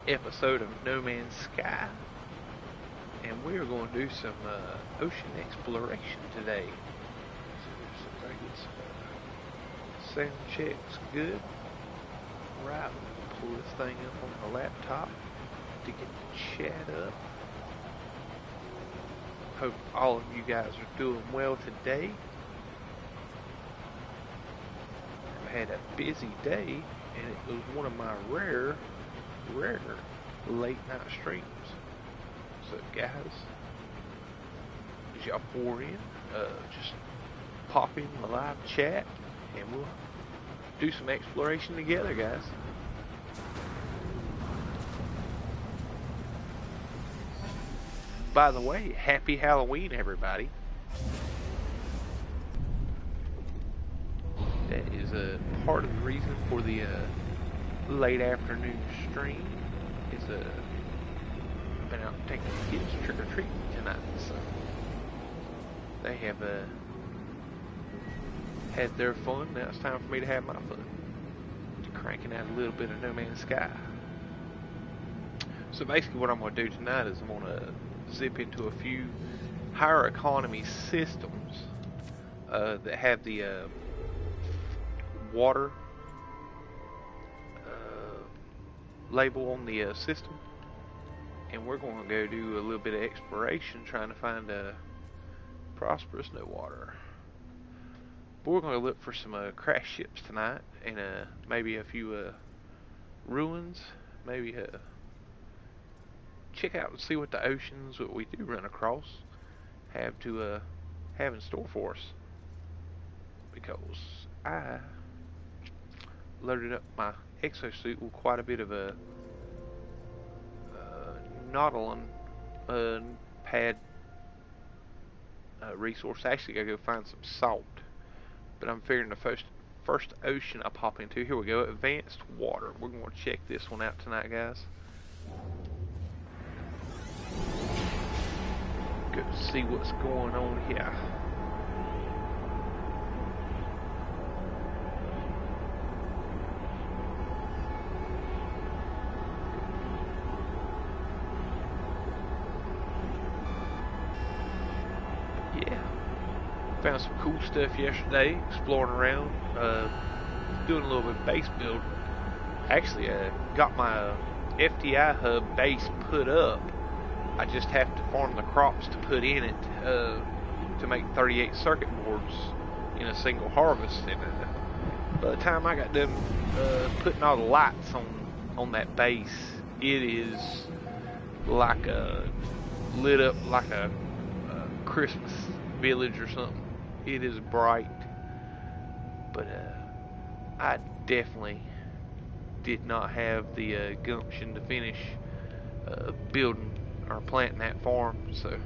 episode of No Man's Sky, and we are going to do some ocean exploration today. So I get some sound checks good. Right, pull this thing up on the laptop to get the chat up. Hope all of you guys are doing well today. I've had a busy day, and it was one of my rare late night streams. So guys, as y'all pour in, just pop in the live chat, and we'll do some exploration together, guys. By the way, happy Halloween, everybody. That is a part of the reason for the late afternoon stream. Is I've been out taking the kids trick or treating tonight, so they have had their fun. Now it's time for me to have my fun. Cranking out a little bit of No Man's Sky. So basically, what I'm going to do tonight is I'm going to zip into a few higher economy systems that have the water label on the system, and we're going to go do a little bit of exploration trying to find prosperous no water. But we're going to look for some crash ships tonight, and maybe a few ruins, maybe check out and see what the oceans that we do run across have in store for us, because I loaded up my exosuit with quite a bit of a Nautilon pad resource. Actually, gotta go find some salt, but I'm figuring the first ocean I pop into. Here we go, advanced water. We're going to check this one out tonight, guys. Go see what's going on here. Found some cool stuff yesterday, exploring around, doing a little bit of base building. Actually, got my FTI hub base put up. I just have to farm the crops to put in it to make 38 circuit boards in a single harvest. And by the time I got done putting all the lights on that base, it is like lit up like a Christmas village or something. It is bright, but I definitely did not have the gumption to finish building or planting that farm, so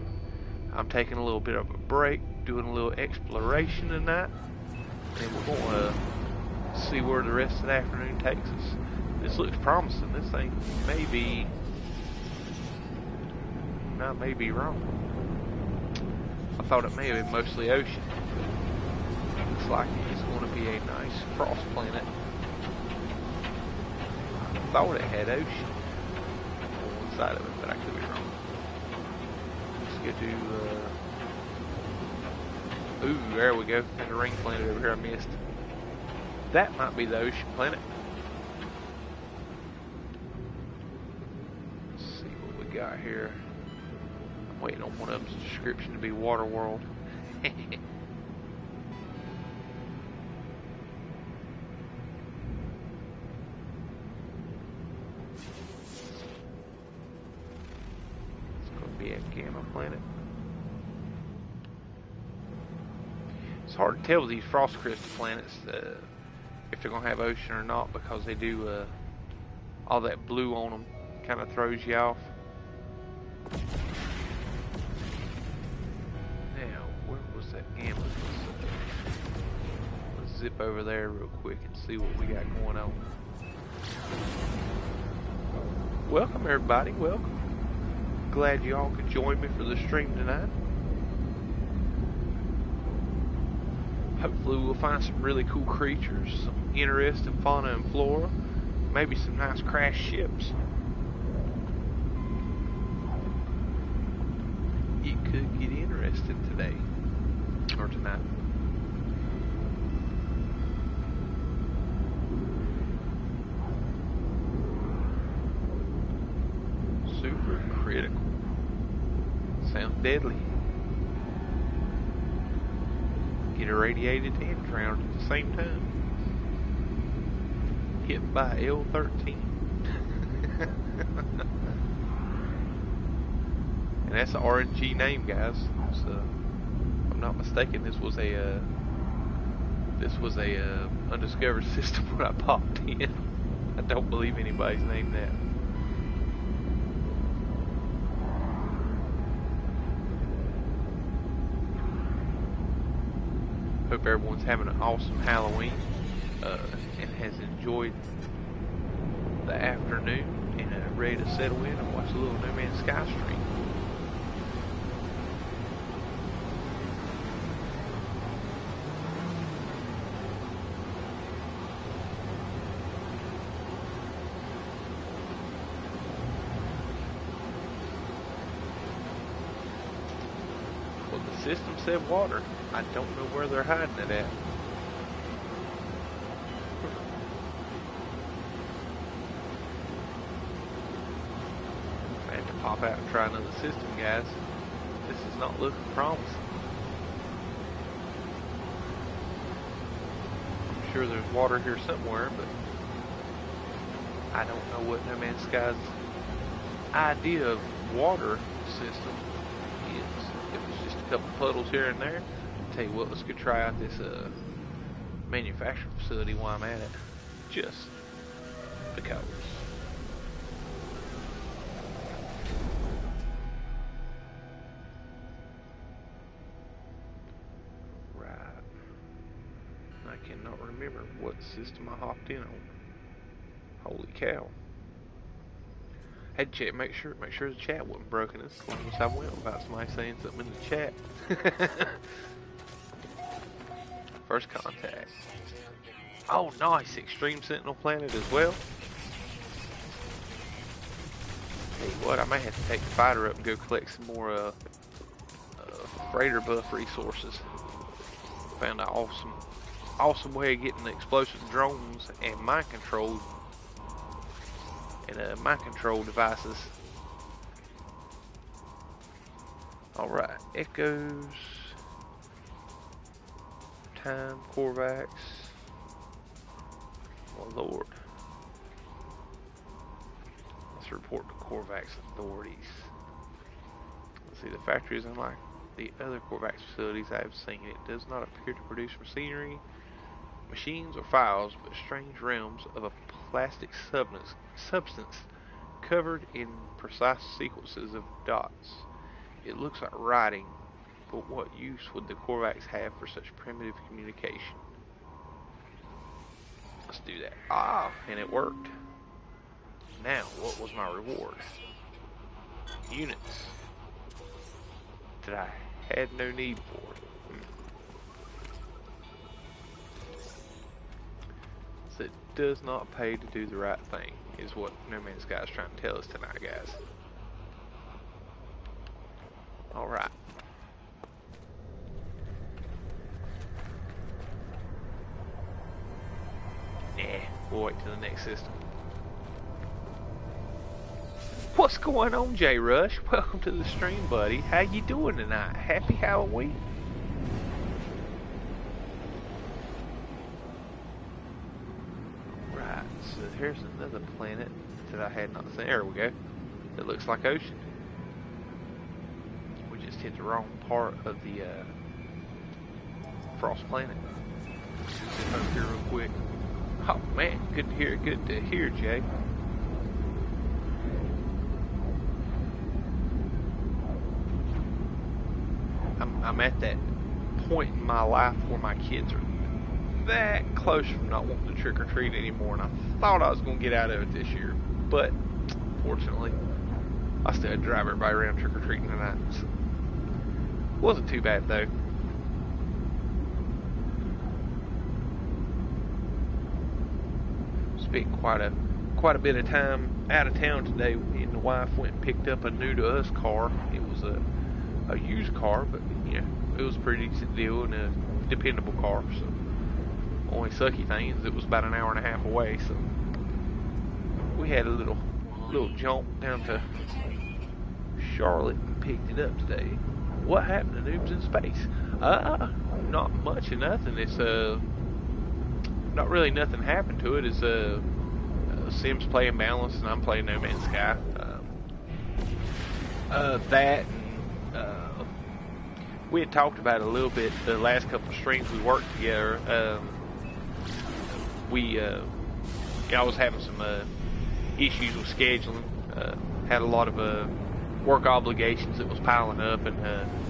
I'm taking a little bit of a break, doing a little exploration tonight, and we're going to see where the rest of the afternoon takes us. This looks promising. This thing may be wrong. I thought it may have been mostly ocean. Looks like it's going to be a nice frost planet. I thought it had ocean on one side of it, but I could be wrong. Let's go to ooh, there we go. There's a ring planet over here I missed. That might be the ocean planet. Let's see what we got here. Waiting on one of them's description to be Water World. It's going to be a Gamma planet. It's hard to tell with these frost crystal planets if they're going to have ocean or not, because they do all that blue on them kind of throws you off. Let's zip over there real quick and see what we got going on. Welcome everybody, welcome. Glad you all could join me for the stream tonight. Hopefully we'll find some really cool creatures, some interesting fauna and flora, maybe some nice crash ships. rested today. Or tonight. Super critical. Sounds deadly. Get irradiated and drowned at the same time. Hit by L-13. And that's an RNG name, guys. So, if I'm not mistaken, this was a undiscovered system when I popped in. I don't believe anybody's named that. Hope everyone's having an awesome Halloween and has enjoyed the afternoon and ready to settle in and watch a little No Man's Sky stream. Well, the system said water. I don't know where they're hiding it at. I had to pop out and try another system, guys. This is not looking promising. I'm sure there's water here somewhere, but I don't know what No Man's Sky's idea of water system is. If it's just a couple puddles here and there, tell you what, let's go try out this manufacturing facility while I'm at it. Just because. Right. I cannot remember what system I hopped in on. Holy cow. Had to check, make sure the chat wasn't broken as long as I went without somebody saying something in the chat. First contact. Oh, nice. Extreme Sentinel planet as well. Tell you what, I may have to take the fighter up and go collect some more freighter buff resources. Found an awesome way of getting the explosive drones and mind control devices. Alright, Echoes, Time, Korvax. Oh Lord. Let's report to Korvax authorities. Let's see, the factory is unlike the other Korvax facilities I have seen. It does not appear to produce machinery, machines, or files, but strange realms of a plastic substance covered in precise sequences of dots. It looks like writing, but what use would the Korvax have for such primitive communication? Let's do that. Ah, and it worked. Now, what was my reward? Units that I had no need for. So it does not pay to do the right thing, is what No Man's Sky is trying to tell us tonight, guys. Alright. We'll wait till the next system. What's going on, J Rush? Welcome to the stream, buddy. How you doing tonight? Happy Halloween. Right, so here's another planet that I had not seen. There we go. It looks like ocean. We just hit the wrong part of the Frost planet. Zip over here real quick. Oh man, good to hear, Jay. I'm at that point in my life where my kids are that close from not wanting to trick or treat anymore, and I thought I was going to get out of it this year, but fortunately, I still had to drive everybody around trick or treating tonight. So, wasn't too bad though. Spent quite a bit of time out of town today, and the wife went and picked up a new to us car. It was a a used car, but you know, it was a pretty decent deal and a dependable car. So, only sucky thing is it was about an hour and a half away. So, we had a little jump down to Charlotte and picked it up today. What happened to Noobs in Space? Not much of nothing. It's not really nothing happened to it. It's Sims playing Balance and I'm playing No Man's Sky. That and we had talked about it a little bit the last couple of streams we worked together. I was having some issues with scheduling. Had a lot of work obligations that was piling up, and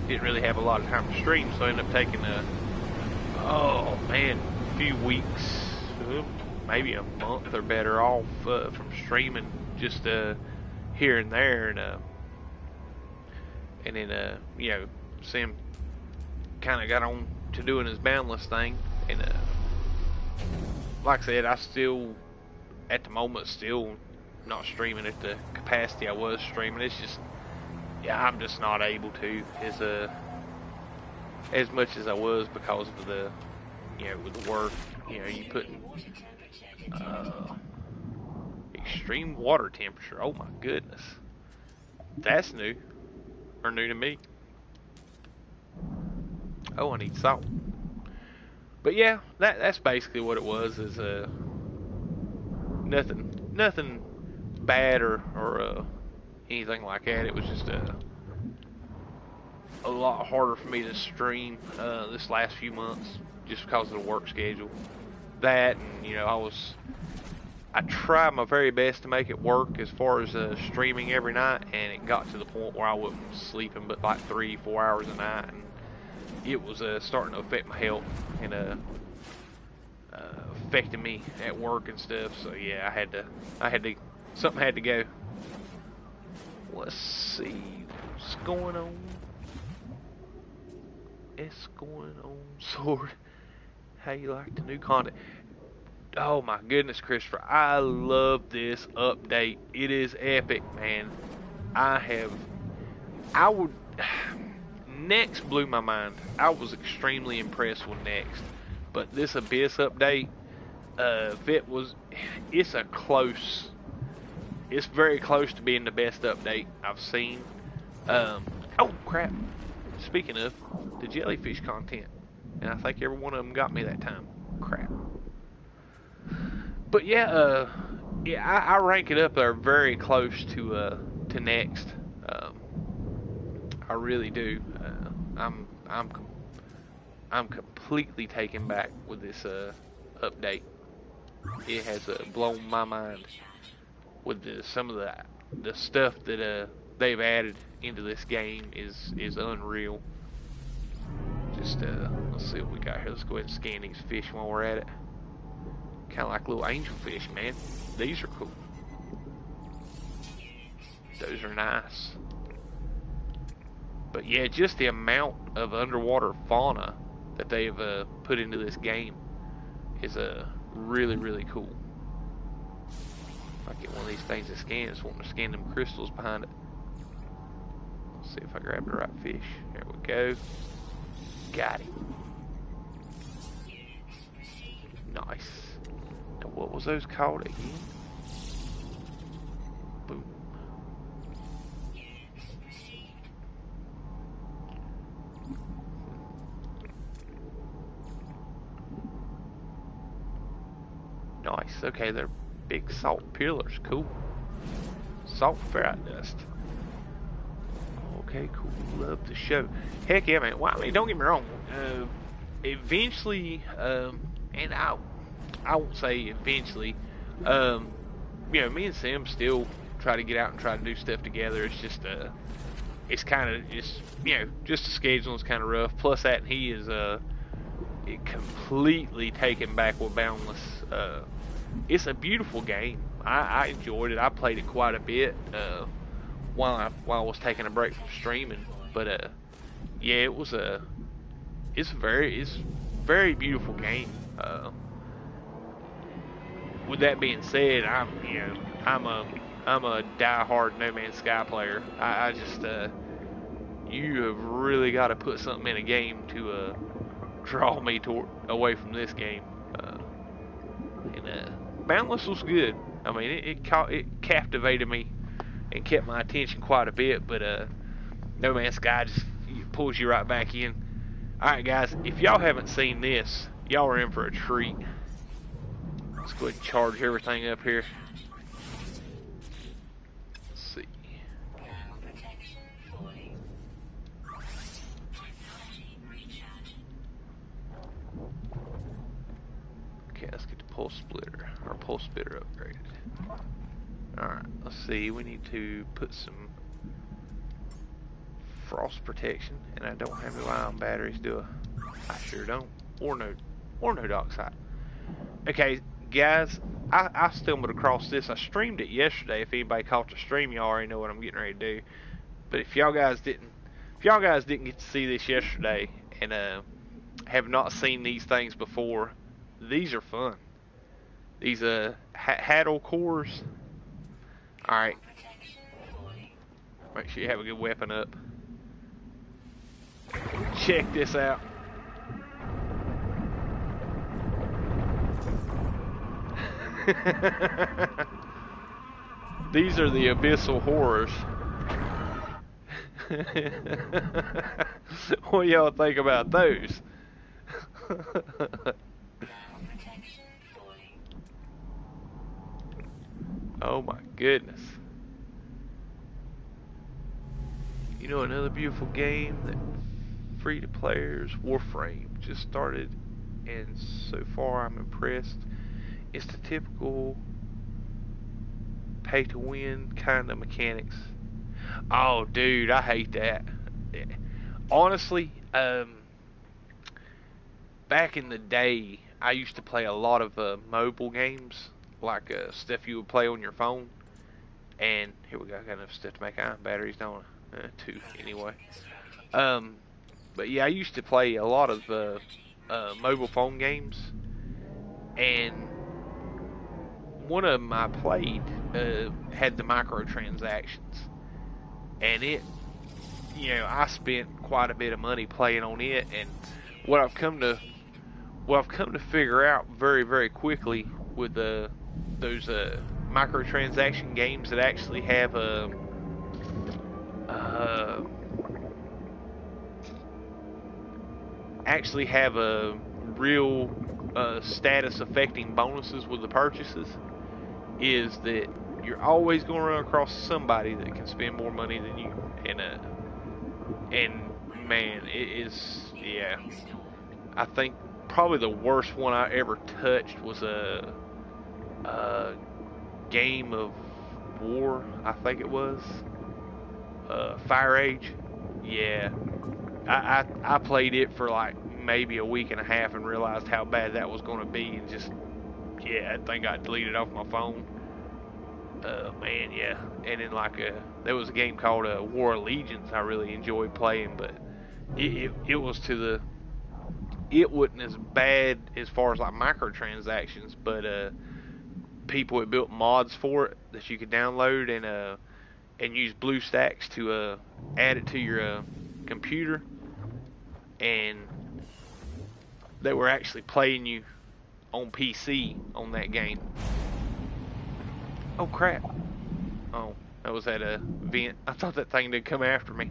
didn't really have a lot of time to stream, so I ended up taking a few weeks, maybe a month or better off from streaming, just here and there, and then you know, Sam kind of got on to doing his Boundless thing, and like I said, I still at the moment still not streaming at the capacity I was streaming. It's just, yeah, I'm just not able to as much as I was because of the, you know, with the work, you know, you putting extreme water temperature. Oh my goodness, that's new to me. Oh, I need salt. But yeah, that's basically what it was. Is nothing bad or anything like that. It was just a lot harder for me to stream this last few months just because of the work schedule. That, and you know, I tried my very best to make it work as far as streaming every night, and it got to the point where I wasn't sleeping but like 3-4 hours a night, and it was starting to affect my health and affecting me at work and stuff. So yeah, something had to go. Let's see what's going on. What's going on, Sword? How you like the new content? Oh my goodness, Christopher, I love this update. It is epic, man. Next blew my mind. I was extremely impressed with Next, but this Abyss update, it's very close to being the best update I've seen. Oh crap! Speaking of the jellyfish content, and I think every one of them got me that time. Crap. But yeah, I rank it up there very close to Next. I really do. I'm completely taken back with this update. It has blown my mind with some of the stuff that they've added into this game is unreal. Just let's see what we got here. Let's go ahead and scan these fish while we're at it. Kind of like little angelfish, man. These are cool. Those are nice. But yeah, just the amount of underwater fauna that they've put into this game is really, really cool. If I get one of these things to scan, it's wanting to scan them crystals behind it. Let's see if I grab the right fish. There we go. Got it. Nice. Now what was those called again? Boom. Nice. Okay, they're big salt pillars. Cool. Salt ferrite dust. Okay, cool. Love the show. Heck yeah, man. Well, I mean, don't get me wrong. Eventually, and I won't say eventually. You know, me and Sim still try to get out and try to do stuff together. It's just it's kind of just, you know, just the schedule is kind of rough. Plus that, he is completely taken back with Boundless. It's a beautiful game. I enjoyed it. I played it quite a bit while I was taking a break from streaming. But yeah, it's a very beautiful game. With that being said, I'm a die-hard No Man's Sky player. I just you have really got to put something in a game to draw me away from this game. Boundless was good. I mean, it captivated me and kept my attention quite a bit. But No Man's Sky just pulls you right back in. All right, guys, if y'all haven't seen this, y'all are in for a treat. Let's go ahead and charge everything up here. Let's see. Okay, let's get the pulse splitter, or pulse spitter upgraded. Alright, let's see, we need to put some frost protection, and I don't have any ion batteries, do I? I sure don't. Or no dark side. Okay, guys, I stumbled across this. I streamed it yesterday. If anybody caught the stream, y'all already know what I'm getting ready to do. But if y'all guys didn't get to see this yesterday and have not seen these things before, these are fun. These Haddle cores. All right. Make sure you have a good weapon up. Check this out. These are the abyssal horrors. What y'all think about those? Oh my goodness. You know, another beautiful game that free to players, Warframe, just started, and so far I'm impressed. It's the typical pay to win kind of mechanics. Oh dude, I hate that. Honestly, back in the day I used to play a lot of mobile games, like stuff you would play on your phone. And here we go, I got enough stuff to make ion batteries, don't I? 2 anyway. But yeah, I used to play a lot of mobile phone games, and one of them I played had the microtransactions, and I spent quite a bit of money playing on it. And what I've come to figure out very, very quickly with those microtransaction games that actually have a real status affecting bonuses with the purchases, is that you're always going to run across somebody that can spend more money than you. And man, it is, yeah. I think probably the worst one I ever touched was a Game of War, I think it was. Fire Age. Yeah. I played it for like maybe a week and a half and realized how bad that was going to be, and just, yeah, that thing got deleted off my phone. Man, yeah. And then there was a game called War Allegiance I really enjoyed playing, but it wasn't as bad as far as like microtransactions, but people had built mods for it that you could download and use BlueStacks to add it to your computer, and they were actually playing you on PC on that game. Oh crap. Oh, that was at a vent. I thought that thing did come after me.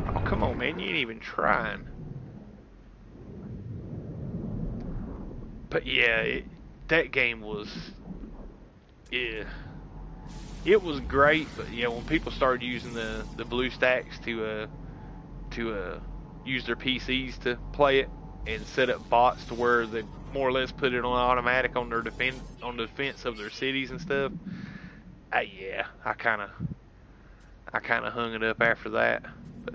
Oh, come on, man. You ain't even trying. But yeah, that game was... Yeah. It was great, but yeah, when people started using the BlueStacks to use their PCs to play it and set up bots to where they more or less put it on automatic on the defense of their cities and stuff. Yeah, I kind of hung it up after that. But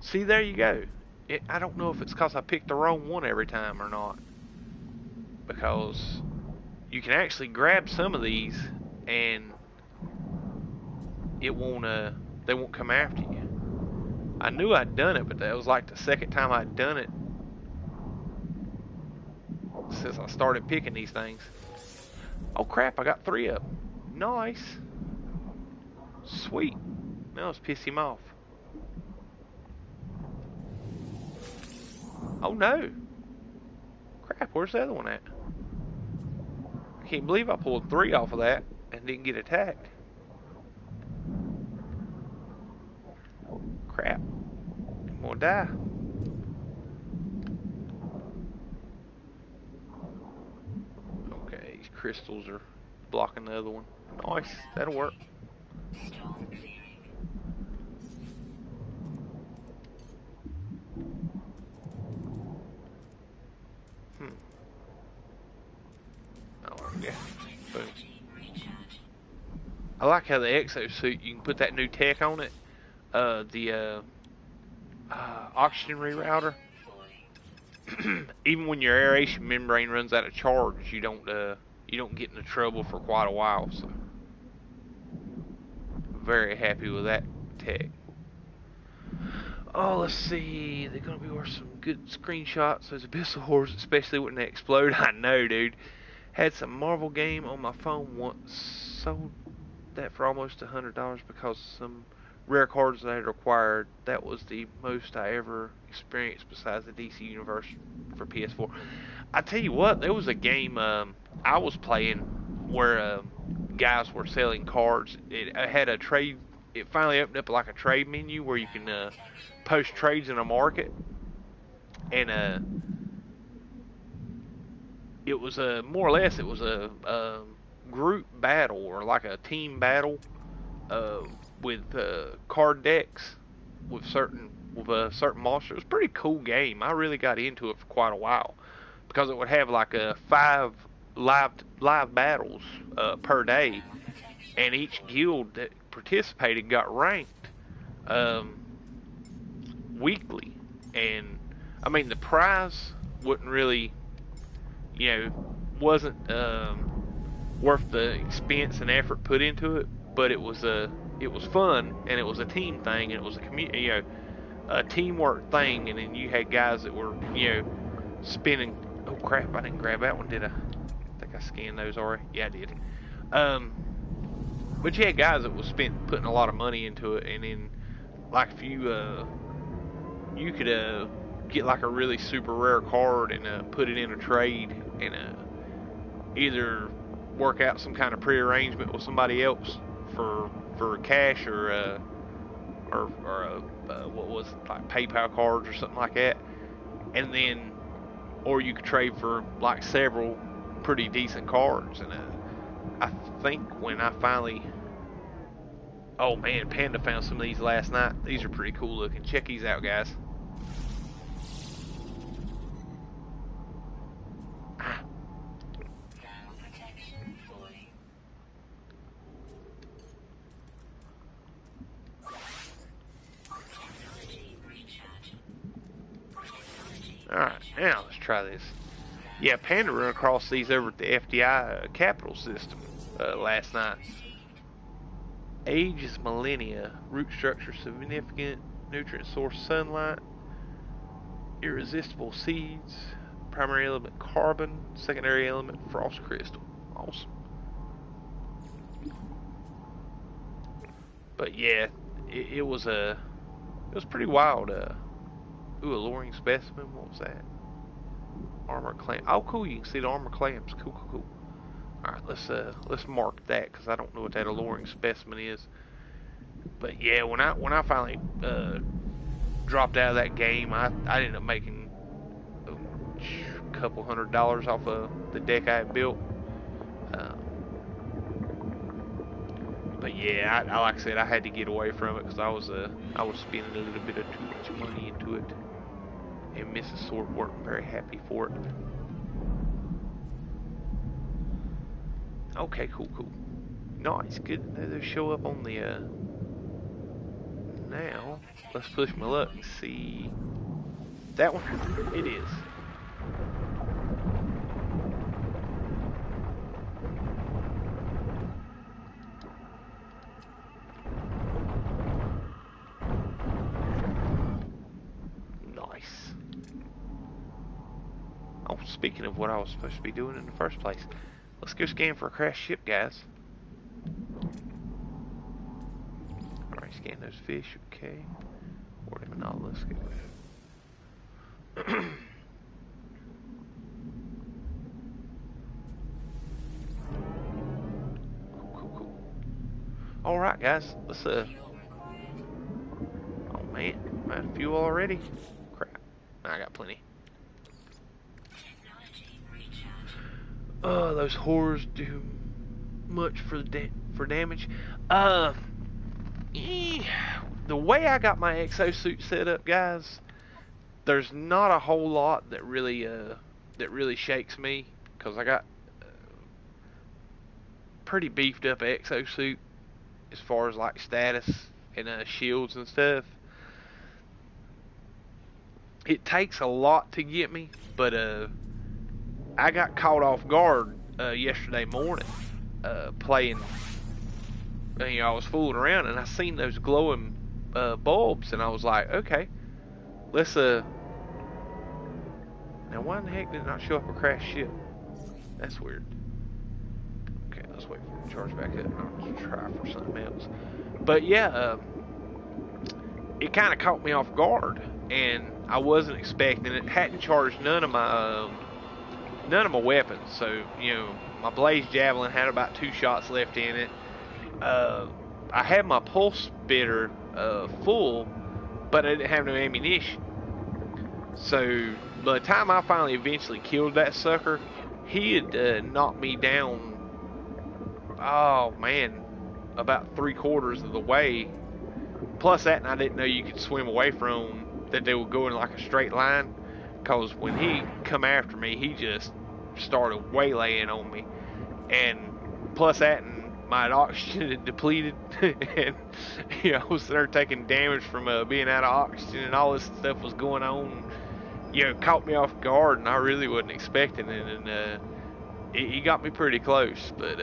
see, there you go. I don't know if it's because I picked the wrong one every time or not, because you can actually grab some of these and it won't they won't come after you. I knew I'd done it, but that was like the second time I'd done it. since I started picking these things. Oh crap, I got 3 up. Nice. Sweet. Now let's piss him off. Oh no. Crap, where's the other one at? I can't believe I pulled 3 off of that and didn't get attacked. Crap. I'm gonna die. Okay, these crystals are blocking the other one. Nice, that'll work. Oh yeah. Boom. I like how the exosuit, you can put that new tech on it. The oxygen rerouter. Even when your aeration membrane runs out of charge, you don't get into trouble for quite a while. So, very happy with that tech. Oh, let's see. They're gonna be worth some good screenshots. Those abyssal horrors, especially when they explode. I know, dude. Had some Marvel game on my phone once. Sold that for almost $100 because some rare cards that I had acquired. That was the most I ever experienced besides the DC Universe for PS4. I tell you what, there was a game I was playing where guys were selling cards. It had a trade. It finally opened up like a trade menu where you can post trades in a market, and it was more or less it was a group battle or like a team battle with card decks with certain monsters. It was a pretty cool game. I really got into it for quite a while because it would have like 5 live battles per day, and each guild that participated got ranked weekly. And I mean, the prize wouldn't really, wasn't worth the expense and effort put into it, but it was fun, and it was a team thing, and it was a community, a teamwork thing. And then you had guys that were, spinning. Oh crap! I didn't grab that one, did I? I think I scanned those already. Yeah, I did. But you had guys that was putting a lot of money into it, and then like if you could get like a really super rare card and put it in a trade and either work out some kind of pre-arrangement with somebody else for cash or what was it, like PayPal cards or something like that, and then or you could trade for like several pretty decent cards. And I think when I finally, oh man, Panda found some of these last night. These are pretty cool looking. Check these out, guys. Alright, now let's try this. Yeah, Panda ran across these over at the FDI capital system last night. Age is millennia. Root structure significant. Nutrient source sunlight. Irresistible seeds. Primary element carbon. Secondary element frost crystal. Awesome. But yeah, it was pretty wild. Ooh, a luring specimen. What was that? Armor clamp. Oh, cool. You can see the armor clamps. Cool, cool, cool. All right, let's mark that because I don't know what that alluring specimen is. But yeah, when I finally dropped out of that game, I ended up making a couple $100 off of the deck I had built. But yeah, I like I said, I had to get away from it because I was spending a little bit of too much money into it, and Mrs. Sword weren't very happy for it. Okay, cool, cool. Nice, good. They show up on the, now, let's push my luck and see. That one? It is. Nice. Oh, speaking of what I was supposed to be doing in the first place, let's go scan for a crashed ship, guys. Alright, scan those fish, okay. Port Eminal, let's go. Cool. Alright, guys, let's, oh man, I'm out of fuel already. Crap, I got plenty. Oh, those whores do much for damage. The way I got my exosuit set up, guys, there's not a whole lot that really shakes me, because I got pretty beefed up exosuit as far as like status and shields and stuff. It takes a lot to get me, but I got caught off guard yesterday morning playing. You know, I was fooling around and I seen those glowing bulbs, and I was like, okay, let's now why in the heck did it not show up a crashed ship? That's weird. Okay, let's wait for it to charge back up and I'll try for something else. But yeah, it kind of caught me off guard, and I wasn't expecting it. Hadn't charged none of my weapons, so you know, my blaze javelin had about 2 shots left in it. I had my pulse spitter full, but I didn't have no ammunition. So by the time I finally eventually killed that sucker, he had knocked me down, oh man, about 3/4 of the way. Plus that, and I didn't know you could swim away from them, that they would go in like a straight line, because when he come after me, he just started waylaying on me. And plus that, and my oxygen had depleted, and you know, I was there taking damage from being out of oxygen, and all this stuff was going on. You know, caught me off guard, and I really wasn't expecting it, and he got me pretty close. But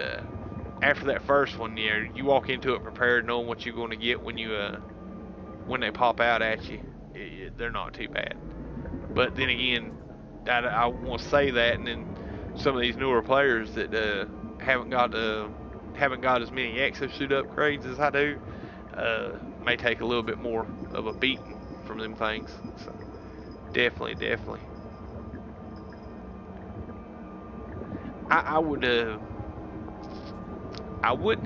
after that first one, you know, you walk into it prepared, knowing what you're going to get when you when they pop out at you. They're not too bad. But then again, I want to say that, and then some of these newer players that haven't got as many exosuit upgrades as I do, may take a little bit more of a beating from them things. So definitely. I wouldn't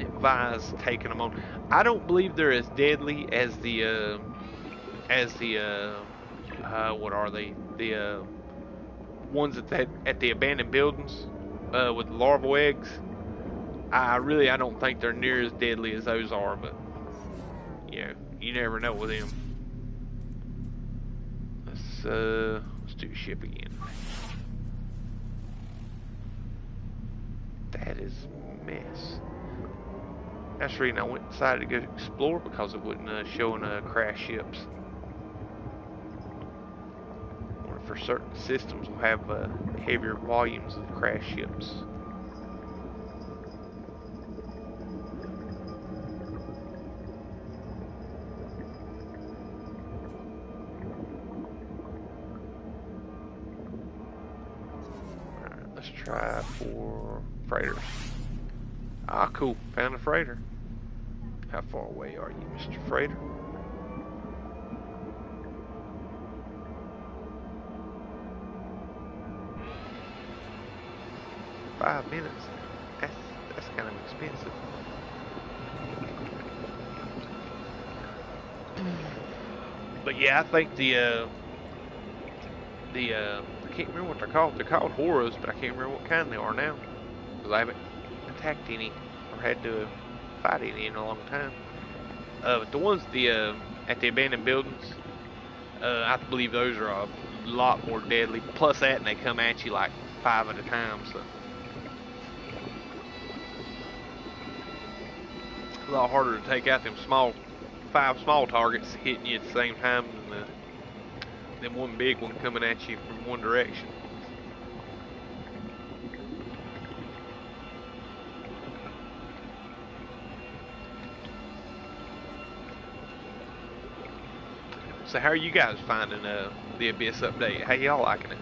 advise taking them on. I don't believe they're as deadly as the what are they? The ones at the abandoned buildings with the larval eggs. I don't think they're near as deadly as those are, but you know, you never know with them. Let's do ship again. That is a mess. That's the reason I decided to go explore, because it wasn't showing crash ships. Or for certain systems will have heavier volumes of crash ships. Let's try for freighters. Ah, cool. Found a freighter. How far away are you, Mr. Freighter? $5 minutes. That's kind of expensive. But yeah, I think the I can't remember what they're called. They're called Horos, but I can't remember what kind they are now, because I haven't attacked any or had to fight any in a long time. But the ones at the abandoned buildings, I believe those are a lot more deadly. Plus that, and they come at you like 5 at a time, so a lot harder to take out them 5 small targets hitting you at the same time than one big one coming at you from one direction. So how are you guys finding the Abyss update? How y'all liking it?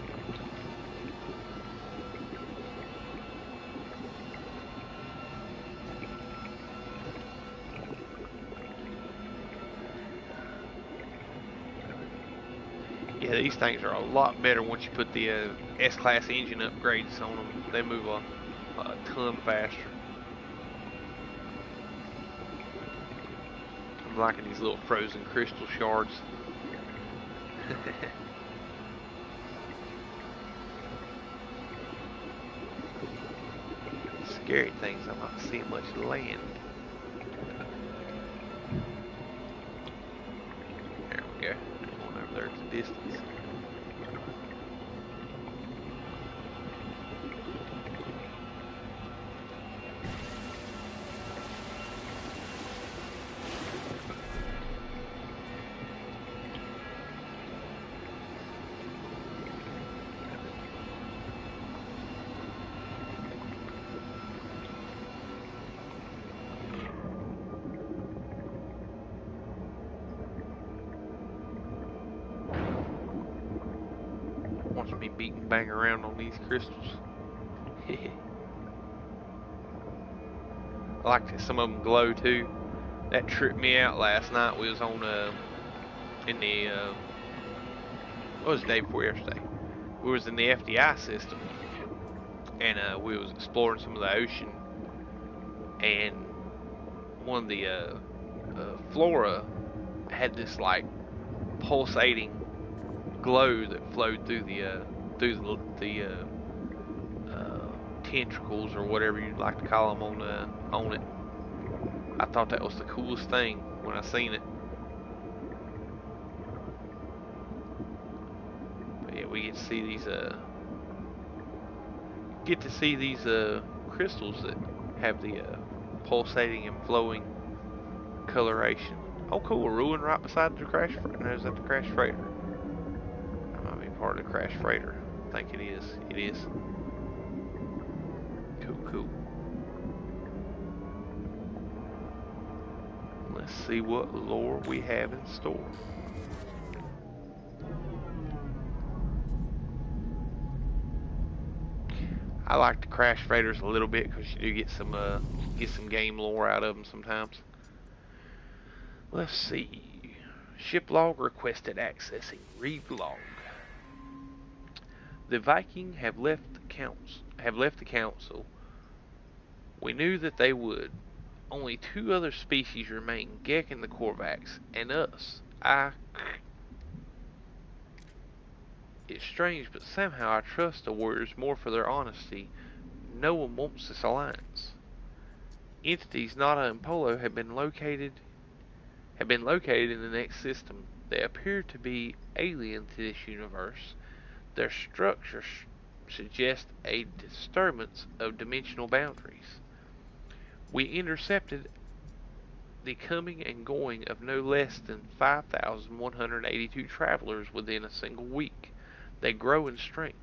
Yeah, these things are a lot better once you put the S-Class engine upgrades on them. They move a ton faster. I'm liking these little frozen crystal shards. Scary things, I'm not seeing much land. There we go. Going over there to the distance. Watching me beat and bang around on these crystals. I like that some of them glow too. That tripped me out last night. We was on in the what was the day before yesterday? We was in the FDI system, and we was exploring some of the ocean, and one of the flora had this like pulsating glow that flowed through the tentacles or whatever you'd like to call them on it. I thought that was the coolest thing when I seen it. But yeah, we get to see these crystals that have the pulsating and flowing coloration. Oh, cool! A ruin right beside the crash freighter. No, is that the crash freighter? That might be part of the crash freighter. I think it is. It is. Cool. Let's see what lore we have in store. I like the crash freighters a little bit because you do get some game lore out of them sometimes. Let's see. Ship log requested accessing. Read log. The Viking have left the council. We knew that they would. Only two other species remain, Gek and the Korvax, and us. It's strange, but somehow I trust the warriors more for their honesty. No one wants this alliance. Entities Nada and Polo have been located in the next system. They appear to be alien to this universe. Their structure suggests a disturbance of dimensional boundaries. We intercepted the coming and going of no less than 5,182 travelers within a single week. They grow in strength.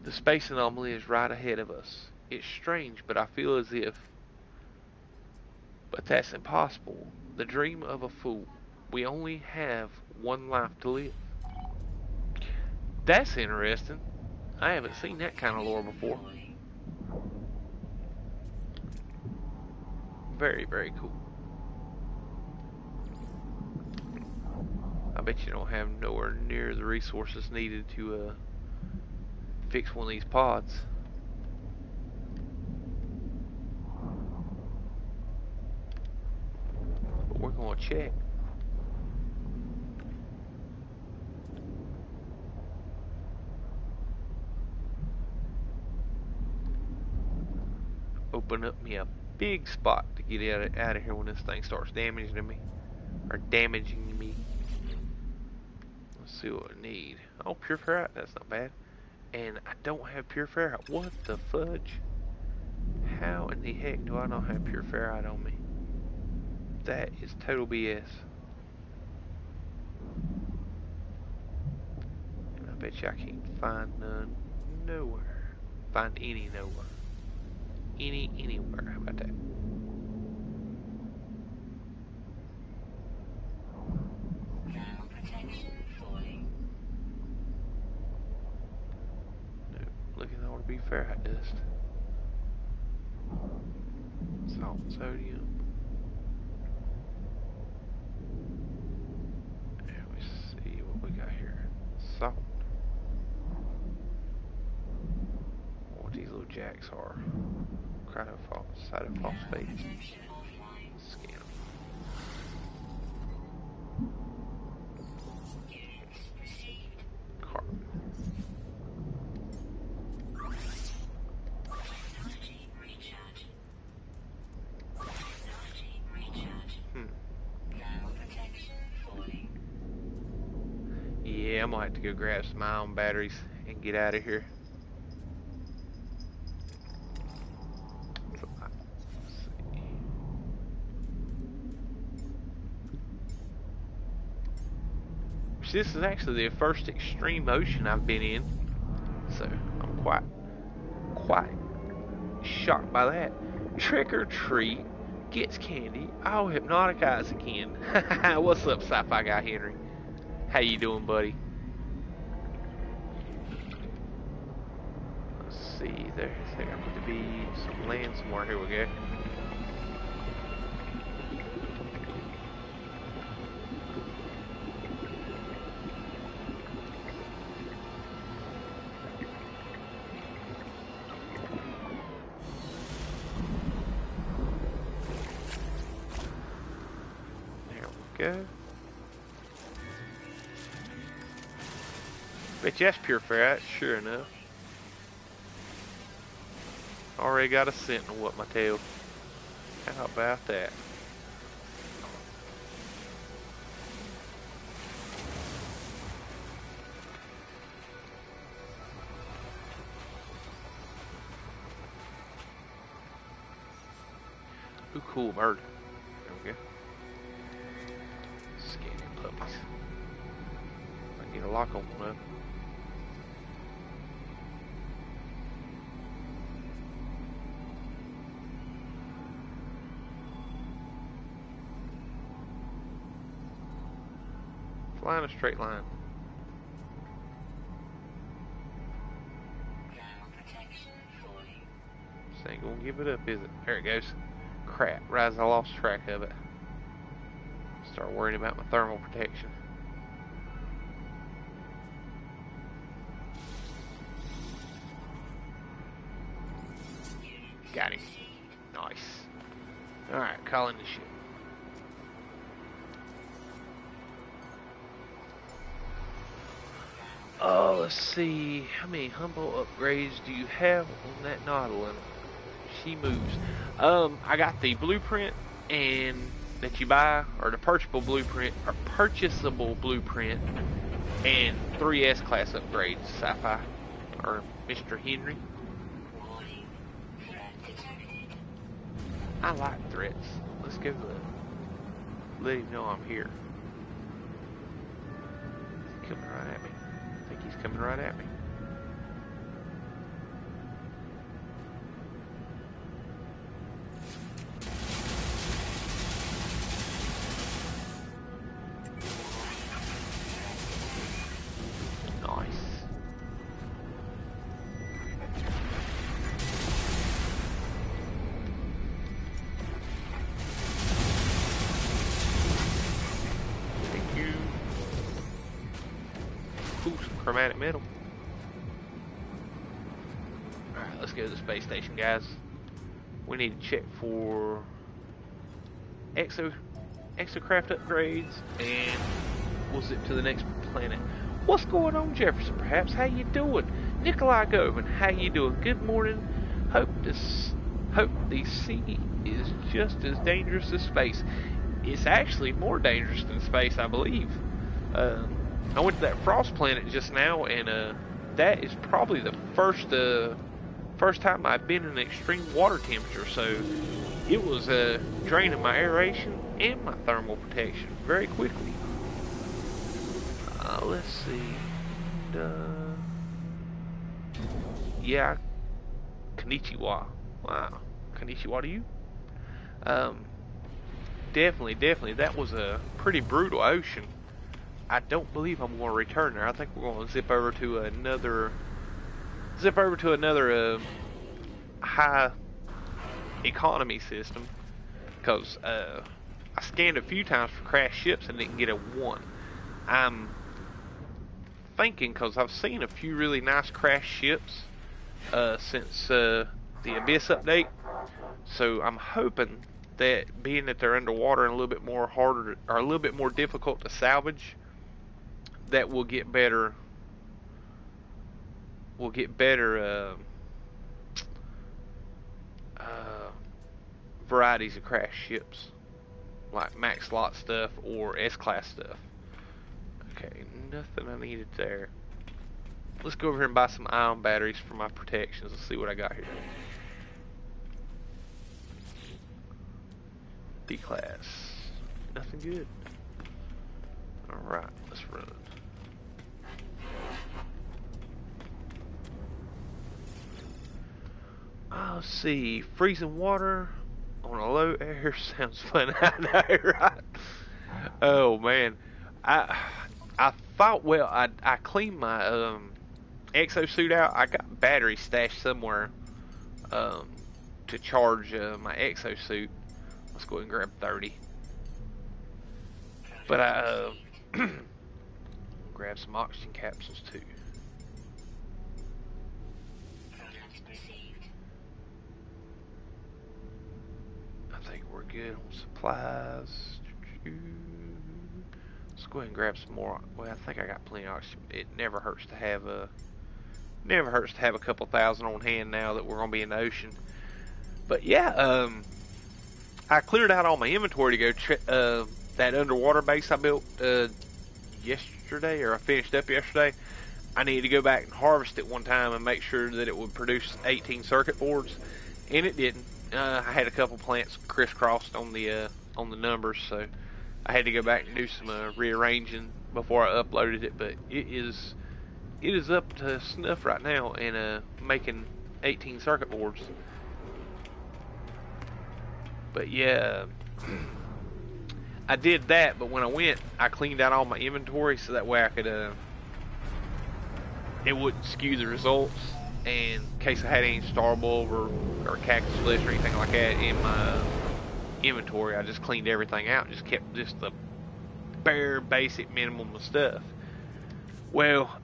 The space anomaly is right ahead of us. It's strange, but I feel as if... But that's impossible. The dream of a fool. We only have one life to live. That's interesting. I haven't seen that kind of lore before. Very, very cool. I bet you don't have nowhere near the resources needed to fix one of these pods. But we're going to check. Open up me a big spot to get out of here when this thing starts damaging me. Let's see what we need. Oh, pure ferrite, that's not bad. And I don't have pure ferrite. What the fudge? How in the heck do I not have pure ferrite on me? That is total BS. I bet you I can't find none nowhere. Find any nowhere. Anywhere. How about that? No, looking at all to be ferrite dust. Salt, sodium. There we see what we thought. What these little jacks are. Cytophosphate. Scan. Carbon. Yeah, I'm gonna have to go grab some ion batteries and get out of here. This is actually the first extreme ocean I've been in, so I'm quite shocked by that. Trick or treat, gets candy. Oh, Hypnotic Eyes again. What's up, Sci-Fi Guy Henry? How you doing, buddy? Let's see. There's got to be some land somewhere. Here we go. Go. Bet you that's pure ferrite, sure enough. Already got a sentinel up my tail. How about that? Ooh, cool bird. There we go. Puppies. I can get a lock on one up. Fly in a straight line. This ain't gonna give it up, is it? There it goes. Crap, Rise, I lost track of it. Start worrying about my thermal protection. Got him. Nice. Alright, calling the ship. Oh, let's see. How many humble upgrades do you have on that Nautilus? She moves. I got the blueprint and that you buy, or the purchasable blueprint, and 3 S-class upgrades, Sci-Fi, or Mr. Henry. I like threats. Let's go let him know I'm here. He's coming right at me. I think he's coming right at me. Chromatic metal. Alright, let's go to the space station, guys. We need to check for exocraft upgrades and we'll zip to the next planet. What's going on, Jefferson? Perhaps, how you doing? Nikolai Govan, how you doing? Good morning. Hope the sea is just as dangerous as space. It's actually more dangerous than space, I believe. I went to that frost planet just now, and that is probably the first time I've been in extreme water temperature, so it was draining my aeration and my thermal protection very quickly. Let's see. Yeah, konnichiwa. Wow, konnichiwa to you. Definitely, that was a pretty brutal ocean. I don't believe I'm going to return there. I think we're going to zip over to another high economy system, because I scanned a few times for crashed ships and didn't get a one. I'm thinking, because I've seen a few really nice crash ships since the Abyss update, so I'm hoping that being that they're underwater and a little bit more harder or a little bit more difficult to salvage, that we'll get better. We'll get better varieties of crash ships, like max slot stuff or S-class stuff. Okay, nothing I needed there. Let's go over here and buy some ion batteries for my protections. Let's see what I got here. D-class. Nothing good. Alright, let's run. Let's see. Freezing water on a low air sounds fun. I know, right? Oh man, I thought, well, I cleaned my exosuit out. I got batteries stashed somewhere to charge my exosuit. Let's go ahead and grab 30. But I grab some oxygen capsules too. I think we're good on supplies. Let's go ahead and grab some more. Well, I think I got plenty of oxygen. It never hurts to have a couple thousand on hand now that we're gonna be in the ocean. But yeah, I cleared out all my inventory to go that underwater base I built yesterday, or I finished up yesterday. I needed to go back and harvest it one time and make sure that it would produce 18 circuit boards, and it didn't. I had a couple plants crisscrossed on the numbers, so I had to go back and do some rearranging before I uploaded it. But it is up to snuff right now and making 18 circuit boards. But yeah, I did that. But when I went, I cleaned out all my inventory so that way I could it wouldn't skew the results. And in case I had any star bulb or cactus flesh or anything like that in my inventory, I just cleaned everything out and just kept just the bare basic minimum of stuff. Well,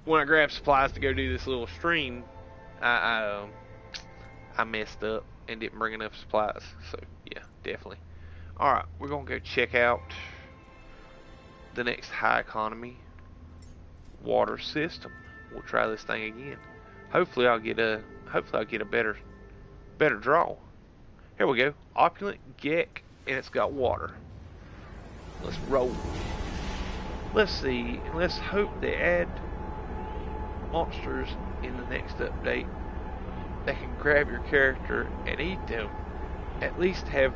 when I grabbed supplies to go do this little stream, I messed up and didn't bring enough supplies. So yeah, definitely. Alright, we're gonna go check out the next high economy water system. We'll try this thing again. Hopefully I'll get a better draw. Here we go. Opulent Gek, and it's got water. Let's roll. Let's see. Let's hope they add monsters in the next update that can grab your character and eat them. At least have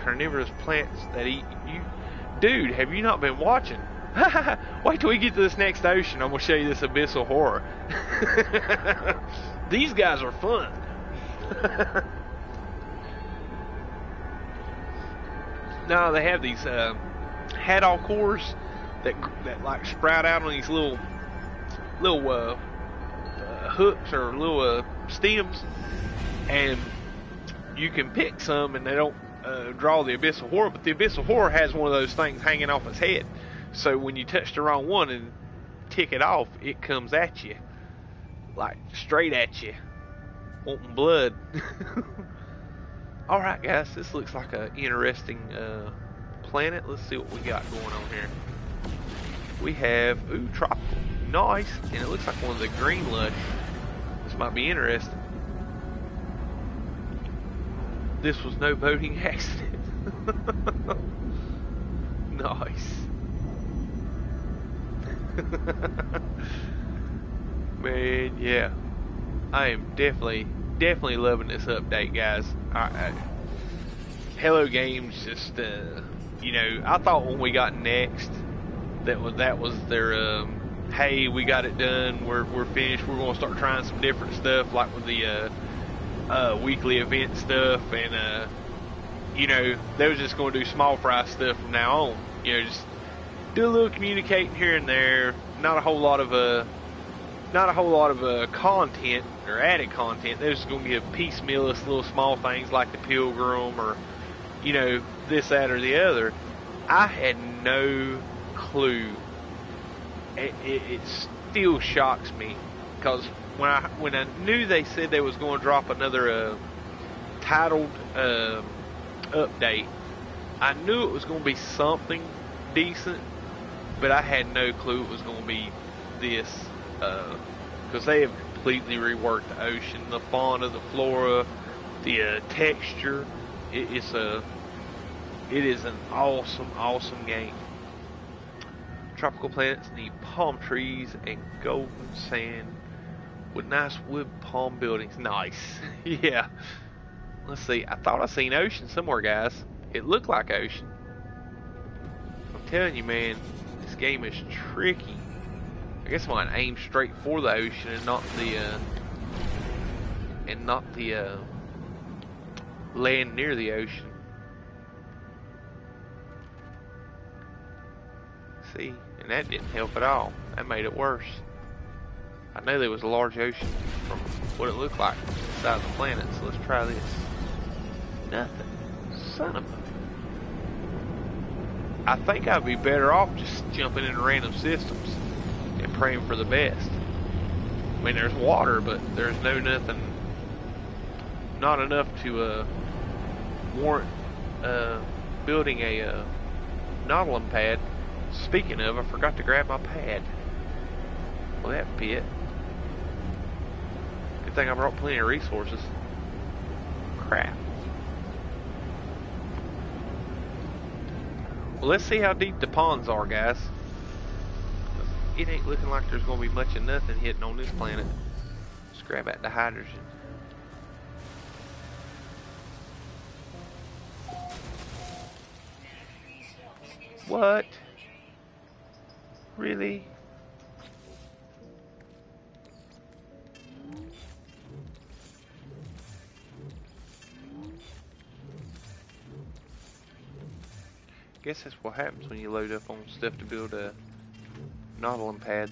carnivorous plants that eat you. Dude, have you not been watching? Wait till we get to this next ocean. I'm gonna show you this abyssal horror. These guys are fun. No, they have these hadal cores that like sprout out on these little hooks or little stems, and you can pick some, and they don't draw the abyssal horror. But the abyssal horror has one of those things hanging off its head. So when you touch the wrong one and tick it off, it comes at you, like straight at you, wanting blood. Alright guys, this looks like an interesting planet. Let's see what we got going on here. We have, ooh, tropical. Nice, and it looks like one of the green lush. This might be interesting. This was no boating accident. Nice. Man, yeah, I am definitely loving this update, guys. Hello Games just you know, I thought when we got next that was their hey, we got it done, we're finished, we're gonna start trying some different stuff, like with the weekly event stuff, and you know, they was just gonna do small fry stuff from now on. You know, just do a little communicating here and there. Not a whole lot of content or added content. They're just gonna give piecemeal us little small things like the Pilgrim, or you know, this, that, or the other. I had no clue it still shocks me because when I knew they said they was going to drop another titled update, I knew it was going to be something decent, but I had no clue it was going to be this, because they have completely reworked the ocean, the fauna, the flora, the texture. It is an awesome game. Tropical planets need palm trees and golden sand with nice wood palm buildings. Nice. Yeah. Let's see. I thought I seen ocean somewhere, guys. It looked like ocean. I'm telling you, man, this game is tricky. I guess I might aim straight for the ocean and not the land near the ocean. See, and that didn't help at all. That made it worse. I know there was a large ocean from what it looked like inside the planet, so let's try this. Nothing. Son of a... I think I'd be better off just jumping into random systems and praying for the best. I mean, there's water, but there's nothing, not enough to warrant building a Nautilum pad. Speaking of, I forgot to grab my pad. Well, that bit. Good thing I brought plenty of resources. Crap. Well, let's see how deep the ponds are, guys. It ain't looking like there's going to be much of nothing hitting on this planet. Let's grab at the hydrogen. What? Really? Guess that's what happens when you load up on stuff to build Nautilum pads.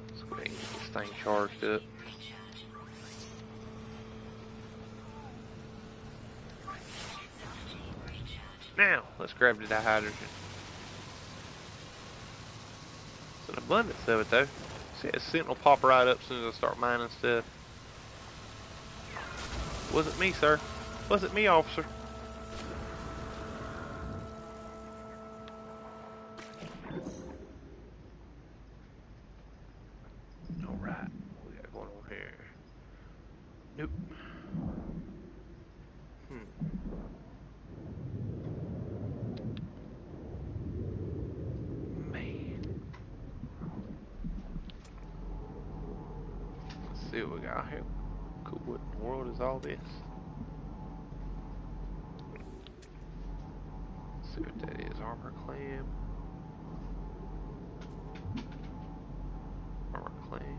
Let's go ahead and get this thing charged up. Now, let's grab the dihydrogen. There's an abundance of it though. See, a scent will pop right up as soon as I start mining stuff. Wasn't me, sir. Wasn't me, officer. Alright, what we got going on here? Nope. See what we got here. Cool. What in the world is all this? Let's see what that is. Armor clam. Armor clam.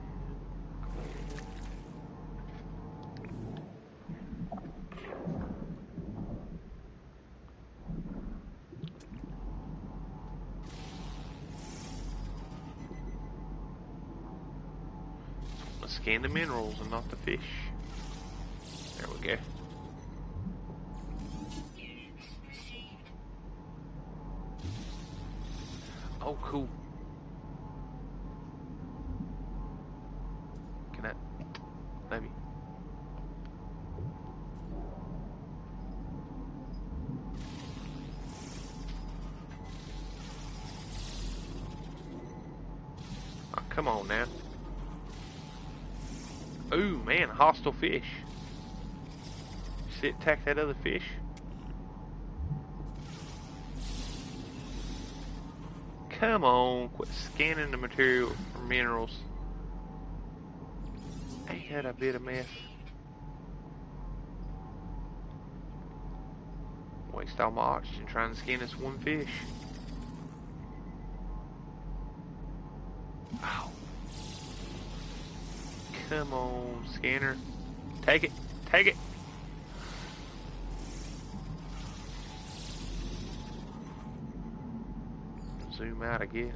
Scan the minerals and not the fish. There we go. Oh, cool. Can I... maybe... oh, come on now. Ooh, man, hostile fish. See it attack that other fish? Come on, quit scanning the material for minerals. Ain't that a bit of mess? Waste all my oxygen trying to scan this one fish. Ow. Come on, scanner. Take it. Take it. Zoom out, I guess.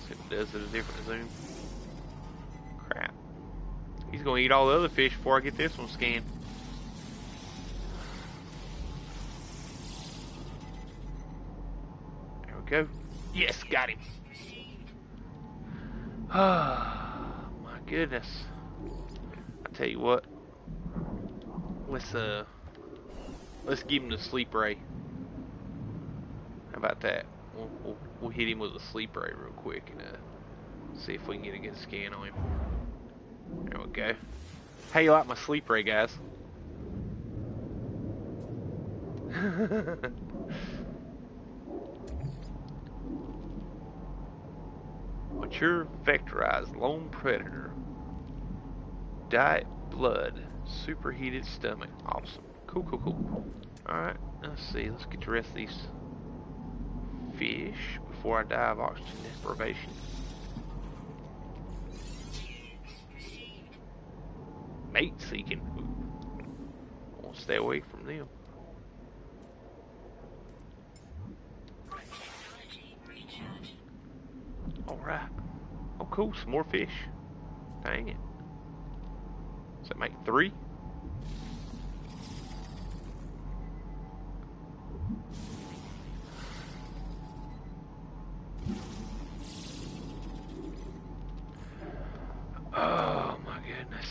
See if it does it a different zoom. Crap. He's gonna eat all the other fish before I get this one scanned. There we go. Yes, got him. Oh, my goodness. I tell you what. Let's give him the sleep ray. How about that? We'll hit him with a sleep ray real quick and see if we can get a good scan on him. There we go. How you like my sleep ray, guys? Mature vectorized lone predator. Diet blood. Superheated stomach. Awesome. Cool, cool, cool. Alright, let's see. Let's get the rest of these fish before I die of oxygen deprivation. Mate seeking. We'll stay away from them. Alright. Oh cool, some more fish. Dang it. Does that make 3? Oh my goodness.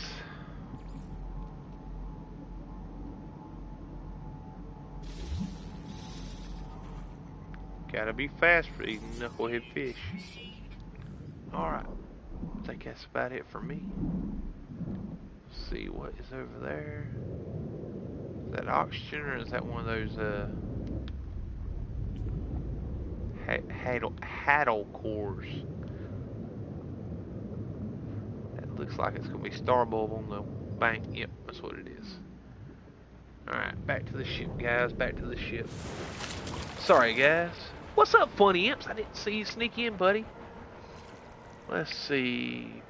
Gotta be fast for these knucklehead fish. Alright. I think that's about it for me. Let's see what is over there. Is that oxygen or is that one of those Haddle cores? That looks like it's gonna be Starbulb on the bank. Yep, that's what it is. Alright, back to the ship, guys. Back to the ship. Sorry, guys. What's up, funny imps? I didn't see you sneak in, buddy. Let's see.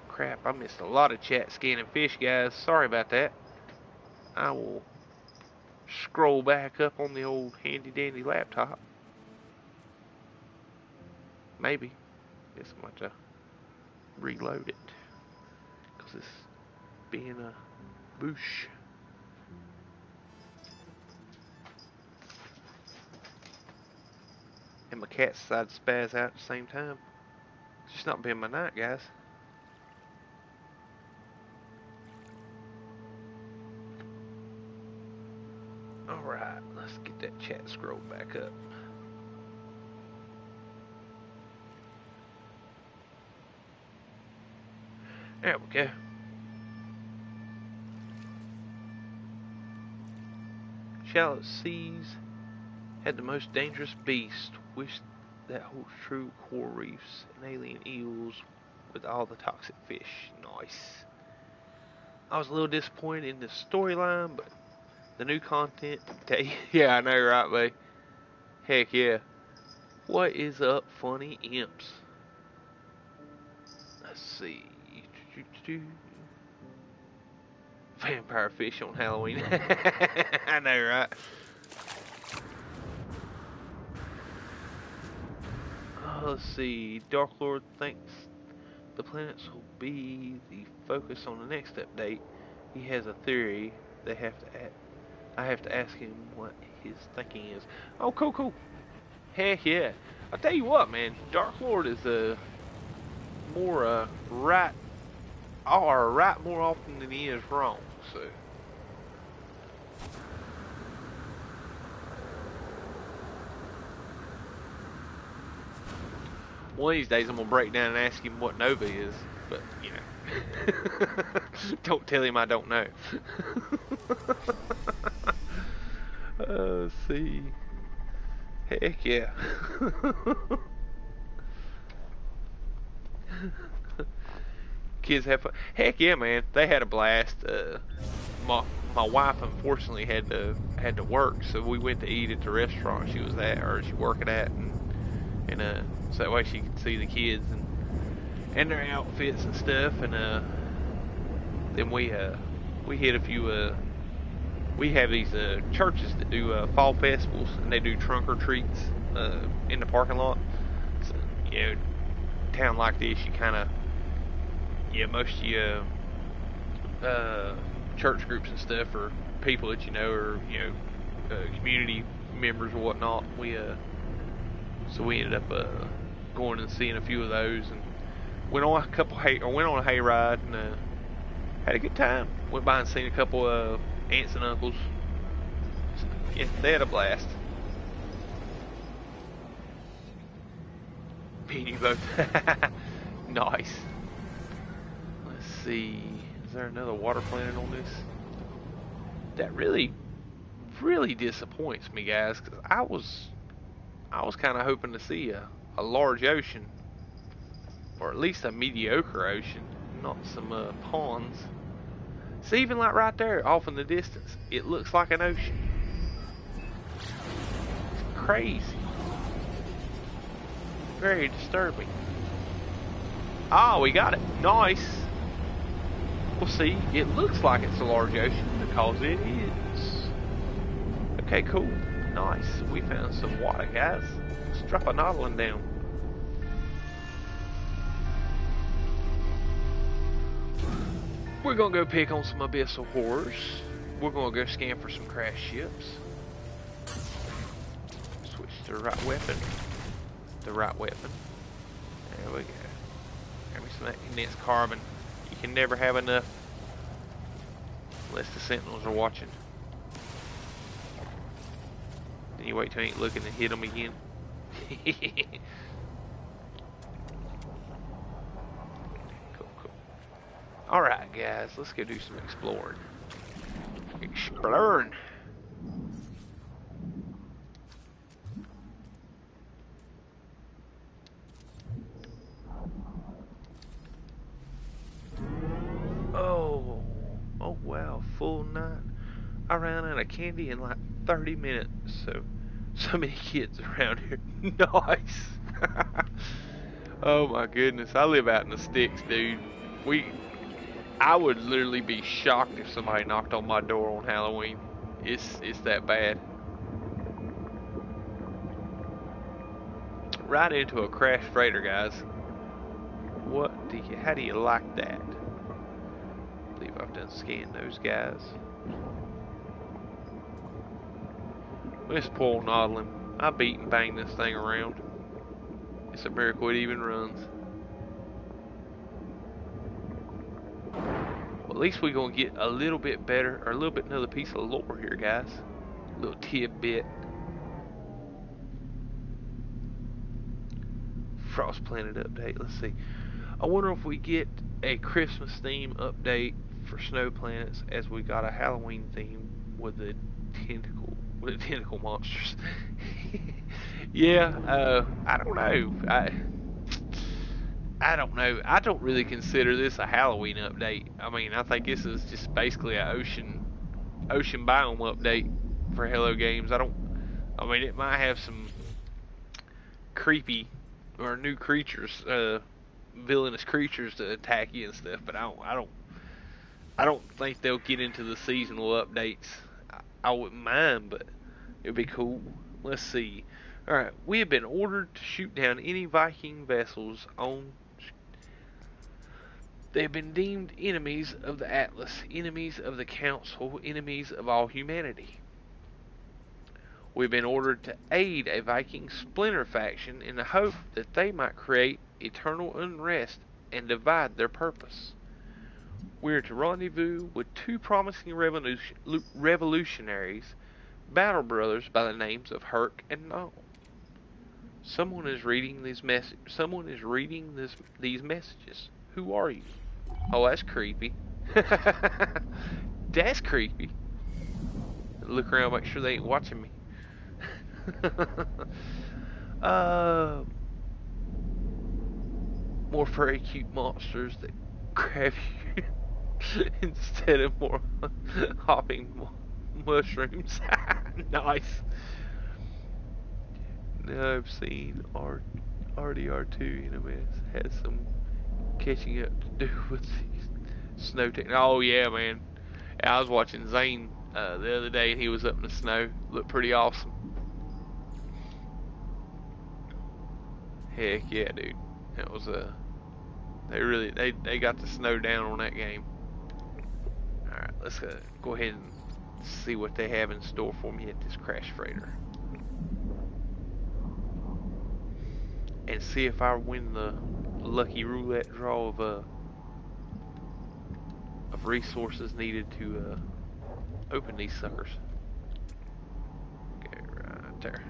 Crap, I missed a lot of chat scanning fish, guys. Sorry about that. I will scroll back up on the old handy dandy laptop. Maybe. Just might to reload it. Because it's being a boosh. And my cat decided to spaz out at the same time. It's just not been my night, guys. Alright, let's get that chat scrolled back up. There we go. Shallow seas had the most dangerous beast. Wish that holds true coral reefs and alien eels with all the toxic fish. Nice. I was a little disappointed in the storyline, but the new content today. Yeah, I know, right, babe? Heck yeah. What is up, funny imps? Let's see. Vampire fish on Halloween. I know, right? Let's see. Dark Lord thinks the planets will be the focus on the next update. He has a theory. I have to ask him what his thinking is. Oh, cool, cool. Heck yeah. I'll tell you what, man. Dark Lord is more right more often than he is wrong. So. One of these days I'm going to break down and ask him what Nova is, but, you know, don't tell him I don't know. Let's see. Heck yeah. Kids have fun. Heck yeah, man. They had a blast. My wife unfortunately had to work, so we went to eat at the restaurant she was at, or she working at, and so that way she could see the kids and their outfits and stuff. And then we hit a few. We have these churches that do fall festivals, and they do trunk or treats in the parking lot. So, you know, town like this, you kind of yeah, most of you church groups and stuff, or people that you know, or community members or whatnot. So we ended up going and seeing a few of those, and went on a hayride, and had a good time. Went by and seen a couple of aunts and uncles. Yeah, they had a blast. Me and you both. Nice. Let's see. Is there another water planet on this? That really disappoints me, guys, because I was kind of hoping to see a large ocean, or at least a mediocre ocean, not some ponds. See, even like right there, off in the distance, it looks like an ocean. It's crazy. Very disturbing. Ah, we got it. Nice. We'll see. It looks like it's a large ocean because it is. Okay, cool. Nice. We found some water, guys. Let's drop a Nautilin down. We're gonna go pick on some abyssal horrors. We're gonna go scan for some crashed ships. Switch to the right weapon. There we go. Give me some of that condensed carbon. You can never have enough unless the sentinels are watching. Then you wait till you ain't looking and hit them again. Cool. Alright, guys, let's go do some exploring. Oh wow, full night. I ran out of candy in like 30 minutes, so many kids around here. Nice. Oh my goodness, I live out in the sticks, dude. I would literally be shocked if somebody knocked on my door on Halloween. It's that bad. Right into a crashed freighter, guys. How do you like that? I believe I've done scanned those guys. This poor Nautilin. I beat and banged this thing around. It's a miracle it even runs. Well, at least we're gonna get a little bit better, or a little bit another piece of lore here, guys. A little tidbit. Frost Planet update. Let's see. I wonder if we get a Christmas theme update for Snow Planets, as we got a Halloween theme with the tentacle monsters. Yeah, I don't know. I don't know. I don't really consider this a Halloween update. I mean, I think this is just basically an ocean biome update for Hello Games. I mean, it might have some creepy or new creatures, villainous creatures to attack you and stuff, but I don't think they'll get into the seasonal updates. I wouldn't mind, but it'd be cool. Let's see. Alright, we have been ordered to shoot down any Viking vessels on... They have been deemed enemies of the Atlas, enemies of the Council, enemies of all humanity. We've been ordered to aid a Viking splinter faction in the hope that they might create eternal unrest and divide their purpose. We are to rendezvous with two promising revolutionaries, battle brothers by the names of Herc and Null. Someone is reading these messages. Who are you? Oh, that's creepy. That's creepy. Look around, make sure they ain't watching me. More very cute monsters that grab you instead of more hopping mushrooms. Nice. Now I've seen RDR2 has some catching up to do with these snow technology. Oh yeah, man. I was watching Zane the other day, and he was up in the snow. Looked pretty awesome. Heck yeah, dude. That was They got the snow down on that game. Alright, let's go ahead and see what they have in store for me at this crash freighter. And see if I win the lucky roulette draw of resources needed to open these suckers. Okay, right there.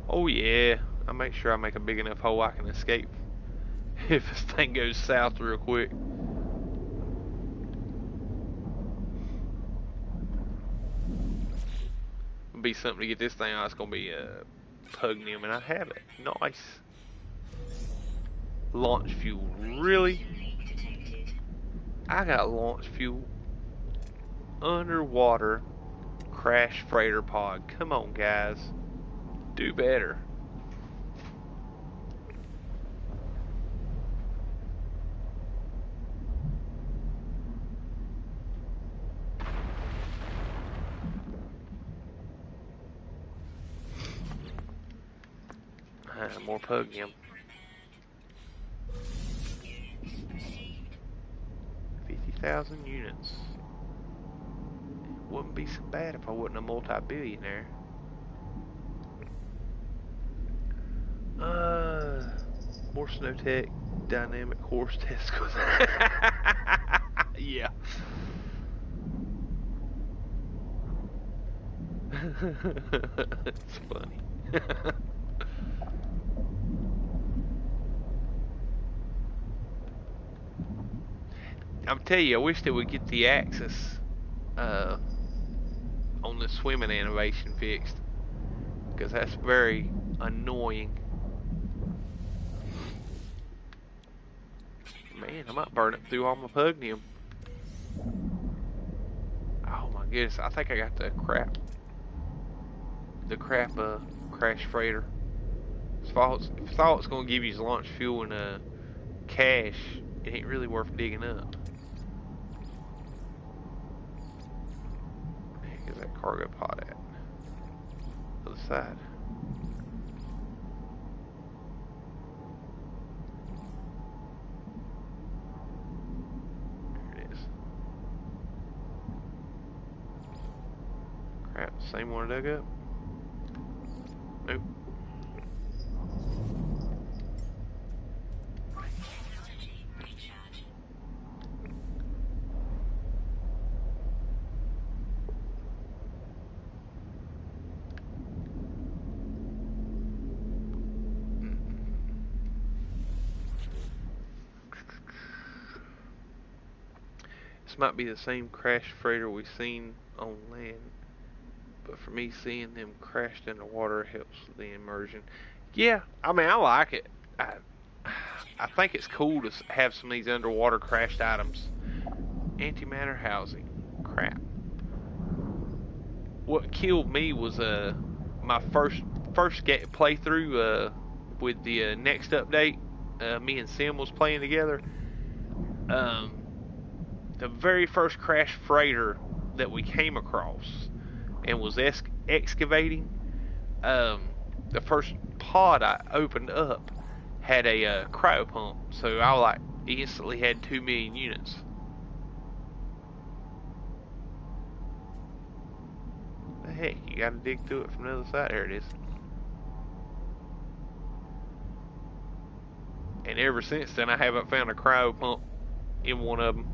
Oh yeah, I'll make sure I make a big enough hole I can escape if this thing goes south real quick. It'll be something to get this thing out. It's gonna be Pugnium, and I have it. Nice. Launch fuel, really? I got launch fuel. Underwater crash freighter pod. Come on, guys. Do better. More Pugnium. 50,000 units. Wouldn't be so bad if I wasn't a multi-billionaire. More Snowtech dynamic horse testicles. Yeah. It's funny. I'm telling you, I wish they would get the axis on the swimming animation fixed, because that's very annoying. Man, I might burn it through all my Pugnium. Oh my goodness, I think I got the crap crash freighter. If all it's gonna give you is launch fuel and cash, it ain't really worth digging up. Where's that cargo pod at? Other side. There it is. Crap, same one I dug up? Nope. This might be the same crash freighter we've seen on land, but for me, seeing them crashed in the water helps the immersion. Yeah, I mean, I like it. I think it's cool to have some of these underwater crashed items. Antimatter housing. Crap. What killed me was my first playthrough with the next update. Me and Sim was playing together. The very first crash freighter that we came across and was excavating, the first pod I opened up had a cryo pump, so I like instantly had 2 million units. The heck, you gotta dig through it from the other side. There it is. And ever since then, I haven't found a cryo pump in one of them.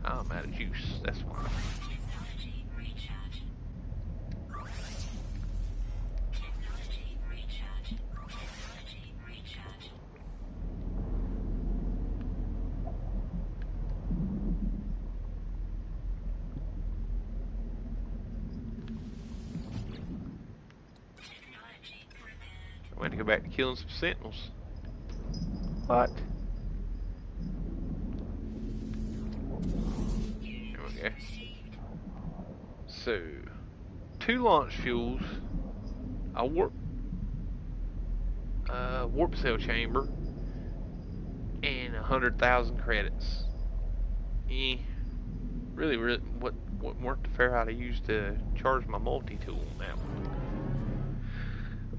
I'm out of juice, that's why. I'm going to go back to killing some sentinels. What? Okay. So, 2 launch fuels, a warp cell chamber, and 100,000 credits. Really, what weren't the fair I'd used to charge my multi-tool on that one.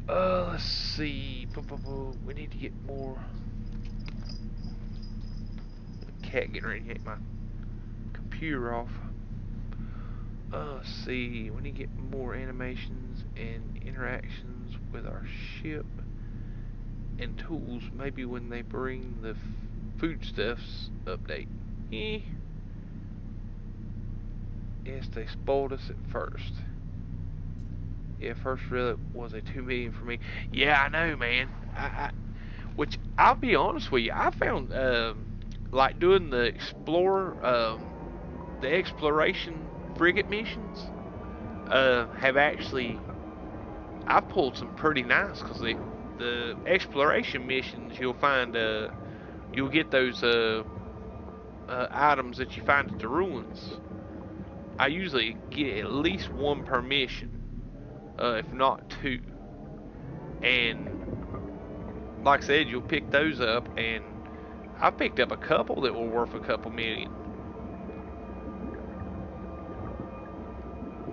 Let's see. We need to get more. Cat getting ready to get my computer off. Let's see. We need to get more animations and interactions with our ship and tools. Maybe when they bring the foodstuffs update. Yes, they spoiled us at first. Yeah, first really was a 2 million for me. Yeah, I know, man. Which I'll be honest with you, I found like doing the the exploration frigate missions have actually I pulled some pretty nice because the exploration missions you'll find you'll get those items that you find at the ruins. I usually get at least one per mission, if not two. And like I said, you'll pick those up, and I picked up a couple that were worth a couple million.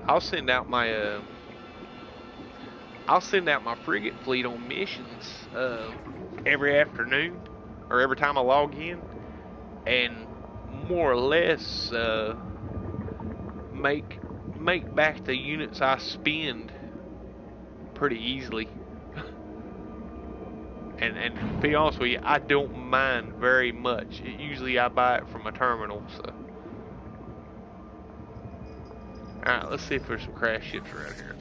I'll send out my frigate fleet on missions every afternoon or every time I log in, and more or less make back the units I spend pretty easily. and to be honest with you, I don't mind very much. Usually I buy it from a terminal, so. Alright, let's see if there's some crash ships around here.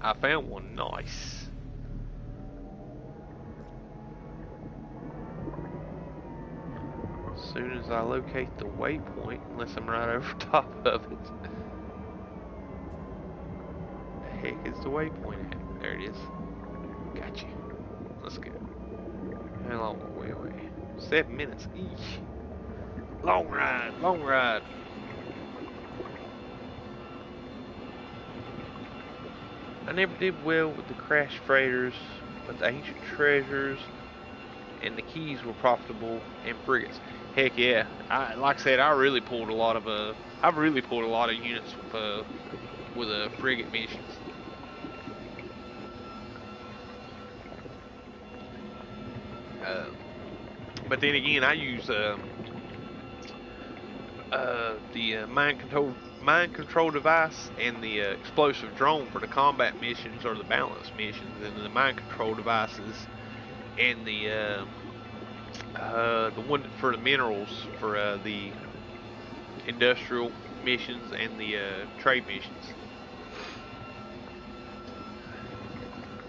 I found one. Nice. As soon as I locate the waypoint, unless I'm right over top of it. The heck is the waypoint at? There it is. Gotcha. Let's go. How long are we away? 7 minutes. Eesh. Long ride, long ride. I never did well with the crash freighters, but the ancient treasures and the keys were profitable and frigates. Heck yeah! Like I said, I've really pulled a lot of units with frigate missions. But then again, I use the mind control device and the explosive drone for the combat missions or the balance missions, and the mind control devices and the one for the minerals for the industrial missions and the trade missions.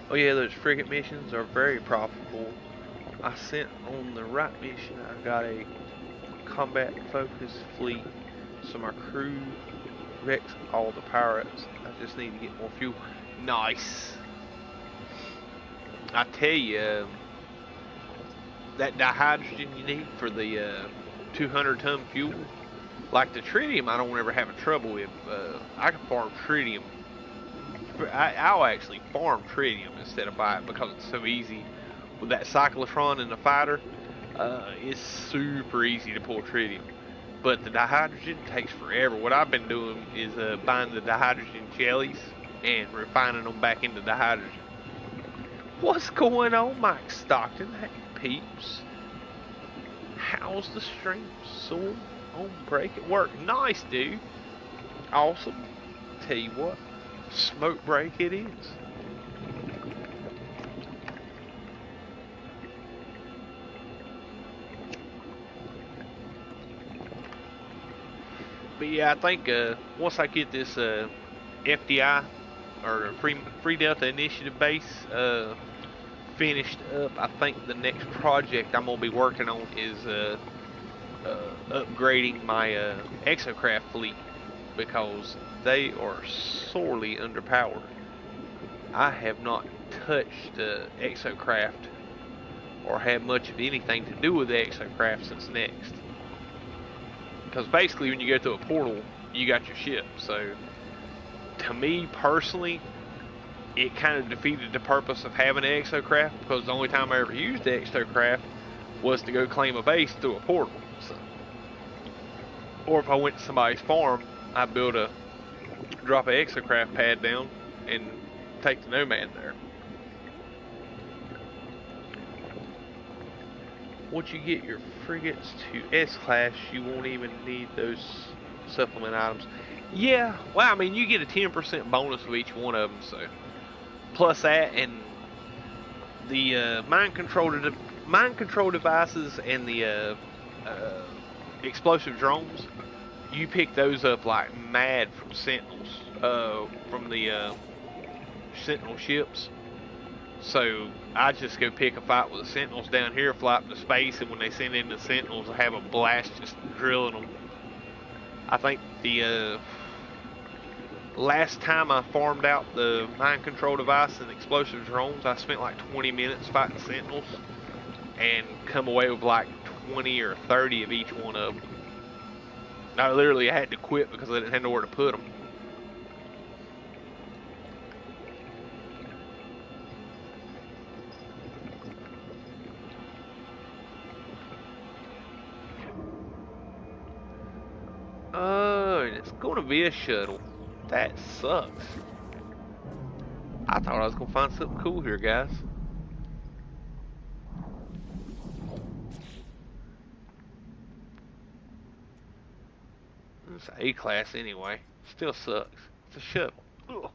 Oh yeah, those frigate missions are very profitable. I sent on the right mission, I got a combat focused fleet, so my crew wrecks all the pirates. I just need to get more fuel. Nice. I tell you, that dihydrogen you need for the 200-ton fuel, like the tritium, I don't ever have a trouble with. I can farm tritium. I'll actually farm tritium instead of buy it because it's so easy. With that cyclotron in the fighter, it's super easy to pull tritium. But the dihydrogen takes forever. What I've been doing is buying the dihydrogen jellies and refining them back into dihydrogen. What's going on, Mike Stockton? Hey, peeps. How's the stream? So on break at work. Nice, dude. Awesome. Tell you what, smoke break it is. But yeah, I think once I get this FDI or Free Delta Initiative base finished up, I think the next project I'm gonna be working on is upgrading my exocraft fleet, because they are sorely underpowered. I have not touched exocraft or had much of anything to do with the exocraft since Next. Because basically when you go through a portal, you got your ship. So to me personally, it kind of defeated the purpose of having an exocraft, because the only time I ever used the exocraft was to go claim a base through a portal. So, or if I went to somebody's farm, I'd build a drop an exocraft pad down and take the Nomad there. Once you get your frigates to S-Class, you won't even need those supplement items. Yeah, well, I mean, you get a 10% bonus with each one of them, so. Plus that, and the mind control devices and the explosive drones, you pick those up like mad from Sentinels, from the Sentinel ships. So I just go pick a fight with the Sentinels down here, fly up to space, and when they send in the Sentinels, I have a blast just drilling them. I think the last time I farmed out the mind control device and explosive drones, I spent like 20 minutes fighting Sentinels and come away with like 20 or 30 of each one of them. I literally had to quit because I didn't have nowhere to put them. Oh, and it's going to be a shuttle. That sucks. I thought I was going to find something cool here, guys. It's A-class anyway. Still sucks. It's a shuttle. Ugh.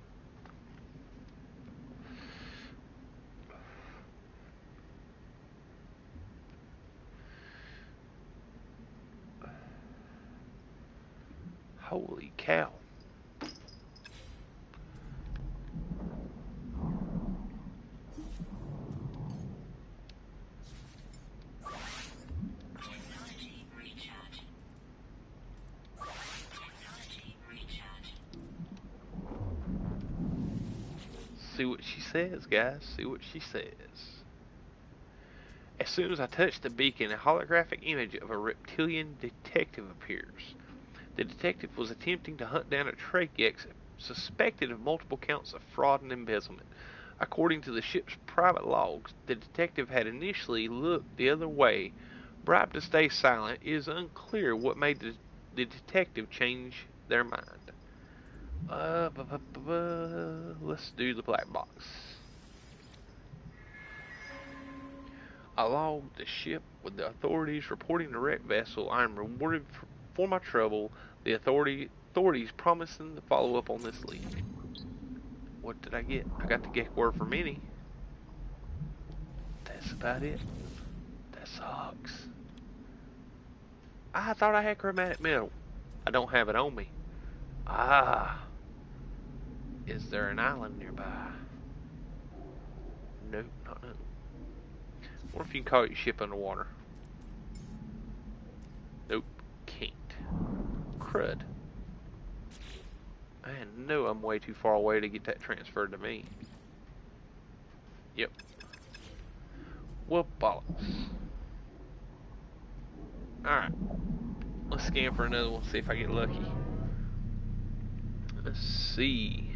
Holy cow. See what she says, guys. See what she says. As soon as I touch the beacon, a holographic image of a reptilian detective appears. The detective was attempting to hunt down a Trakex suspected of multiple counts of fraud and embezzlement. According to the ship's private logs, the detective had initially looked the other way, bribed to stay silent. It is unclear what made the detective change their mind. Let's do the black box. I logged the ship with the authorities reporting the wrecked vessel. I am rewarded for my trouble. The authorities promising to follow up on this lead. What did I get? I got the Gek word for many. That's about it. That sucks. I thought I had chromatic metal. I don't have it on me. Ah. Is there an island nearby? Nope, not none. What if you can call your ship underwater? Nope, can't. Crud. I know I'm way too far away to get that transferred to me. Yep. Well, bollocks. Alright. Let's scan for another one, see if I get lucky. Let's see.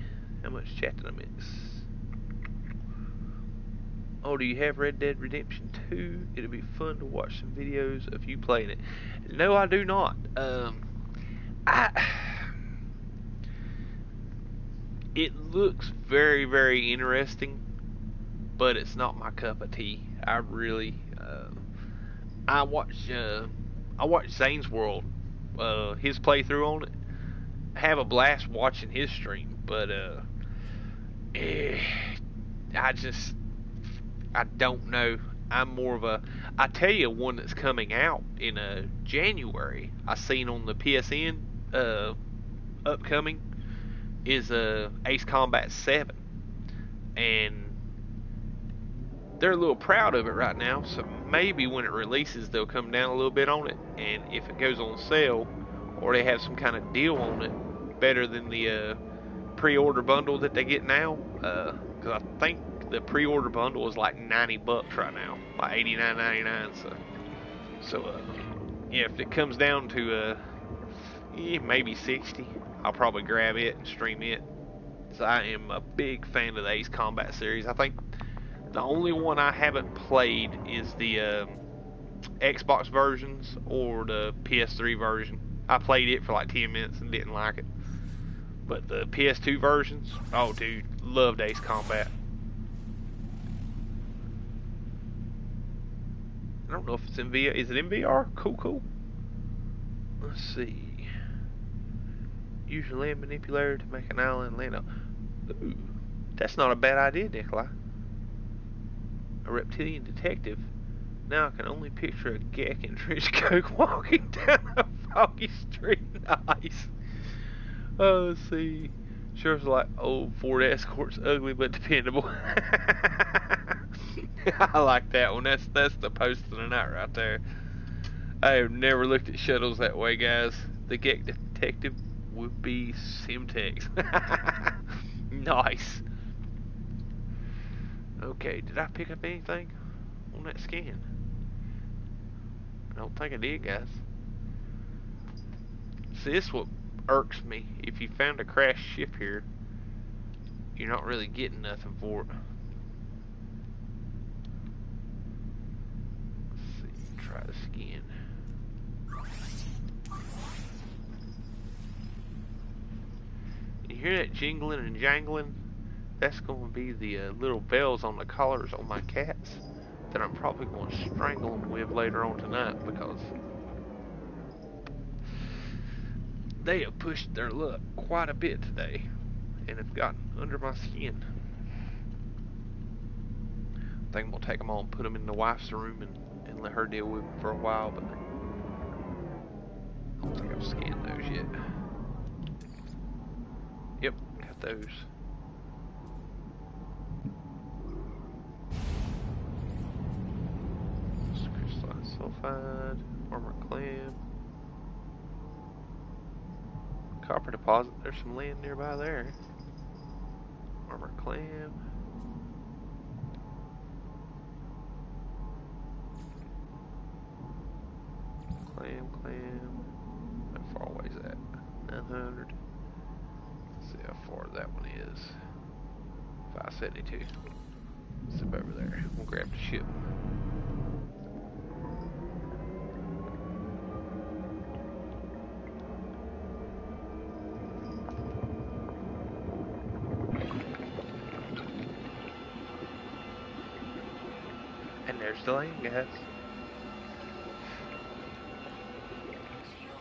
How much chat did I miss? Oh, do you have Red Dead Redemption 2? It'll be fun to watch some videos of you playing it. No, I do not. It looks very, very interesting, but it's not my cup of tea. I really, I watched Zane's World, his playthrough on it. I have a blast watching his stream, but I don't know. I'm more of a. I tell you, one that's coming out in January. I seen on the PSN upcoming is Ace Combat 7, and they're a little proud of it right now. So maybe when it releases, they'll come down a little bit on it, and if it goes on sale or they have some kind of deal on it, better than the pre-order bundle that they get now, because I think the pre-order bundle is like $90 right now, like $89.99. So yeah, if it comes down to maybe 60, I'll probably grab it and stream it. So I am a big fan of the Ace Combat series. I think the only one I haven't played is the Xbox versions or the PS3 version. I played it for like 10 minutes and didn't like it. But the PS2 versions, oh dude, loved Ace Combat. I don't know if it's in VR. Is it in VR? Cool. Let's see. Use your land manipulator to make an island land on. Ooh, that's not a bad idea, Nikolai. A reptilian detective. Now I can only picture a Gek in trench coat walking down a foggy street. Nice. Oh, let's see. Sheriff's like, old Ford Escort's ugly but dependable. I like that one. That's the post of the night right there. I have never looked at shuttles that way, guys. The Gek detective would be Simtex. Nice. Okay, did I pick up anything on that scan? I don't think I did, guys. See, this is what irks me. If you found a crashed ship here, you're not really getting nothing for it. Let's see, try this again. You hear that jingling and jangling? That's going to be the little bells on the collars on my cats that I'm probably going to strangle them with later on tonight, because they have pushed their luck quite a bit today and have gotten under my skin. I think I'm going to take them all and put them in the wife's room and let her deal with them for a while, but I don't think I've scanned those yet. Yep, got those. Crystalline sulfide, armor clam, copper deposit. There's some land nearby there. Armor clam. Clam. How far away is that? 900. Let's see how far that one is. 572. Step over there. We'll grab the ship. And there's the land, guys.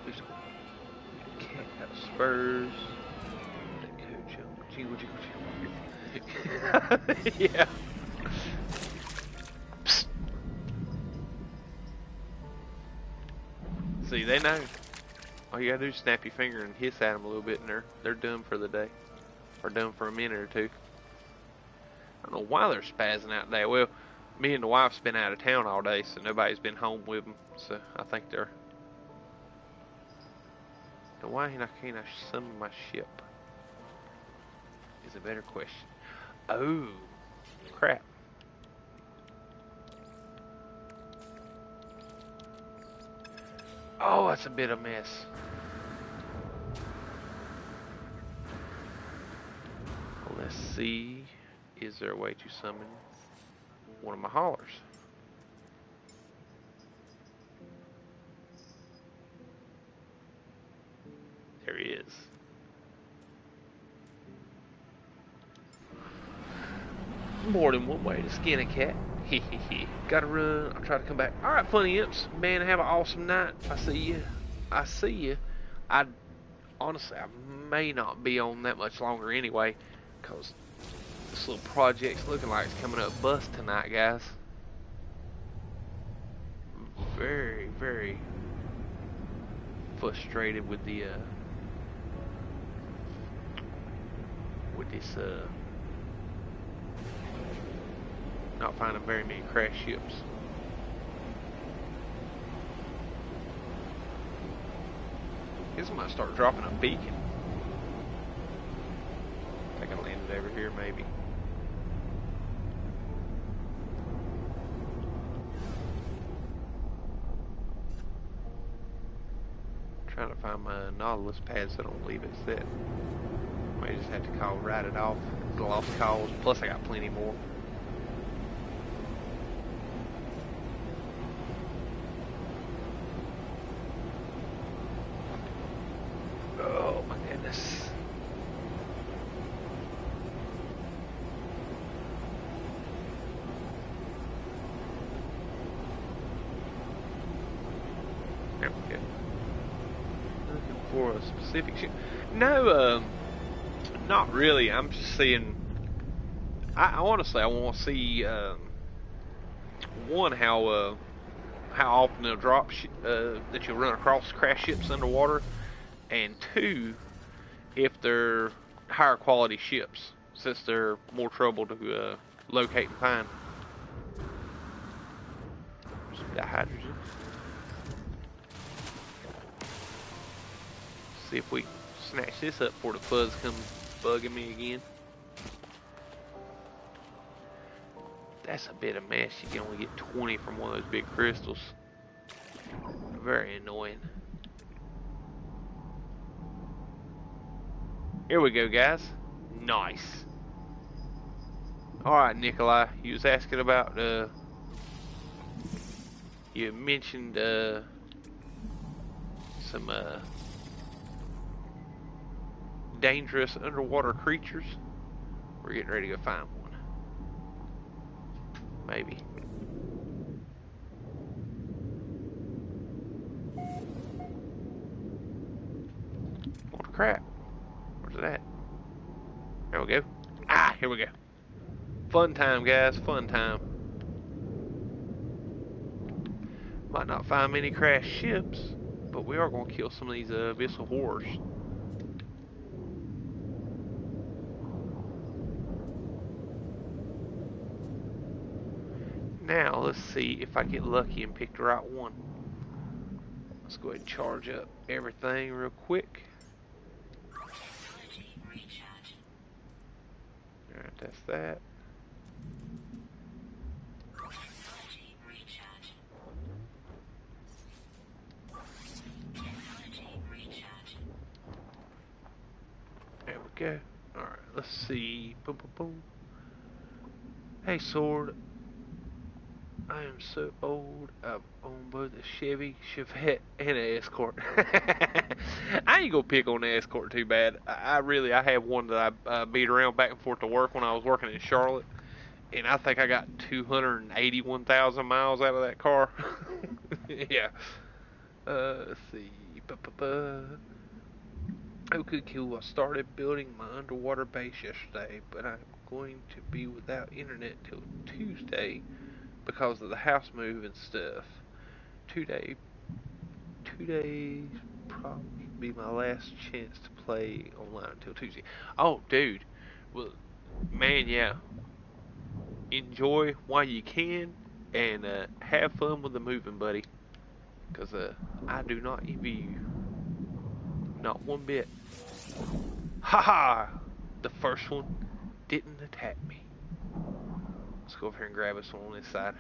There's cat spurs. Jingle. Yeah. Psst. See, they know. All you gotta do is snap your finger and hiss at them a little bit, and they're done for the day, or done for a minute or two. I don't know why they're spazzing out today. Well, me and the wife's been out of town all day, so nobody's been home with them. So I think they're. Now why can't I summon my ship? Is a better question. Oh, crap. Oh, that's a bit of a mess. Let's see. Is there a way to summon one of my haulers? There he is. More than one way to skin a cat. Hehehe. Gotta run. I'll try to come back. Alright, funny imps. Man, have an awesome night. I see you. Honestly, I may not be on that much longer anyway, because this little project's looking like it's coming up bust tonight, guys. Very, very frustrated with the this not finding very many crashed ships. Guess I might start dropping a beacon. I think I landed over here, maybe. Trying to find my Nautilus pad so I don't leave it set. Might just have to write it off. The lost calls. Plus, I got plenty more. for a specific ship? No, not really. I'm just seeing. I honestly, I want to see one how often they'll drop that you'll run across crash ships underwater, and two, if they're higher quality ships, since they're more trouble to locate and find. Some hydrogen. See if we can snatch this up before the fuzz comes bugging me again. That's a bit of mess. You can only get 20 from one of those big crystals. Very annoying. Here we go, guys. Nice. Alright, Nikolai. You was asking about, you mentioned, some, dangerous underwater creatures. We're getting ready to go find one. Maybe. Oh crap. Where's it at? There we go. Ah, here we go. Fun time, guys. Fun time. Might not find many crashed ships, but we are going to kill some of these abyssal horrors. Now, let's see if I get lucky and pick the right one. Let's go ahead and charge up everything real quick. Alright, that's that. There we go. Alright, let's see. Boom, boom, boom. Hey, Sword. I am so old. I've owned both a Chevy, Chevette, and an Escort. I ain't gonna pick on the Escort too bad. I have one that I beat around back and forth to work when I was working in Charlotte, and I think I got 281,000 miles out of that car. Yeah. Let's see. Okay, cool. I started building my underwater base yesterday, but I'm going to be without internet till Tuesday because of the house move and stuff. 2 days probably be my last chance to play online until Tuesday. Oh, dude. Well, man, yeah. Enjoy while you can and have fun with the moving, buddy. Because I do not envy you. Not one bit. Haha! The first one didn't attack me. Let's go over here and grab us one on this side.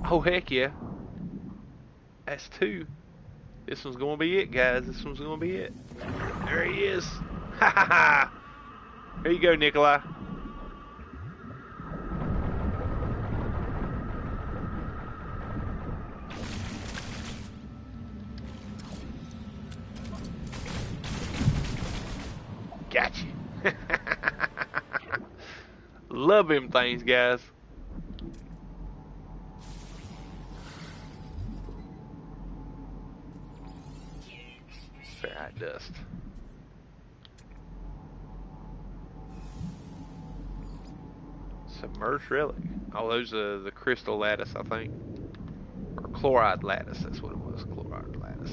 Oh, heck yeah. That's two. This one's gonna be it, guys. This one's gonna be it. There he is. Ha ha ha! Here you go, Nikolai. Gotcha. Love them things, guys. Ferrite dust. Submerged relic. Oh, those are the crystal lattice, I think. Or chloride lattice, that's what it was. Chloride lattice.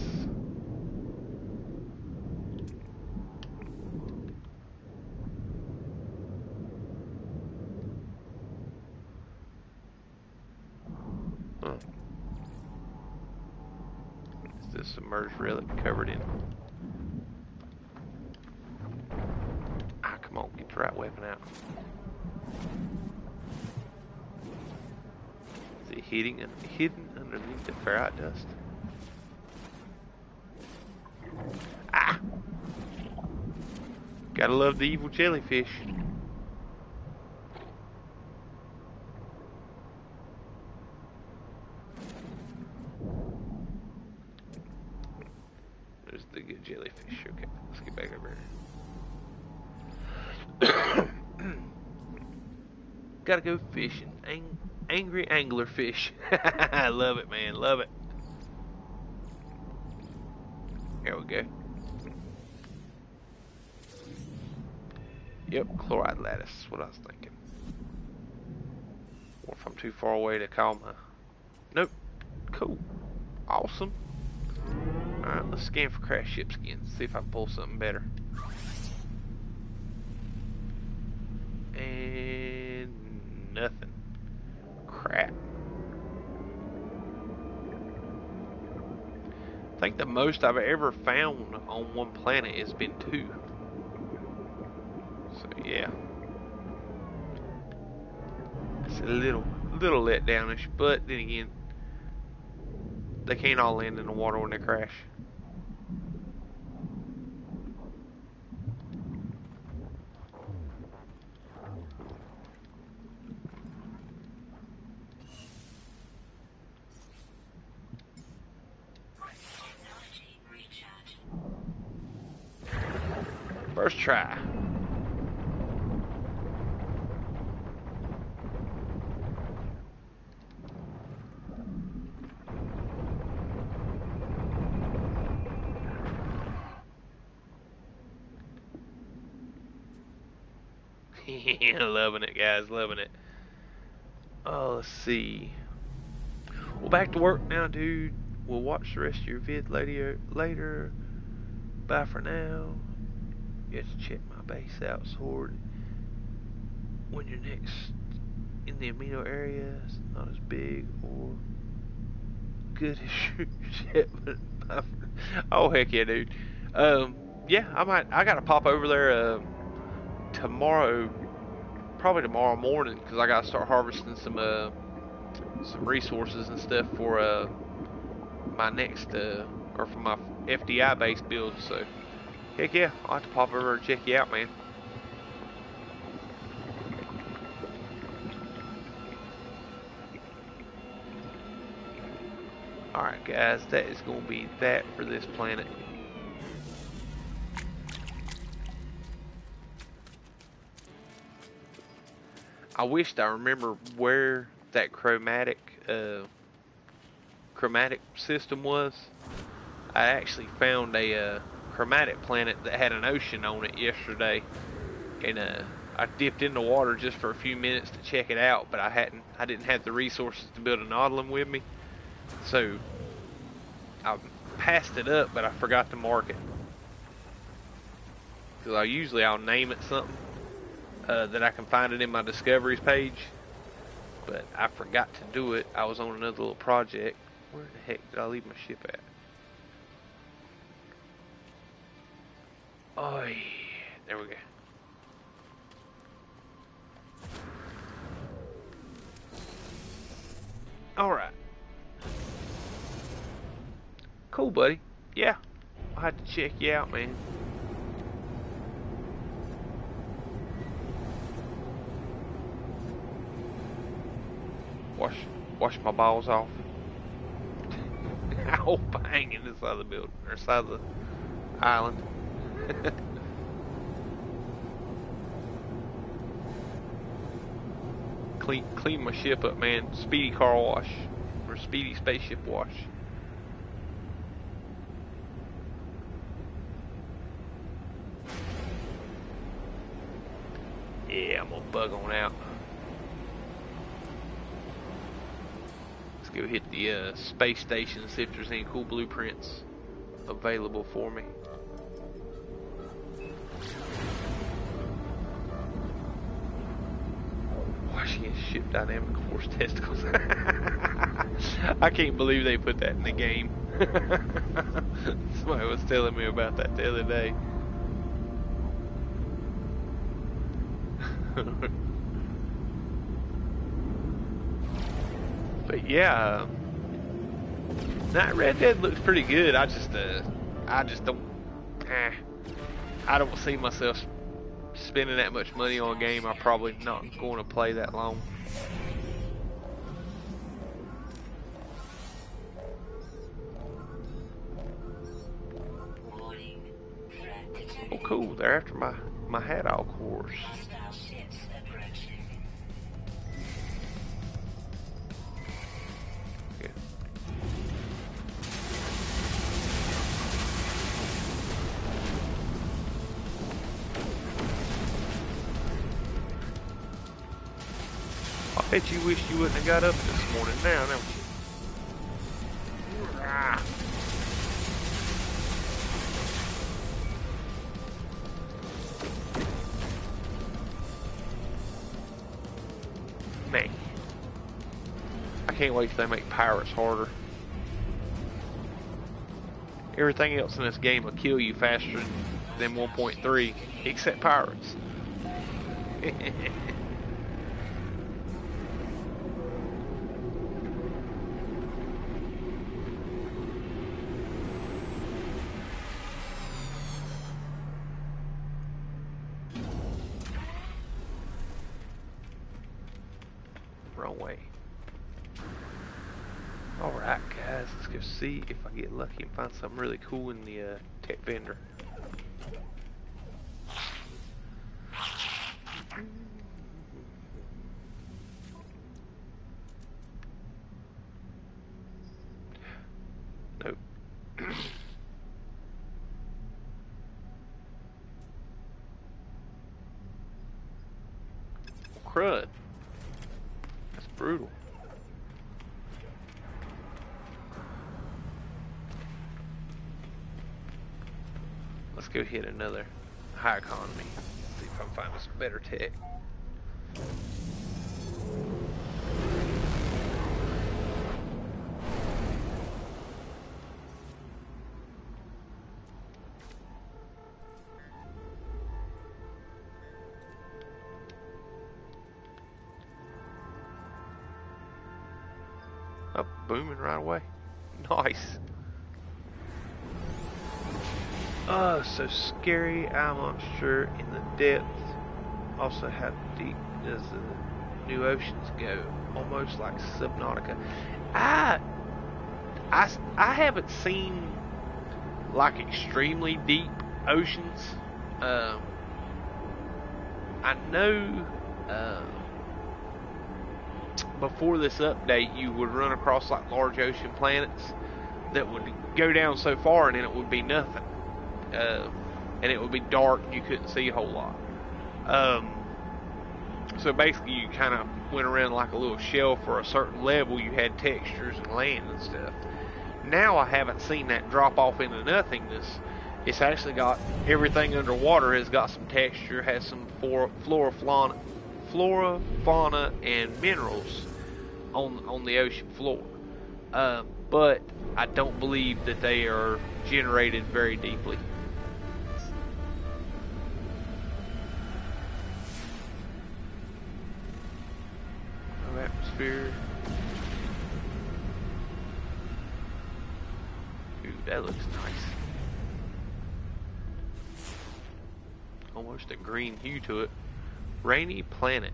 Huh. Is this submerged relic covered in? Ah, come on, get the right weapon out. Is it hidden underneath the ferrite dust? Ah! Gotta love the evil jellyfish. There's the good jellyfish. Okay, let's get back over here. Gotta go fishing. Angry angler fish. I love it, man. Love it. Here we go. Yep, chloride lattice. That's what I was thinking. Or if I'm too far away to call my... Nope. Cool. Awesome. Alright, let's scan for crash ships again. See if I can pull something better. And... nothing. Crap. I think the most I've ever found on one planet has been 2. So yeah. It's a little letdownish, but then again, they can't all land in the water when they crash. First try. Loving it, guys, loving it. Oh, let's see. Well, back to work now, dude. We'll watch the rest of your vid later. Bye for now. You have to check my base out, Sword. When you're next in the amino area, it's not as big or good as shit, but oh heck yeah, dude. Yeah, I gotta pop over there tomorrow, probably tomorrow morning, because I gotta start harvesting some resources and stuff for my next or for my FDI based build. So heck yeah, I'll have to pop over and check you out, man. Alright guys, that is going to be that for this planet. I wished I remember where that chromatic system was. I actually found a chromatic planet that had an ocean on it yesterday, and I dipped in the water just for a few minutes to check it out, but I didn't have the resources to build a Nautilum with me. So I passed it up, but I forgot to mark it. Because I'll name it something that I can find it in my discoveries page. But I forgot to do it. I was on another little project. Where the heck did I leave my ship at? Oh, yeah. There we go. Alright. Cool, buddy. Yeah, I'll have to check you out, man. Wash my balls off. Ow, bang, in this side of the building, or side of the island. Clean my ship up, man. Speedy car wash, or speedy spaceship wash. Yeah, I'm gonna bug on out. Let's go hit the space station and see if there's any cool blueprints available for me. Washington ship dynamic force testicles. I can't believe they put that in the game. Somebody was telling me about that the other day. But yeah, that Red Dead looks pretty good. I just don't, I don't see myself spending that much money on a game I'm probably not going to play that long. Oh cool, they're after my Hadal cores. Bet you wish you wouldn't have got up this morning now, don't you? Ah. Man. I can't wait till they make pirates harder. Everything else in this game will kill you faster than 1.3, except pirates. Wrong way. Alright guys, let's go see if I get lucky and find something really cool in the tech vendor. Nope. Crud. That's brutal. Let's go hit another high economy. See if I can find us better tech. Oh, booming right away. Nice. Oh, so scary. I'm not sure in the depth. Also, how deep does the new oceans go? Almost like Subnautica. I haven't seen like extremely deep oceans. I know before this update you would run across like large ocean planets that would go down so far and then it would be nothing. And it would be dark and you couldn't see a whole lot. So basically you kind of went around like a little shelf for a certain level. You had textures and land and stuff. Now I haven't seen that drop off into nothingness. It's actually got everything underwater has got some texture, has some flora, fauna, and minerals on the ocean floor. But I don't believe that they are generated very deeply. No atmosphere. Ooh, that looks nice. Almost a green hue to it. Rainy planet.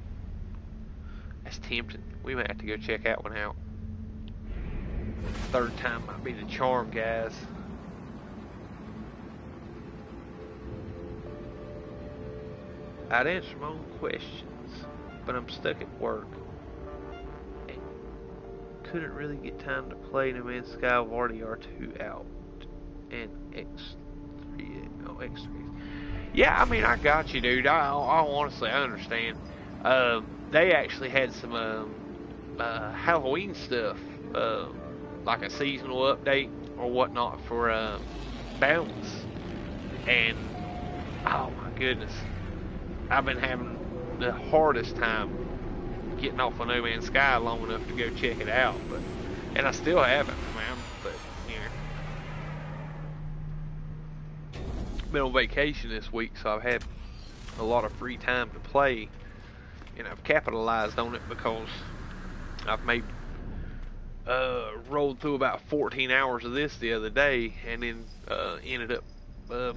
That's tempting. We might have to go check that one out. Third time might be the charm, guys. I'd answer my own questions, but I'm stuck at work. And couldn't really get time to play No Man's Sky with RDR2 out. And X3. Oh, X3. Yeah, I mean, I got you, dude. I honestly, I understand. They actually had some Halloween stuff, like a seasonal update or whatnot for Balance. And, oh my goodness, I've been having the hardest time getting off of No Man's Sky long enough to go check it out. And I still haven't, man. But, you know. Been on vacation this week, so I've had a lot of free time to play, and I've capitalized on it because I've made rolled through about 14 hours of this the other day, and then ended up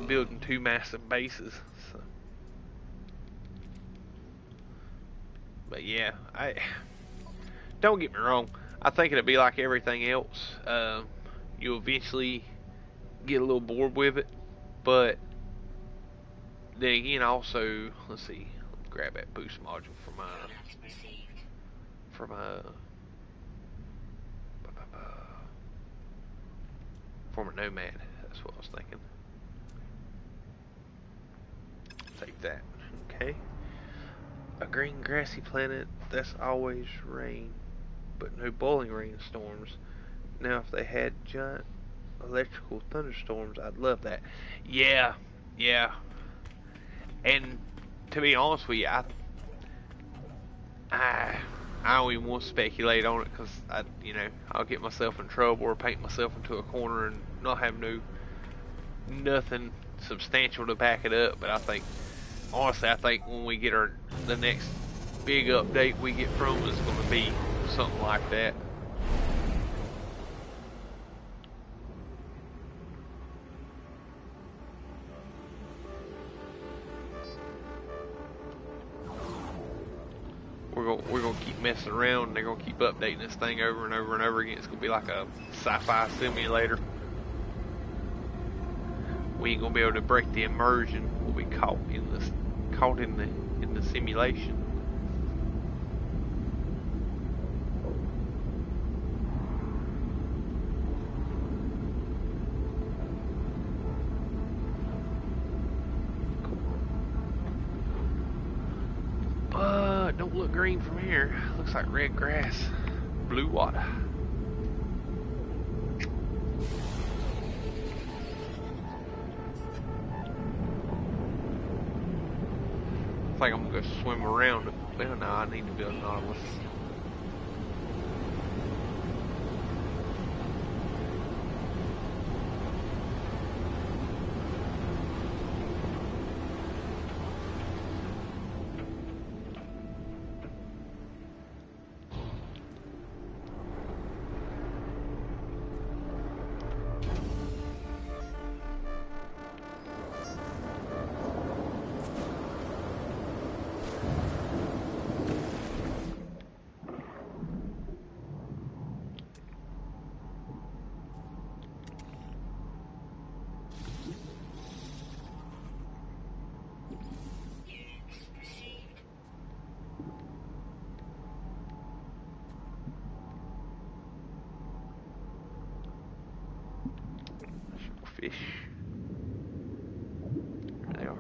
building 2 massive bases. So. But yeah, don't get me wrong, I think it'll be like everything else. You'll eventually get a little bored with it. But then again, also, let's see, grab that boost module from former Nomad. That's what I was thinking. Take that. Okay. A green grassy planet, that's always rain, but no boiling rainstorms. Now, if they had giant electrical thunderstorms, I'd love that. Yeah, yeah. And to be honest with you, I, I don't even want to speculate on it because I'll get myself in trouble or paint myself into a corner and not have nothing substantial to back it up. But honestly, I think when we get the next big update we get from is going to be something like that. We're gonna keep messing around. And they're gonna keep updating this thing over and over and over again. It's gonna be like a sci-fi simulator. We ain't gonna be able to break the immersion. We'll be caught in the simulation. Don't look green from here. Looks like red grass, blue water. I think I'm gonna go swim around it. Well, no, I need to build a Nautilus. Fish. There they are.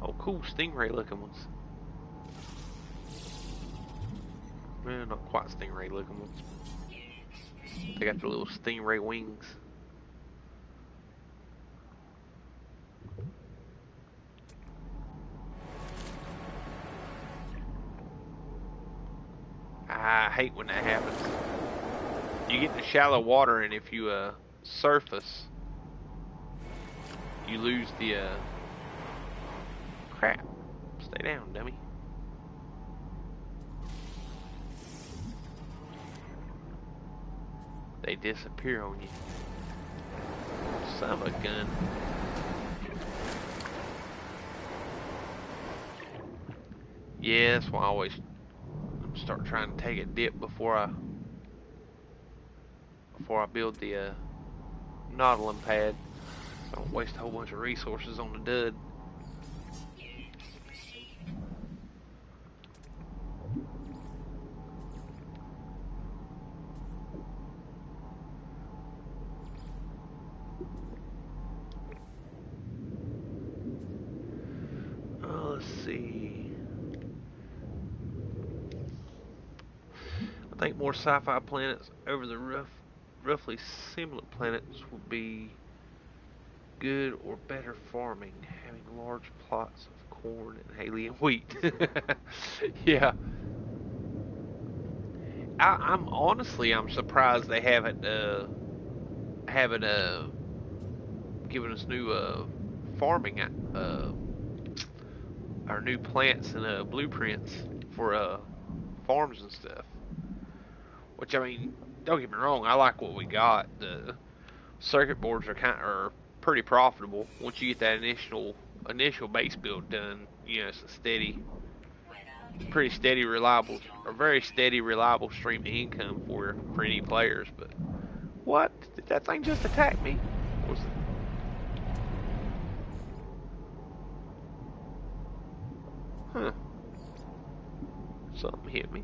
Oh, cool, stingray looking ones. Well, not quite stingray looking ones. They got the little stingray wings. I hate when that happens. You get in the shallow water, and if you surface, you lose the crap. Stay down, dummy. They disappear on you. Son of a gun. Yeah, that's why I always start trying to take a dip before I build the Nautilus pad, so I don't waste a whole bunch of resources on the dud. Let's see. I think more sci-fi planets over the roughly similar planets would be good or better farming, having large plots of corn and alien wheat. Yeah. I'm surprised they haven't given us new farming our new plants and blueprints for farms and stuff. Which, I mean, don't get me wrong, I like what we got. The circuit boards are pretty profitable once you get that initial base build done. It's a pretty steady, reliable, or very steady, reliable stream of income for any players. But what? Did that thing just attack me? Was it? Huh. Something hit me.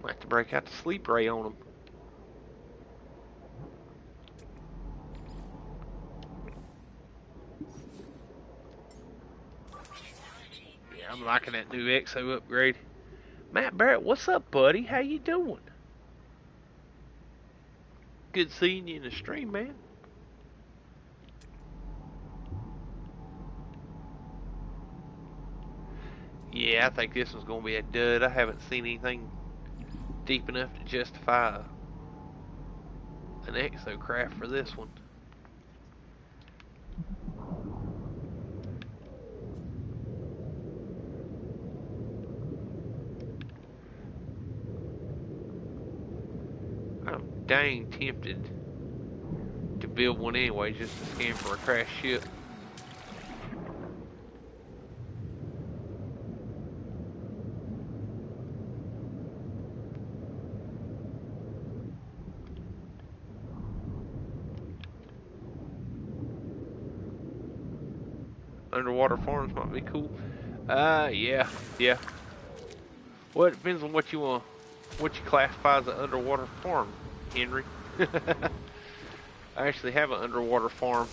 Might have to break out the sleep ray on them. Yeah, I'm liking that new Exo upgrade. Matt Barrett, what's up, buddy? How you doing? Good seeing you in the stream, man. Yeah, I think this one's going to be a dud. I haven't seen anything deep enough to justify an Exo craft for this one. I'm dang tempted to build one anyway, just to scan for a crashed ship. Underwater farms might be cool. Yeah. Well, it depends on what you classify as an underwater farm, Henry. I actually have an underwater farm.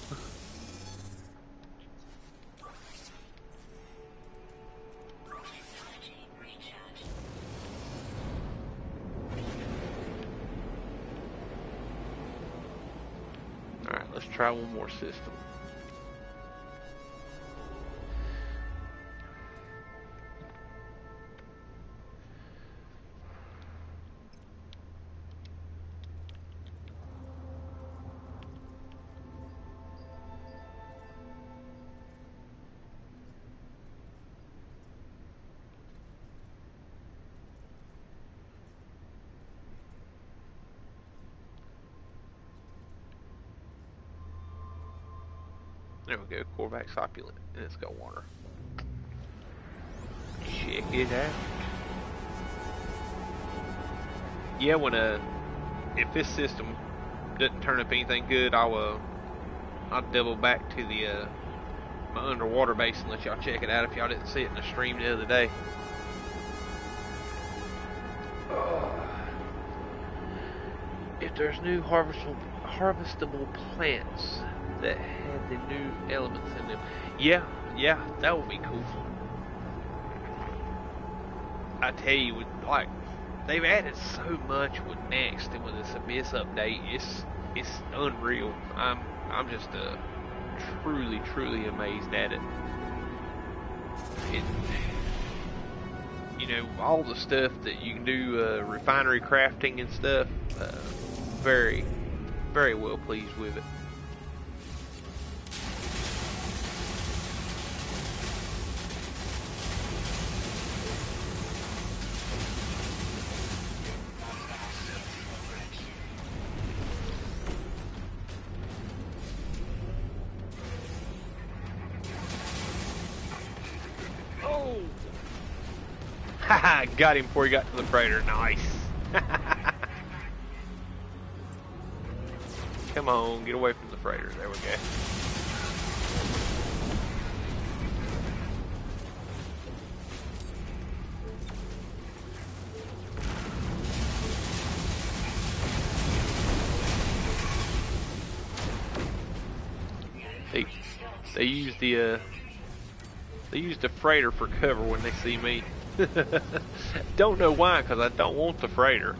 Alright, let's try one more system. There we go, Corvax Opulent, and it's got water. Check it out. Yeah, if this system doesn't turn up anything good, I'll double back to the my underwater base and let y'all check it out if y'all didn't see it in the stream the other day. If there's new harvestable plants that have the new elements in them, yeah, that would be cool. I tell you, like, they've added so much with Next and with this Abyss update. It's unreal. I'm just truly amazed at it. You know, all the stuff that you can do, refinery crafting and stuff. Very well pleased with it. Oh! Haha, got him before he got to the freighter. Nice. Come on, get away from the freighter. There we go. They use the freighter for cover when they see me. Don't know why, because I don't want the freighter.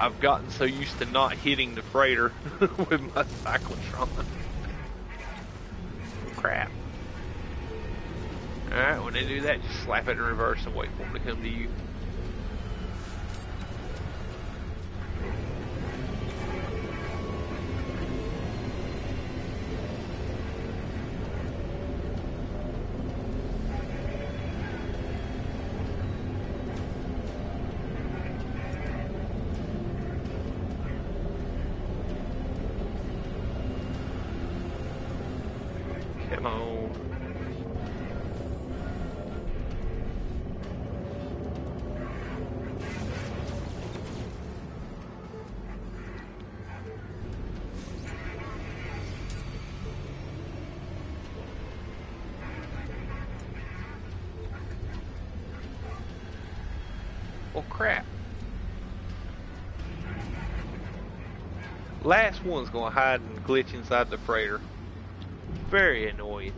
I've gotten so used to not hitting the freighter with my cyclotron. Crap. Alright, when they do that, just slap it in reverse and wait for them to come to you. Come on. Well, crap. Last one's gonna hide and glitch inside the freighter. Very annoying.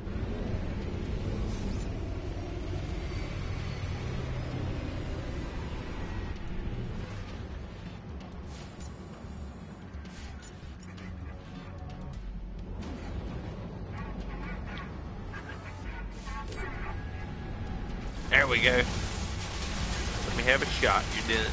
There we go. Let me have a shot. You're done.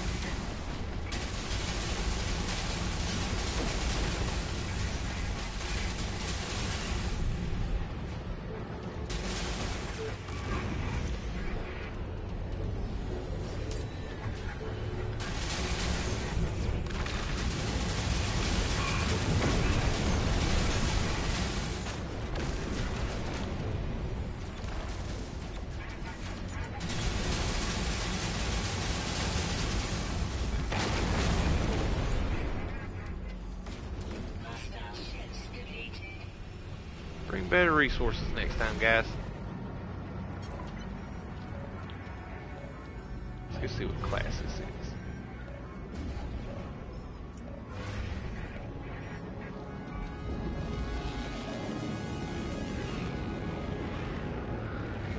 Bring better resources next time, guys. Let's go see what class this is.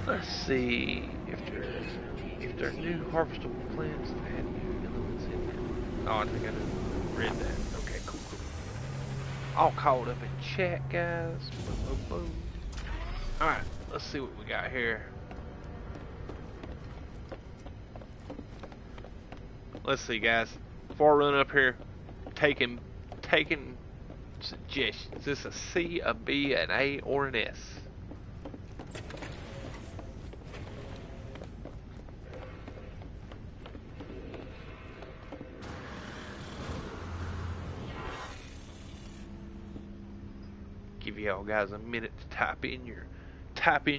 Let's see if there are new harvestable plants that had new elements in them. Oh, I think I just read that. Okay, cool. All caught up in chat, guys. Boom, boom, boom. Alright, let's see what we got here. Let's see, guys. Before I run up here, taking suggestions. Is this a C, a B, an A, or an S? Give y'all guys a minute to type in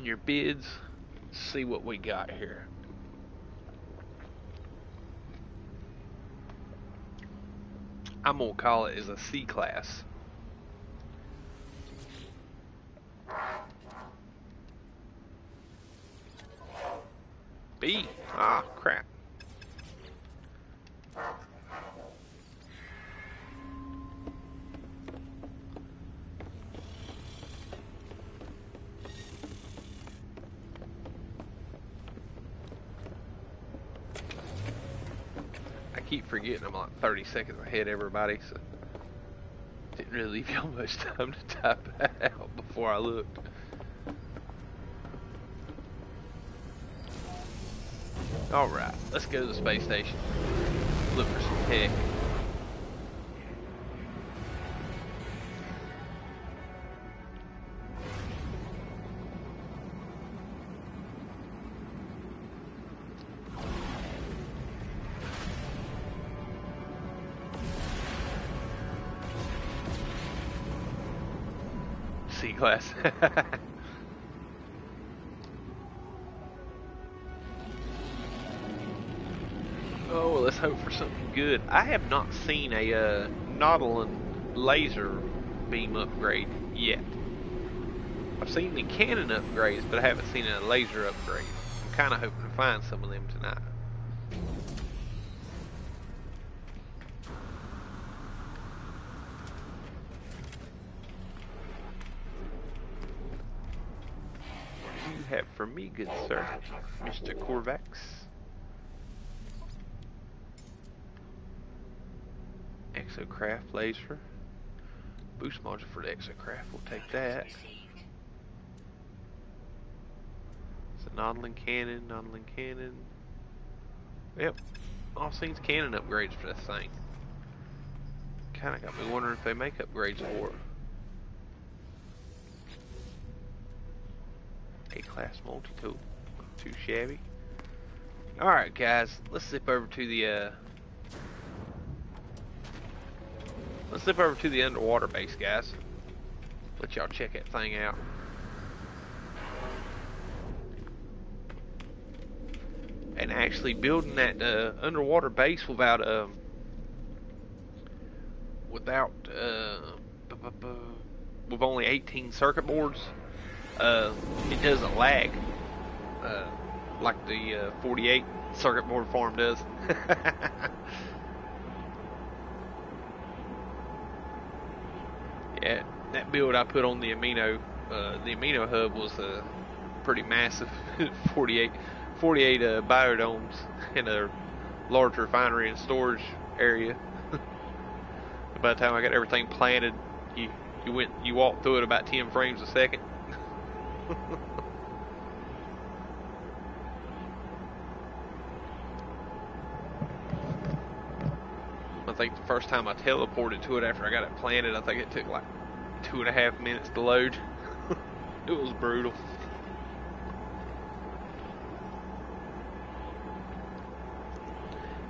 your bids. See what we got here. I'm gonna call it as a C class. B. Ah, crap. Keep forgetting I'm like 30 seconds ahead of everybody, so didn't really leave y'all much time to type that out before I looked. Alright, let's go to the space station. Look for some tech. C class. Oh, well, let's hope for something good. I have not seen a Nautilus laser beam upgrade yet. I've seen the cannon upgrades, but I haven't seen a laser upgrade. I'm kind of hoping to find some of them tonight. Have for me, good sir, Mr. Korvax. Exocraft laser. Boost module for the exocraft, we'll take that. It's a Nautilus cannon. Yep, all seen cannon upgrades for this thing. Kinda got me wondering if they make upgrades for it. A-class multi-tool, not too shabby. Alright guys, let's zip over to the underwater base, guys. Let y'all check that thing out. And actually building that underwater base without with only 18 circuit boards, it doesn't lag. like the 48 circuit board farm does. Yeah, that build I put on the Amino hub was a pretty massive 48 biodomes in a large refinery and storage area. By the time I got everything planted, you walked through it about 10 frames a second. I think the first time I teleported to it after I got it planted, I think it took like 2.5 minutes to load. It was brutal.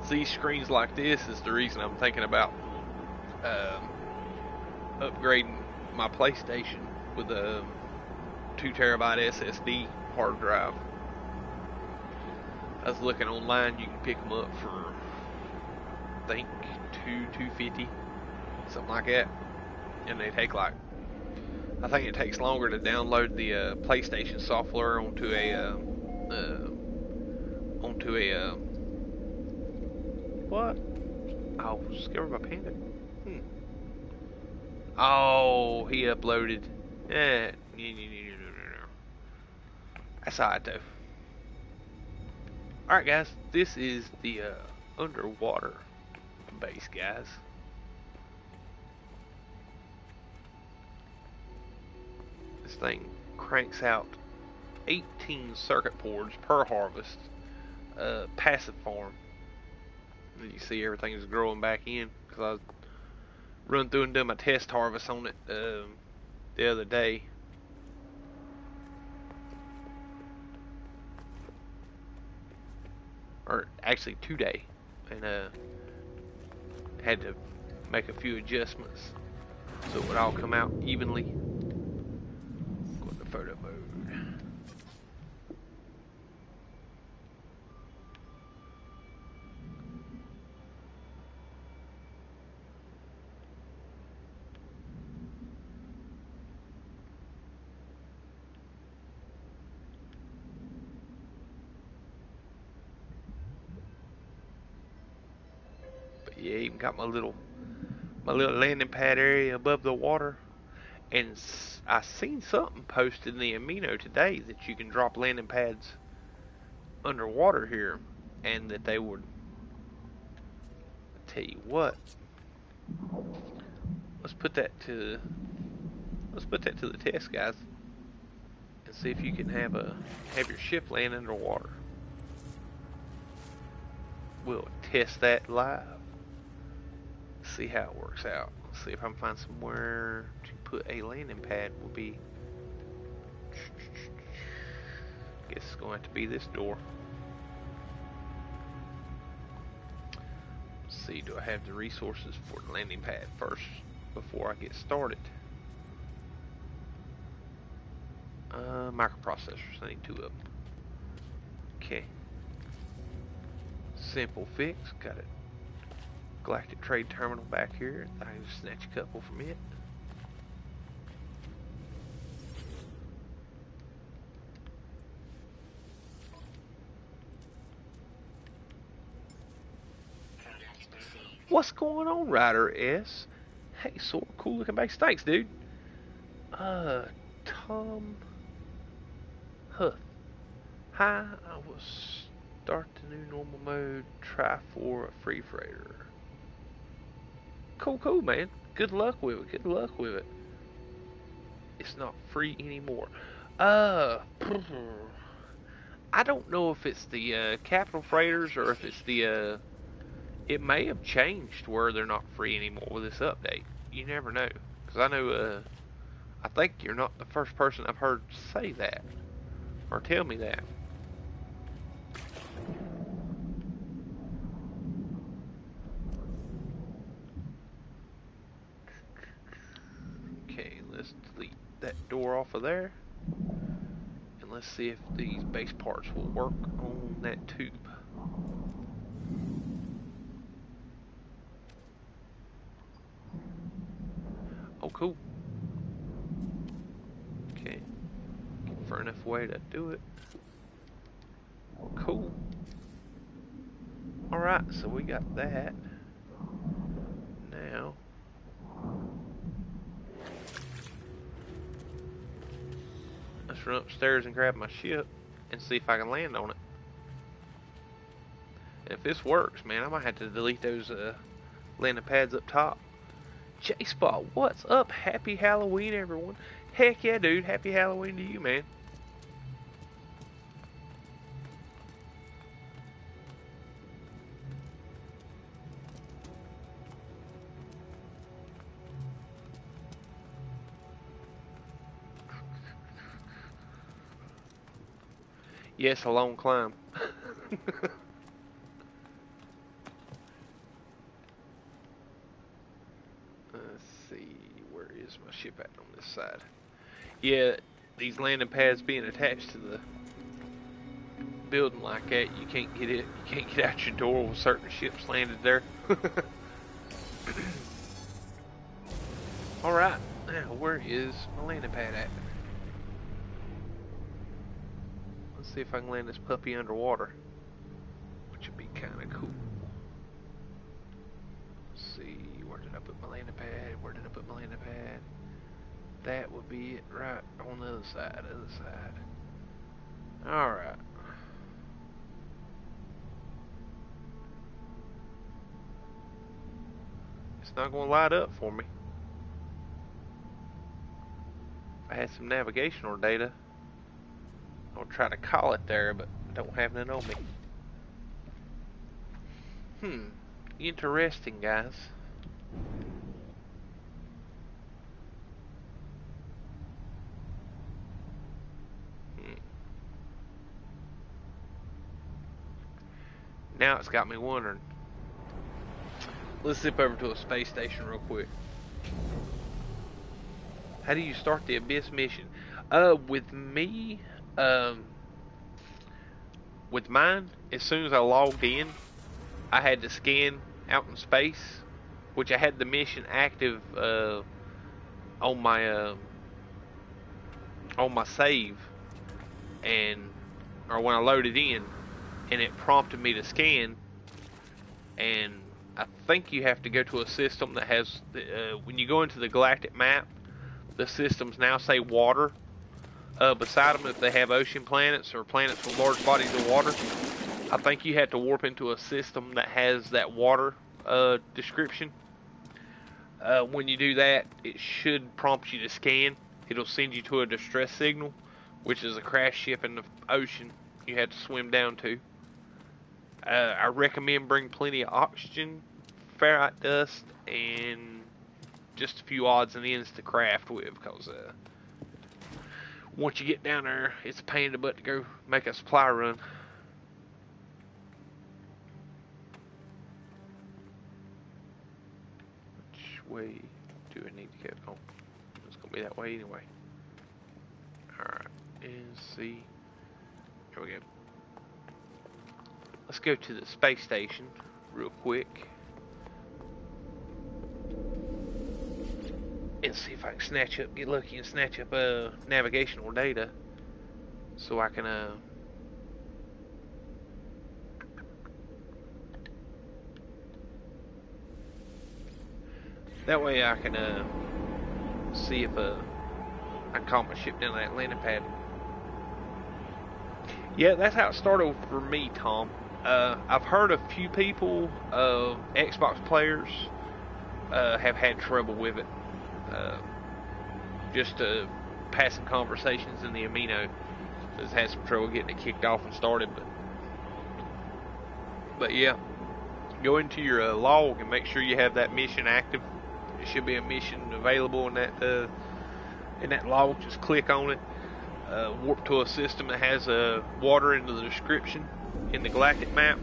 See, screens like this is the reason I'm thinking about upgrading my PlayStation with a 2 terabyte SSD hard drive. I was looking online, you can pick them up for, I think, $250, something like that, and they take like, I think it takes longer to download the PlayStation software onto a what? Oh, scared my panda. Oh, he uploaded. Yeah, that's alright though. Alright guys, this is the underwater base, guys. This thing cranks out 18 circuit boards per harvest. Passive farm. You see everything is growing back in because I run through and done my test harvest on it the other day. Or actually today, and had to make a few adjustments so it would all come out evenly. Go into photo mode. Yeah, even got my little landing pad area above the water, and I seen something posted in the Amino today that you can drop landing pads underwater here, and that they would. I tell you what, let's put that to the test, guys, and see if you can have your ship land underwater. We'll test that live. See how it works out. Let's see if I can find somewhere to put a landing pad. Will be. Guess it's going to have to be this door. Let's see, do I have the resources for the landing pad first before I get started? Microprocessors. I need 2 of them. Okay. Simple fix. Got it. Galactic Trade Terminal back here. I can just snatch a couple from it. What's going on, Ryder S? Hey, sort of cool looking base. Thanks, dude. Tom Huff. Hi, I will start the new normal mode. Try for a free freighter. Cool, man. Good luck with it. It's not free anymore. I don't know if it's the capital freighters or if it's the it may have changed where they're not free anymore with this update. You never know, because I know I think you're not the first person I've heard say that or tell me that. Let's delete that door off of there, and let's see if these base parts will work on that tube. Oh, cool. Okay, for enough way to do it. Cool. Alright, so we got that. Now, let's run upstairs and grab my ship and see if I can land on it. And if this works, man, I might have to delete those landing pads up top. J-Spot, what's up? Happy Halloween, everyone. Heck yeah, dude. Happy Halloween to you, man. Yes, a long climb. Let's see, where is my ship at on this side? Yeah, these landing pads being attached to the building like that, you can't get it. You can't get out your door with certain ships landed there. All right, now where is my landing pad at? Let's see if I can land this puppy underwater, which would be kind of cool. Let's see, where did I put my landing pad? Where did I put my landing pad? That would be it right on the other side. All right. It's not going to light up for me. If I had some navigational data, I'll try to call it there, but I don't have none on me. Interesting, guys. Now it's got me wondering. Let's zip over to a space station real quick. How do you start the Abyss mission? With me, with mine, as soon as I logged in, I had to scan out in space, which I had the mission active on my save, or when I loaded in, and it prompted me to scan. And I think you have to go to a system that has when you go into the galactic map, the systems now say water. Beside them, if they have ocean planets or planets with large bodies of water, I think you have to warp into a system that has that water description. When you do that, it should prompt you to scan. It'll send you to a distress signal, which is a crash ship in the ocean you have to swim down to. I recommend bring plenty of oxygen, ferrite dust, and just a few odds and ends to craft with, because once you get down there, it's a pain in the butt to go make a supply run. Which way do I need to go? Oh, it's going to be that way anyway. Alright, and see. Here we go. Let's go to the space station real quick and see if I can get lucky and snatch up navigational data, so I can that way I can see if I can call my ship down to that landing pad. Yeah, that's how it started for me, Tom. I've heard a few people, Xbox players, have had trouble with it. Just passing conversations in the Amino has had some trouble getting it kicked off and started. But yeah, go into your log and make sure you have that mission active. There should be a mission available in that log. Just click on it. Warp to a system that has water into the description in the galactic map,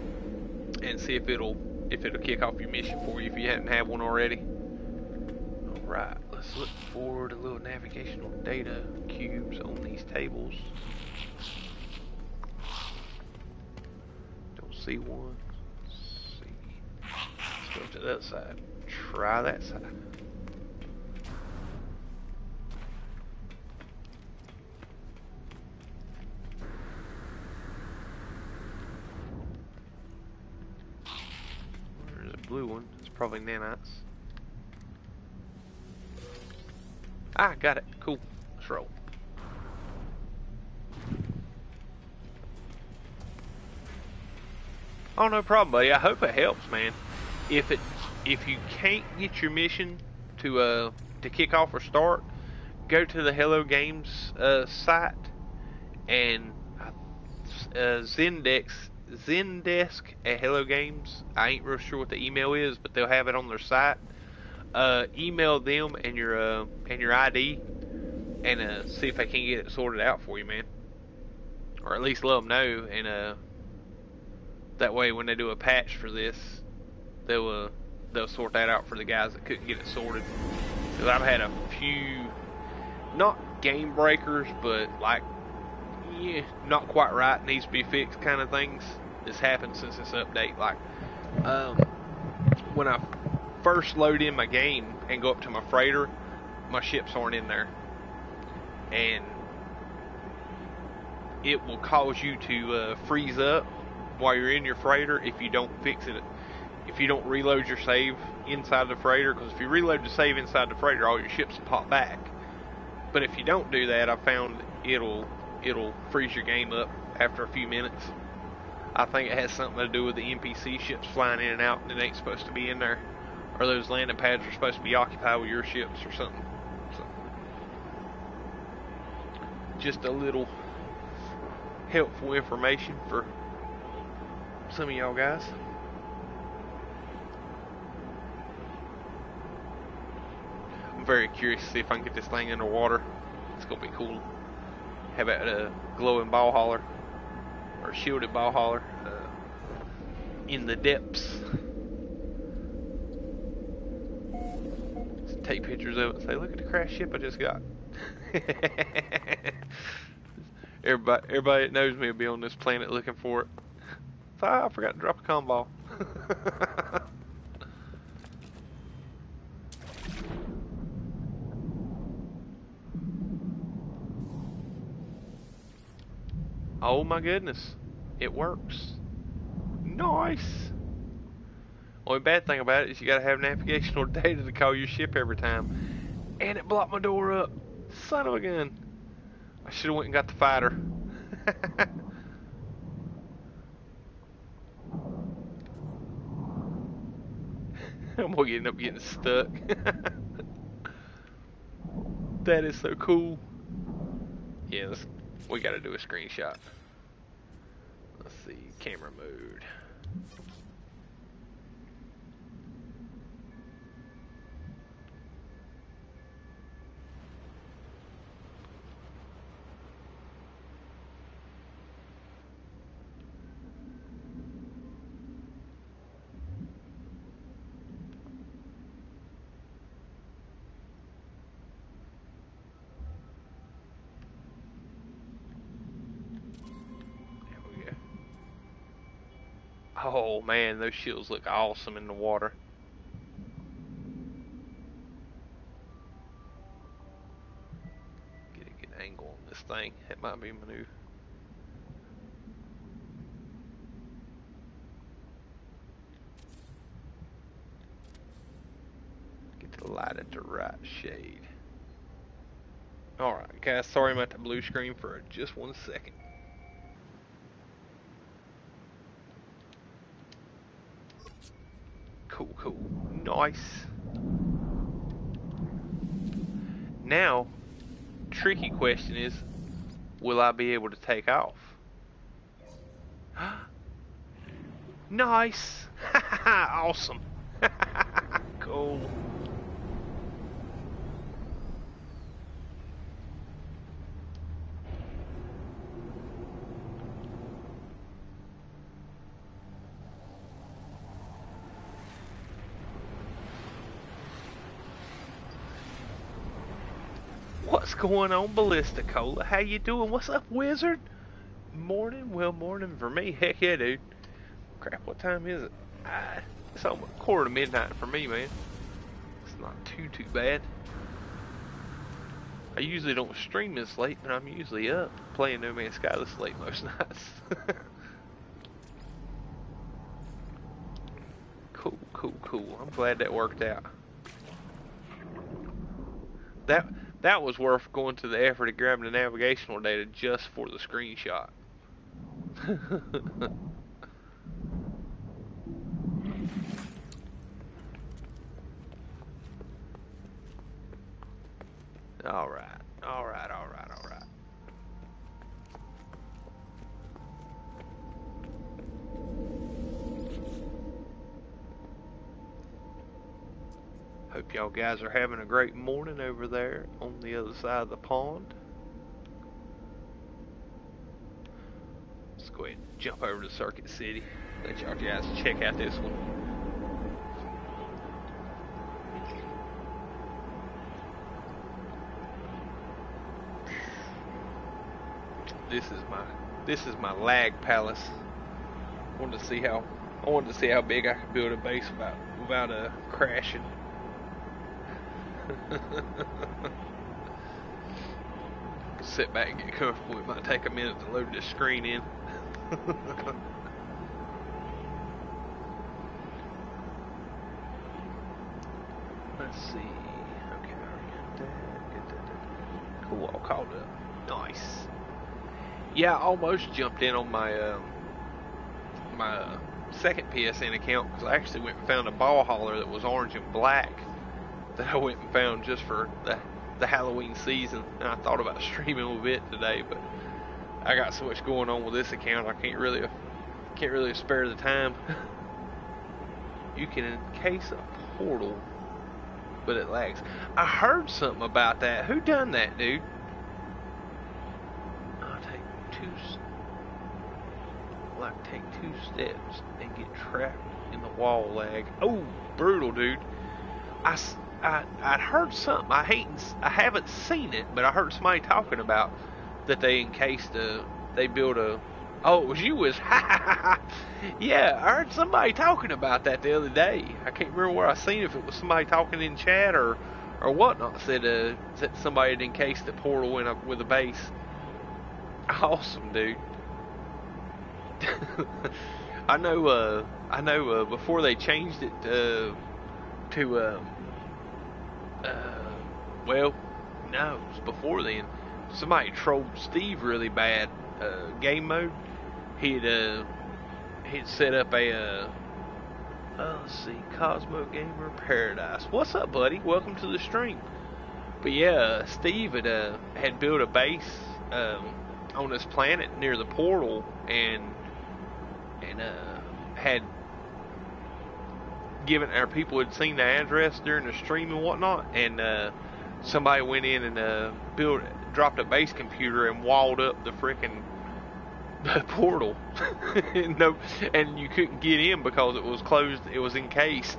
and see if it'll kick off your mission for you if you hadn't had one already. Alright, let's look for the little navigational data cubes on these tables. Don't see one. Let's see. Let's go to the other side. Try that side. Probably nanites. Ah, got it. Cool. Let's roll. Oh, no problem, buddy. I hope it helps, man. If you can't get your mission to kick off or start, go to the Hello Games site and Zendesk at Hello Games. I ain't real sure what the email is, but they'll have it on their site. Email them and your ID and see if they can get it sorted out for you, man. Or at least let them know, and that way when they do a patch for this, they'll sort that out for the guys that couldn't get it sorted. Because I've had a few, not game breakers, but like, yeah, not quite right, needs to be fixed kind of things. This happened since this update. Like, when I first load in my game and go up to my freighter, my ships aren't in there. And it will cause you to freeze up while you're in your freighter if you don't fix it. If you don't reload your save inside the freighter, because if you reload the save inside the freighter, all your ships will pop back. But if you don't do that, I found it'll freeze your game up after a few minutes. I think it has something to do with the NPC ships flying in and out and it ain't supposed to be in there. Or those landing pads are supposed to be occupied with your ships or something. So, just a little helpful information for some of y'all guys. I'm very curious to see if I can get this thing underwater. It's gonna be cool. Have a glowing ball hauler or shielded ball hauler in the depths. Just take pictures of it and say, "Look at the crash ship I just got." Everybody that knows me will be on this planet looking for it. So, I forgot to drop a comm ball. Oh my goodness, it works. Nice. Only bad thing about it is you gotta have navigational data to call your ship every time. And it blocked my door up. Son of a gun. I should have went and got the fighter. I'm gonna end up getting stuck. That is so cool. Yeah, we gotta do a screenshot. Let's see, camera mode. Oh man, those shields look awesome in the water. Get a good angle on this thing. That might be my new. Get the light at the right shade. Alright guys, sorry about the blue screen for just 1 second. Cool, cool. Nice. Now, tricky question is, will I be able to take off? Nice. Awesome. Cool. What's going on, Ballista Cola? How you doing? What's up, Wizard? Morning? Well, morning for me. Heck yeah, dude. Crap, what time is it? It's almost 1:45 for me, man. It's not too bad. I usually don't stream this late, but I'm usually up playing No Man's Sky this late most nights. Cool, Cool, cool. I'm glad that worked out. That that was worth going to the effort of grabbing the navigational data just for the screenshot. All right, all right, all right, all right. Hope y'all guys are having a great morning over there on the other side of the pond. Let's go ahead and jump over to Circuit City. Let y'all guys check out this one. This is my lag palace. I wanted to see how big I could build a base without crashing. Sit back and get comfortable. It might take a minute to load this screen in. Let's see. Okay, get that. Cool, all called up. Nice. Yeah, I almost jumped in on my second PSN account because I actually went and found a ball hauler that was orange and black that I went and found just for the Halloween season, and I thought about streaming with it today, but I got so much going on with this account I can't really spare the time. You can encase a portal, but it lags. I heard something about that. Who done that, dude? Take two steps and get trapped in the wall lag. Oh, brutal, dude. I'd heard something. I haven't seen it, but I heard somebody talking about that they encased they built a. Oh, it was you, was. Yeah, I heard somebody talking about that the other day. I can't remember where I seen it, if it was somebody talking in chat or whatnot. Said somebody had encased the portal with a base. Awesome, dude. I know before they changed it well, no, it was before then. Somebody trolled Steve really bad. Game mode. He'd set up a let's see, Cosmo Gamer Paradise. What's up, buddy? Welcome to the stream. But yeah, Steve had built a base on this planet near the portal and had given our people had seen the address during the stream and whatnot, and somebody went in and dropped a base computer and walled up the frickin' portal. No, and you couldn't get in because it was closed. It was encased.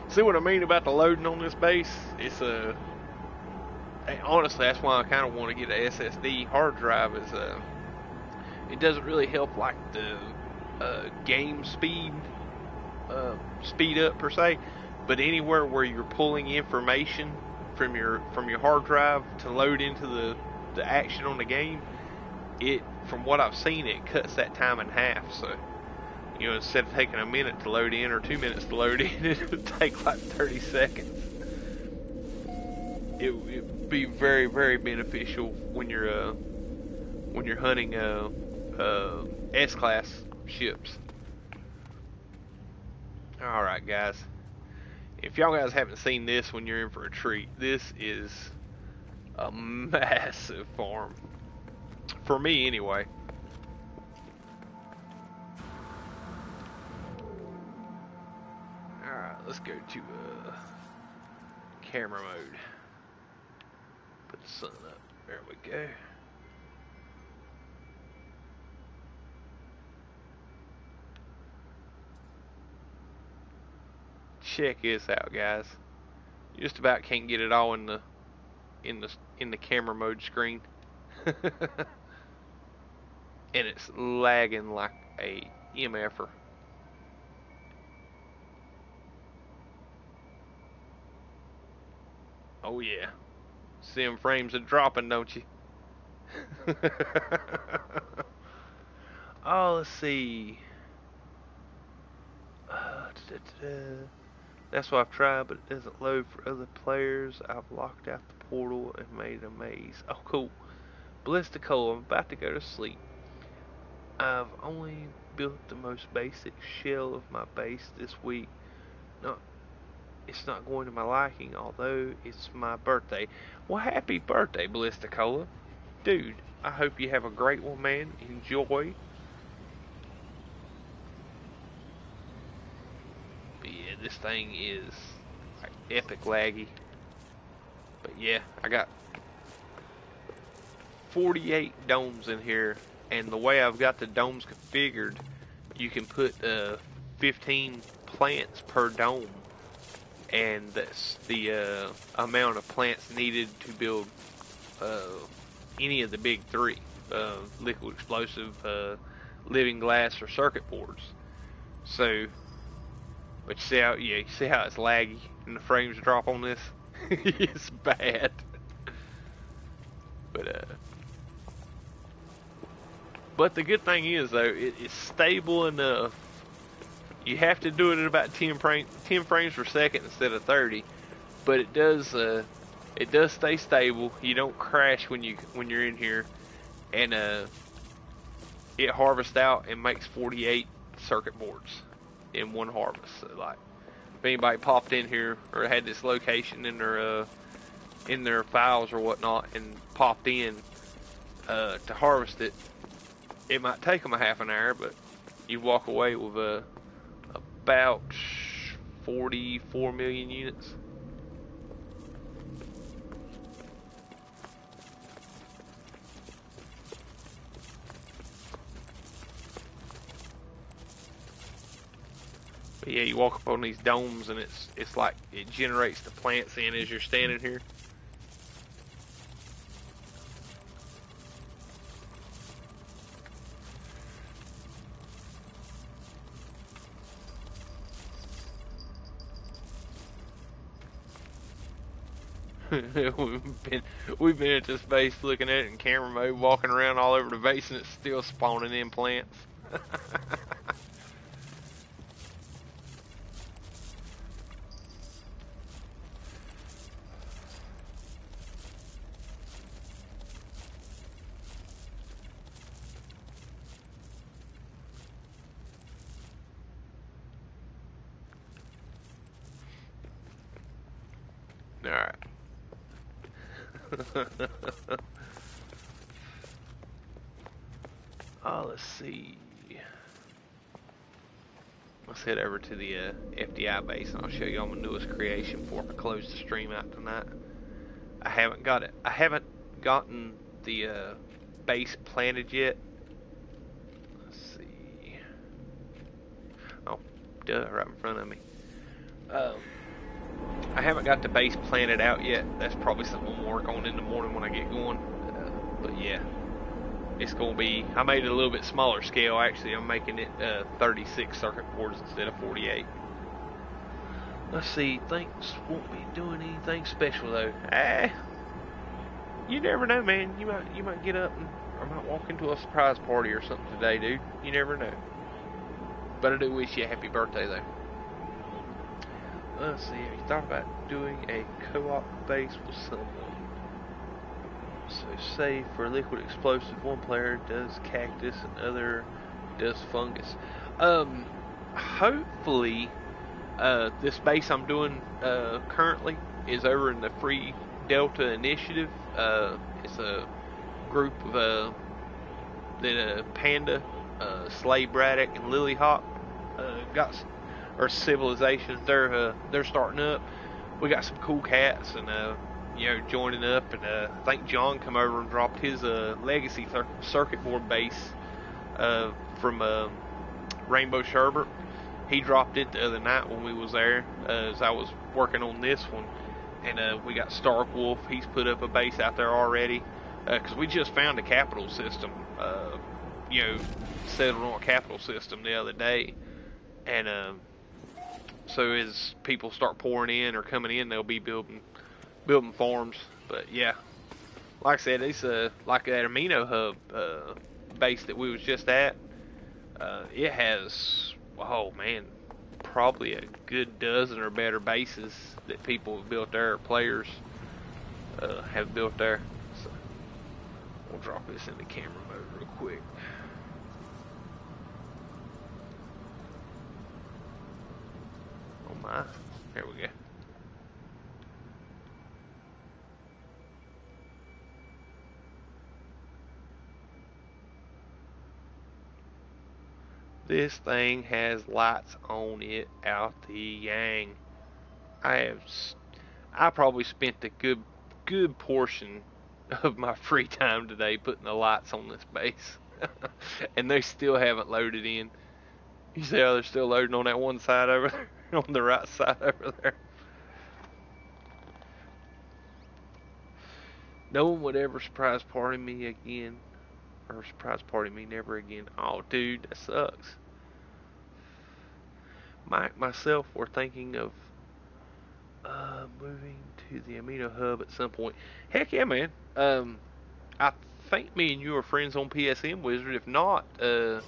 See what I mean about the loading on this base? It's honestly, that's why I kind of want to get an SSD hard drive. Is it doesn't really help like the game speed up per se, but anywhere where you're pulling information from your hard drive to load into the action on the game, from what I've seen, it cuts that time in half. So, you know, instead of taking a minute to load in or 2 minutes to load in, it would take like 30 seconds. It would be very, very beneficial when you're hunting S-class ships. All right, guys. If y'all guys haven't seen this when you're in for a treat, this is a massive farm. For me, anyway. Alright, let's go to camera mode. Put the sun up. There we go. Check this out, guys. You just about can't get it all in the camera mode screen. And it's lagging like a MFer. Oh yeah. See them frames are dropping, don't you? Oh, let's see. That's what I've tried, but it doesn't load for other players. I've locked out the portal and made a maze. Oh, cool. Ballistico, I'm about to go to sleep. I've only built the most basic shell of my base this week. Not, it's not going to my liking, although it's my birthday. Well, happy birthday, Ballisticola. Dude, I hope you have a great one, man. Enjoy. But yeah, this thing is like epic laggy. But yeah, I got 48 domes in here, and the way I've got the domes configured, you can put 15 plants per dome, and that's the amount of plants needed to build any of the big three: liquid explosive, living glass, or circuit boards. So, but you see how it's laggy and the frames drop on this. It's bad. But the good thing is though, it's stable enough. You have to do it at about 10 frames per second instead of 30, but it does stay stable. You don't crash when you're in here, and it harvests out and makes 48 circuit boards in one harvest. So like, if anybody popped in here or had this location in their files or whatnot and popped in to harvest it, it might take them a half an hour, but you walk away with about 44 million units. But yeah, you walk up on these domes and it's like it generates the plants in as you're standing here. we've been at this base looking at it in camera mode, walking around all over the base, and it's still spawning in plants. Alright. Oh, let's see. Let's head over to the FDI base, and I'll show you all my newest creation before I close the stream out tonight. I haven't gotten the base planted yet. Let's see. Oh, duh, right in front of me. I haven't got the base planted out yet. That's probably something we'll work on in the morning when I get going. But yeah, it's going to be, I made it a little bit smaller scale actually. I'm making it 36 circuit boards instead of 48. Let's see, things won't be doing anything special though. You never know, man. You might get up and I might walk into a surprise party or something today, dude. You never know. But I do wish you a happy birthday though. Let's see, have you thought about doing a co-op base with someone? So say for liquid explosive, one player does cactus and other does fungus. Hopefully this base I'm doing currently is over in the Free Delta Initiative. It's a group of Panda, Slay Braddock, and Lilyhawk or civilizations. They're starting up. We got some cool cats and joining up, and I think John come over and dropped his legacy circuit board base from Rainbow Sherbert. He dropped it the other night when we was there as I was working on this one, and we got Stark Wolf. He's put up a base out there already because we just found a capital system, settled on a capital system the other day, and so as people start pouring in or coming in, they'll be building building farms. But yeah, like I said, it's like that Amino Hub base that we was just at. It has, oh man, probably a good dozen or better bases that people have built there, or players have built there. So we'll drop this into camera mode real quick. Oh my, there we go. This thing has lights on it out the yang. I probably spent a good portion of my free time today putting the lights on this base. And they still haven't loaded in. You see how they're still loading on that one side over there? On the right side over there. No one would ever surprise party me again. Or surprise party me never again. Oh, dude, that sucks. Mike, myself, were thinking of moving to the Amino Hub at some point. Heck yeah, man. I think me and you are friends on PSN Wizard. If not, right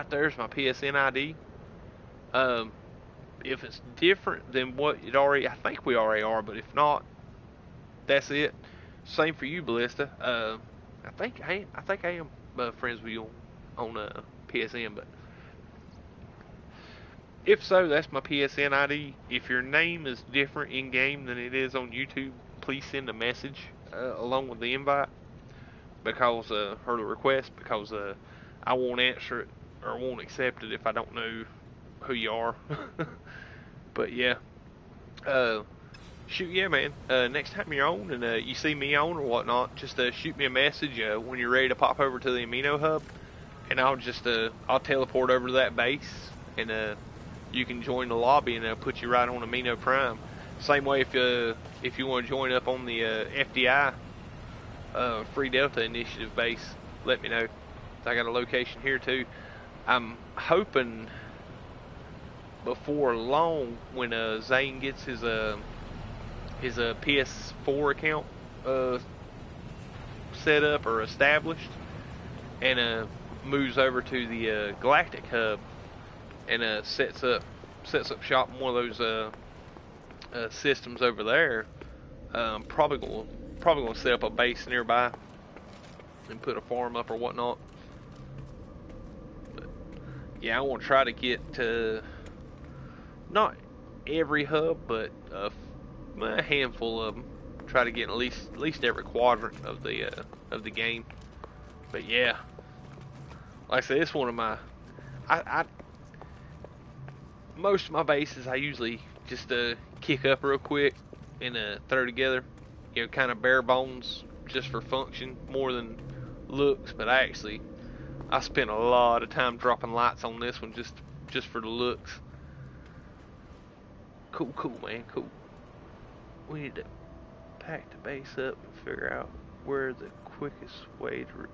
there's my PSN ID. If it's different than what it already, I think we already are. But if not, that's it. Same for you, Ballista. I think I am friends with you on PSN, but if so, that's my PSN ID. If your name is different in game than it is on YouTube, please send a message along with the invite because or the request, because I won't answer it or won't accept it if I don't know who you are. But yeah, shoot, yeah, man. Next time you're on and you see me on or whatnot, just shoot me a message when you're ready to pop over to the Amino Hub, and I'll teleport over to that base, and you can join the lobby, and put you right on Amino Prime. Same way if you want to join up on the FDI Free Delta Initiative base, let me know. I got a location here too. I'm hoping before long, when Zane gets his PS4 account set up or established, and moves over to the Galactic Hub, and sets up shop in one of those systems over there. Probably gonna set up a base nearby and put a farm up or whatnot. But yeah, I want to try to get to not every hub, but a handful of them. Try to get at least every quadrant of the game. But yeah, like I said, it's one of my most of my bases I usually just kick up real quick and throw together, you know, kind of bare bones, just for function more than looks. But I spent a lot of time dropping lights on this one just for the looks. Cool, man, cool. We need to pack the base up and figure out where the quickest way to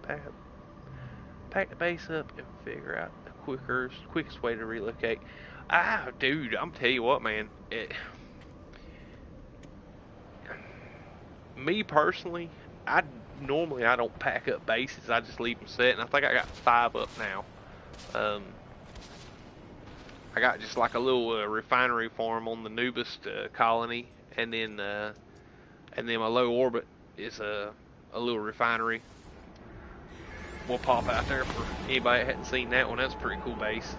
pack the base up and figure out the quickest way to relocate. Dude, I'm tell you what, man. Me personally, I don't pack up bases. I just leave them set, and I think I got 5 up now. I got just like a little refinery farm on the Nubis colony, and then my low orbit is a little refinery. We'll pop out there for anybody that hadn't seen that one. That's a pretty cool base.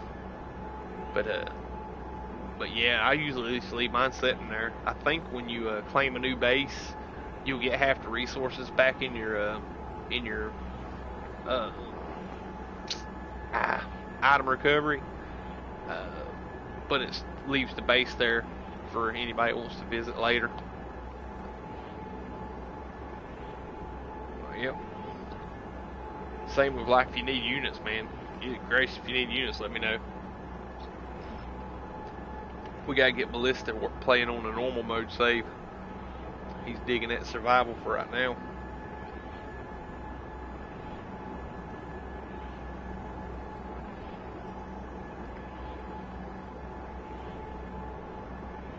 But yeah, I usually just leave mine sitting there. I think when you claim a new base, you'll get half the resources back in your item recovery. But it leaves the base there for anybody that wants to visit later. Yep. Same with like if you need units, man. Grace, if you need units, let me know. We gotta get Ballista playing on a normal mode save. He's digging at survival for right now.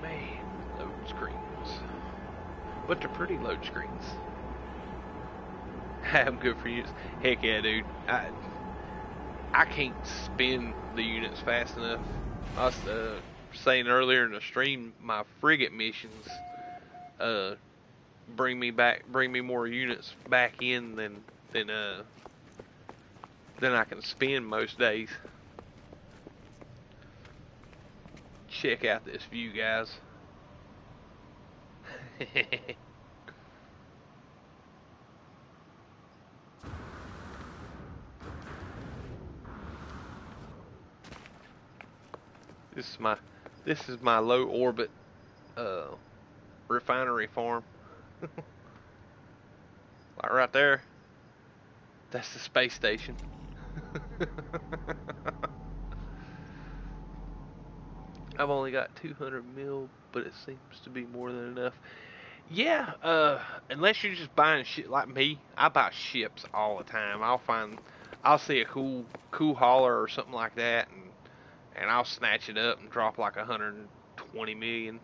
Man, load screens. But they're pretty load screens. I'm good for units. Heck yeah, dude. I can't spin the units fast enough. I was saying earlier in the stream, my frigate missions bring me more units back in than I can spin most days. Check out this view, guys. This is my low orbit refinery farm. Like right there. That's the space station. I've only got 200 mil, but it seems to be more than enough. Yeah, unless you're just buying shit like me, I buy ships all the time. I'll see a cool hauler or something like that, and I'll snatch it up and drop like 120 million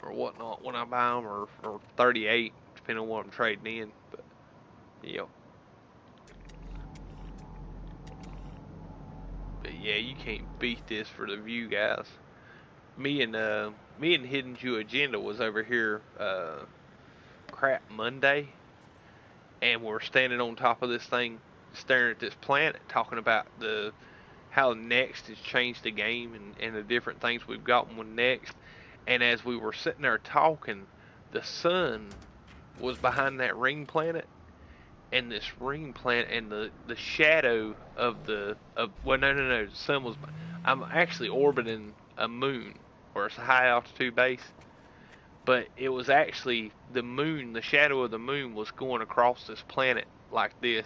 or whatnot when I buy them, or 38, depending on what I'm trading in. But yeah. But yeah, you can't beat this for the view, guys. Me and Hidden Jew Agenda was over here crap Monday, and we're standing on top of this thing, staring at this planet, talking about how Next has changed the game and the different things we've gotten with Next. And as we were sitting there talking, the sun was behind that ring planet, and this ring planet and the shadow of the sun was. I'm actually orbiting a moon, or it's a high altitude base, but it was actually the moon. The shadow of the moon was going across this planet like this,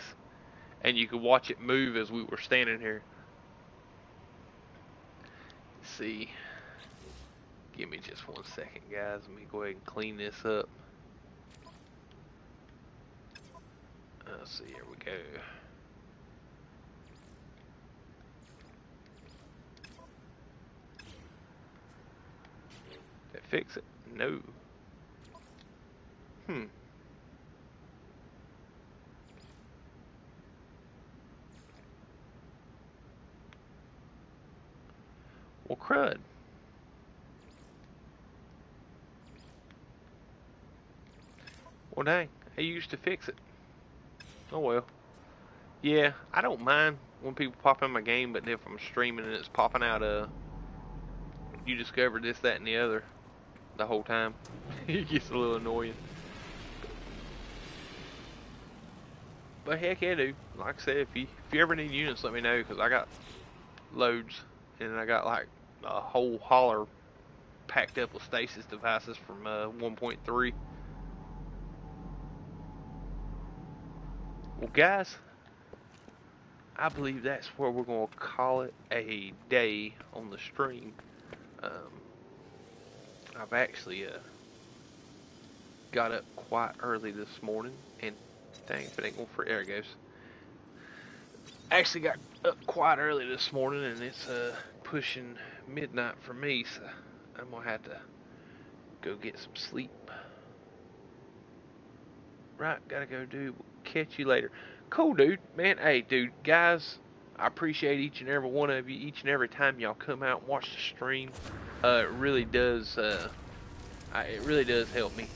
and you could watch it move as we were standing here. Let's see, give me just 1 second, guys. Let me go ahead and clean this up. Let's see, here we go. Did it fix it? No. Well, crud. Well, dang. I used to fix it. Oh well. Yeah, I don't mind when people pop in my game, but if I'm streaming and it's popping out, you discovered this, that, and the other the whole time, it gets a little annoying. But heck yeah, dude. Like I said, if you ever need units, let me know, because I got loads, and I got like a whole hauler packed up with stasis devices from 1.3. Well, guys, I believe that's where we're going to call it a day on the stream. I've actually got up quite early this morning, and dang, if it ain't going for, there it goes. Actually got up quite early this morning, and it's pushing midnight for me, so I'm going to have to go get some sleep. Right, gotta go, dude. Catch you later. Cool, dude. Man, hey, dude, guys, I appreciate each and every one of you, each and every time y'all come out and watch the stream. It really does help me.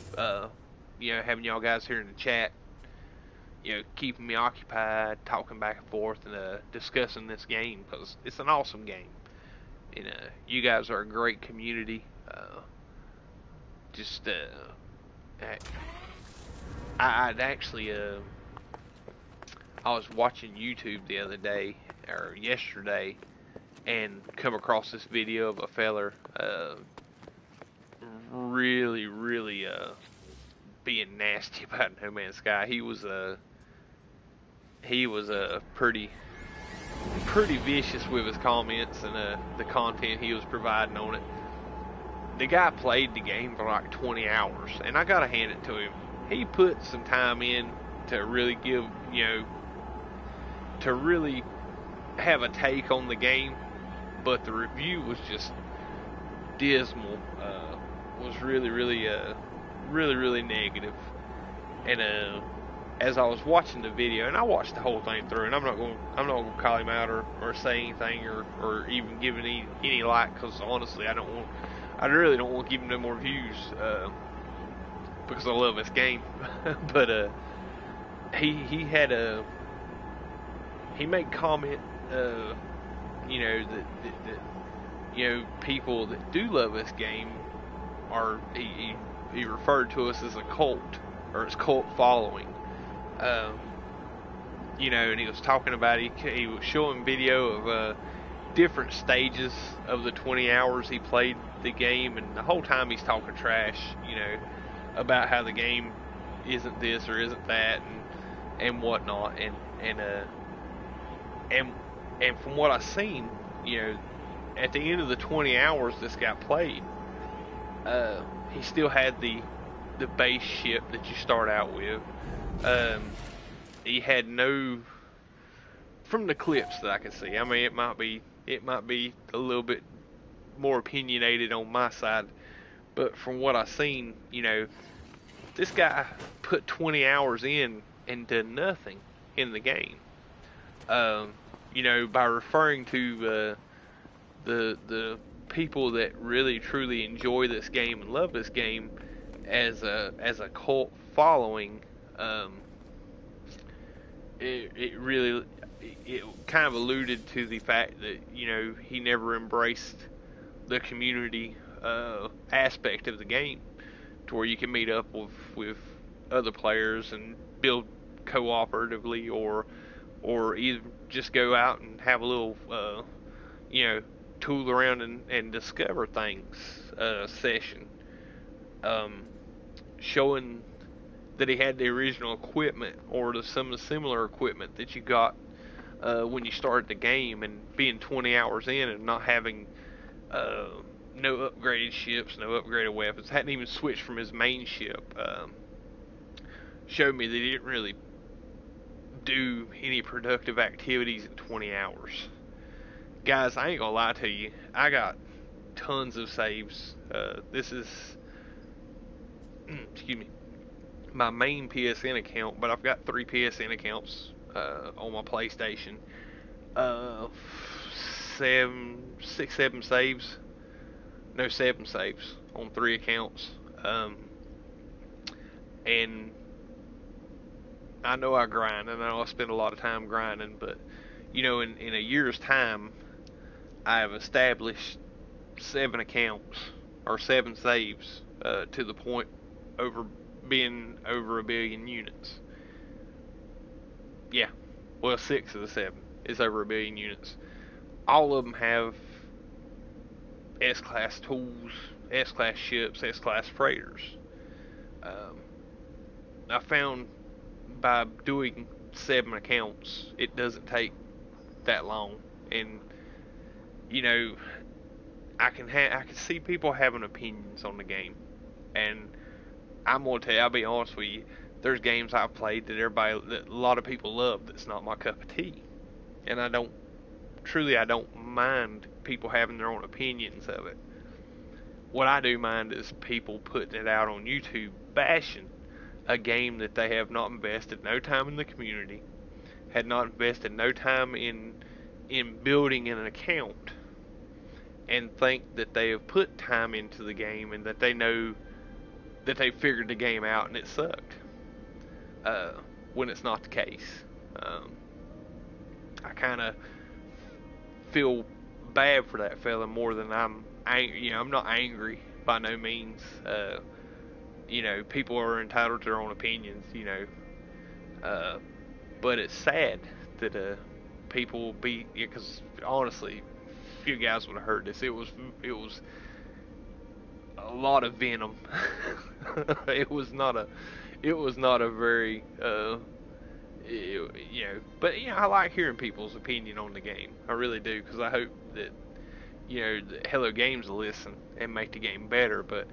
You know, having y'all guys here in the chat, you know, keeping me occupied, talking back and forth, and discussing this game, because it's an awesome game. And you guys are a great community. I'd actually I was watching YouTube the other day, or yesterday, and come across this video of a feller really being nasty about No Man's Sky. He was pretty vicious with his comments and the content he was providing on it. The guy played the game for like 20 hours, and I gotta hand it to him. He put some time in to really give, you know, to really have a take on the game, but the review was just dismal. was really, really negative. And as I was watching the video, and I watched the whole thing through, and I'm not going to call him out or say anything or even give any like, because honestly, I really don't want to give him no more views because I love this game. But he made comment, you know, that you know, people that do love this game are he referred to us as a cult, or its cult following. Um, you know, and he was talking about, he was showing video of different stages of the 20 hours he played the game, and the whole time he's talking trash, you know, about how the game isn't this or isn't that, and whatnot, and from what I've seen, you know, at the end of the 20 hours this got played, he still had the base ship that you start out with. He had no, from the clips that I can see. I mean, it might be a little bit more opinionated on my side, but from what I've seen, you know, this guy put 20 hours in and did nothing in the game. You know, by referring to the people that really truly enjoy this game and love this game as a cult following, it kind of alluded to the fact that, you know, he never embraced the community aspect of the game, to where you can meet up with other players and build cooperatively, or either just go out and have a little you know, tool around and discover things session, showing that he had the original equipment or some of the similar equipment that you got when you started the game, and being 20 hours in and not having no upgraded ships, no upgraded weapons, hadn't even switched from his main ship, showed me that he didn't really do any productive activities in 20 hours. Guys, I ain't gonna lie to you, I got tons of saves. This is excuse me, my main PSN account, but I've got 3 PSN accounts on my PlayStation. 7 saves. No, 7 saves on 3 accounts. And I know I grind, and I know I spend a lot of time grinding, but, you know, in a year's time, I have established 7 accounts, or 7 saves, to the point being over 1 billion units. Yeah, well, 6 of the 7 is over 1 billion units. All of them have S-class tools, S-class ships, S-class freighters. I found by doing 7 accounts, it doesn't take that long, and, you know, I can see people having opinions on the game, and I'm gonna tell you, I'll be honest with you, there's games I've played that a lot of people love, that's not my cup of tea, and I don't mind people having their own opinions of it. What I do mind is people putting it out on YouTube bashing a game that they have not invested no time in the community, had not invested no time in building an account, and think that they have put time into the game and that they know that they figured the game out and it sucked, when it's not the case. I kind of feel bad for that fella more than I'm angry. You know, I'm not angry by no means. You know, people are entitled to their own opinions, you know, but it's sad that people be, because honestly, a few guys would have heard this. It was a lot of venom. it was not a very you know, but, you know, I like hearing people's opinion on the game. I really do, because I hope that, you know, that Hello Games will listen and make the game better. But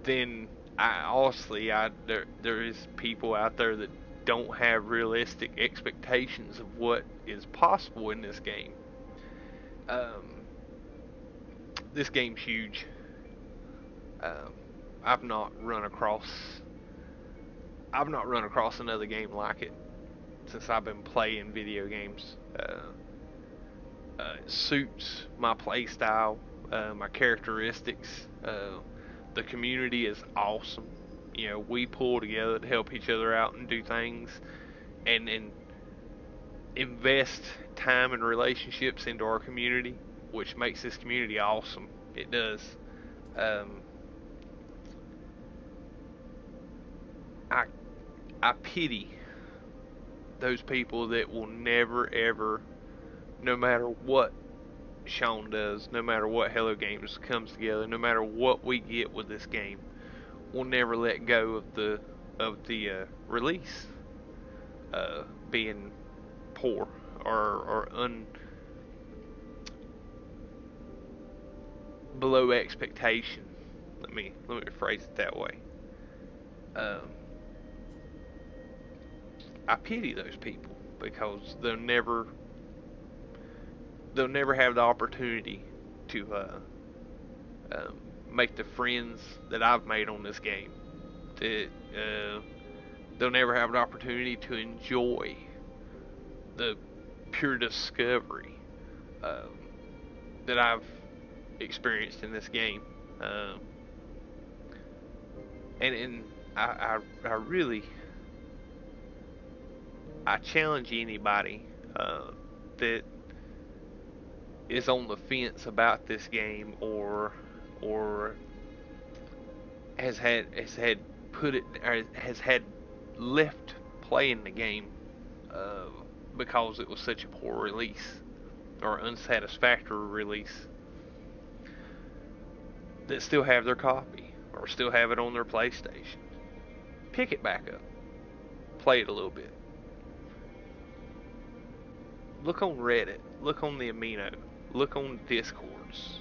then there is people out there that don't have realistic expectations of what is possible in this game. This game's huge. I've not run across another game like it since I've been playing video games. It suits my play style, my characteristics. The community is awesome. You know, we pull together to help each other out and do things, and invest time and relationships into our community, which makes this community awesome. It does. Um, I I pity those people that will never ever, no matter what Sean does, no matter what Hello Games comes together, no matter what we get with this game, we'll never let go of the release being poor or below expectation. Let me phrase it that way. Um, I pity those people because they'll never have the opportunity to make the friends that I've made on this game. That they'll never have the opportunity to enjoy the pure discovery um, that I've experienced in this game. Um, and I really I challenge anybody that is on the fence about this game or has had put it or has had left playing the game uh, because it was such a poor release or unsatisfactory release, that still have their copy or still have it on their PlayStation. Pick it back up, play it a little bit. Look on Reddit, look on the Amino, look on Discords.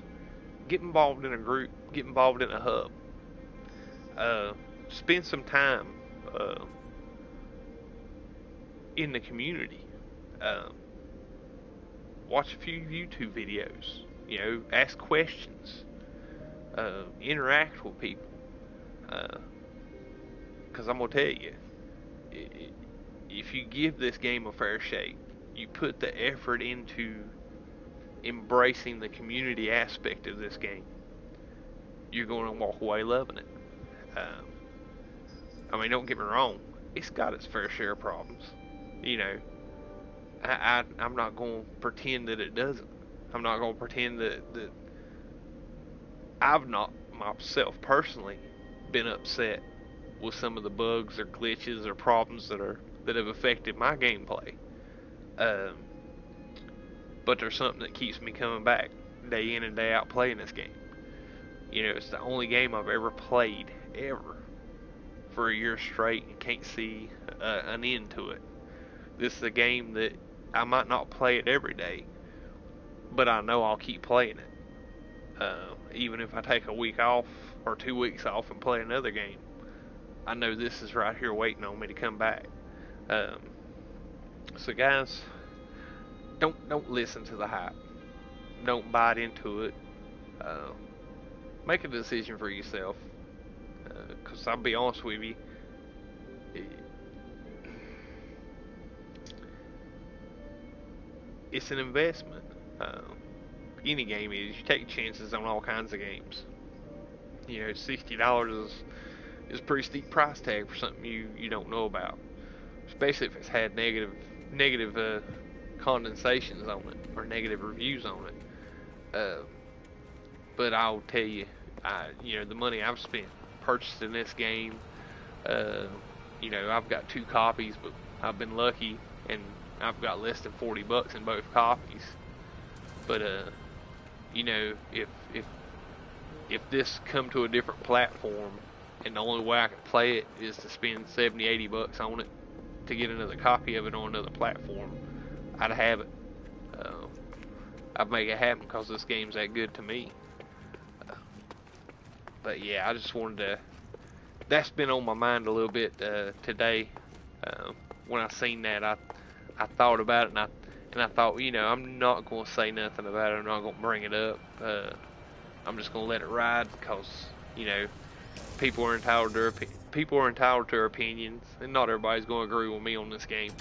Get involved in a group, get involved in a hub. Uh, Spend some time uh, in the community. Uh, Watch a few YouTube videos. You know, ask questions. Interact with people. Because I'm gonna tell you, if you give this game a fair shake, you put the effort into embracing the community aspect of this game, you're going to walk away loving it. Um, I mean, don't get me wrong, it's got its fair share of problems. You know, I'm not going to pretend that it doesn't. I'm not going to pretend that I've not myself personally been upset with some of the bugs or glitches or problems that have affected my gameplay. Um, but there's something that keeps me coming back day in and day out playing this game. You know, it's the only game I've ever played ever for a year straight and can't see an end to it. This is a game that I might not play it every day, but I know I'll keep playing it. Even if I take a week off or 2 weeks off and play another game, I know this is right here waiting on me to come back. Um, so guys, don't listen to the hype. Don't bite into it. Uh, Make a decision for yourself. Because I'll be honest with you, it's an investment. Any game is. You take chances on all kinds of games. You know, $60 is a pretty steep price tag for something you don't know about, especially if it's had negative condensations on it or negative reviews on it. But I'll tell you, you know, the money I've spent purchasing this game, you know, I've got 2 copies, but I've been lucky and I've got less than $40 in both copies. But you know, if this come to a different platform and the only way I can play it is to spend $70-80 on it to get another copy of it on another platform, I'd have it. I'd make it happen because this game's that good to me. But yeah, I just wanted to. That's been on my mind a little bit today. When I seen that, I thought about it and I thought, you know, I'm not going to say nothing about it. I'm not going to bring it up. I'm just going to let it ride because, you know, people are entitled to people are entitled to their opinions, and not everybody's going to agree with me on this game.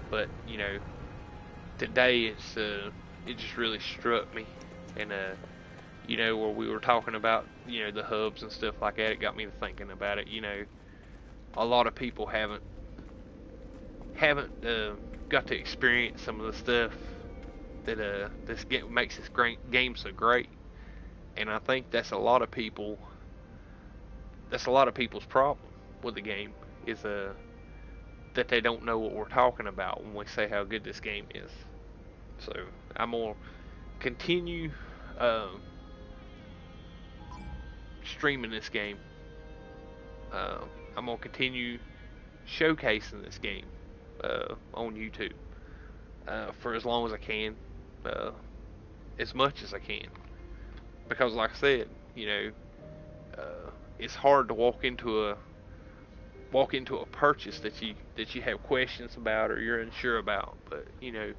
But you know, today it just really struck me, and you know, where we were talking about, you know, the hubs and stuff like that, it got me to thinking about it. You know, a lot of people haven't got to experience some of the stuff that this game makes this great game so great, and I think that's a lot of people's problem with the game is that they don't know what we're talking about when we say how good this game is. So I'm gonna continue streaming this game. I'm gonna continue showcasing this game on YouTube for as long as I can, as much as I can, because like I said, you know, it's hard to walk into a purchase that you have questions about or you're unsure about. But you know,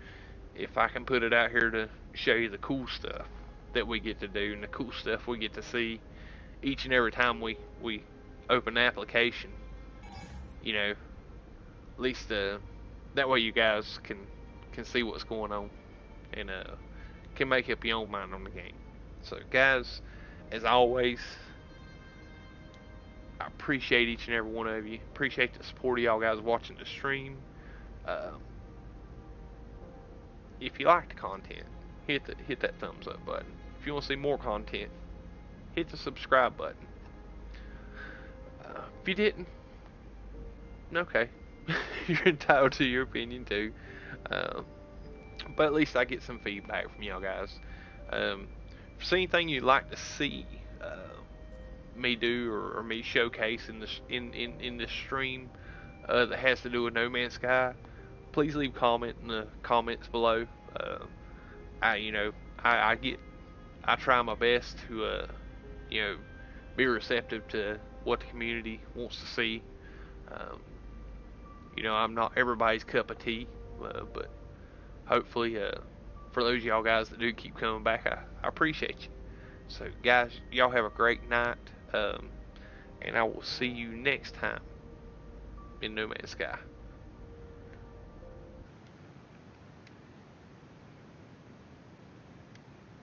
if I can put it out here to show you the cool stuff that we get to do and the cool stuff we get to see each and every time we open the application, you know, at least that way you guys can see what's going on and can make up your own mind on the game. So guys, as always, I appreciate each and every one of you. Appreciate the support of y'all guys watching the stream. If you like the content, hit that thumbs up button. If you want to see more content, hit the subscribe button. If you didn't, okay, you're entitled to your opinion too. But at least I get some feedback from y'all guys. If there's anything you'd like to see me do or me showcase in this in this stream that has to do with No Man's Sky, please leave a comment in the comments below. I try my best to you know, be receptive to what the community wants to see. You know, I'm not everybody's cup of tea, but hopefully for those of y'all guys that do keep coming back, I appreciate you. So guys, y'all have a great night, and I will see you next time in No Man's Sky.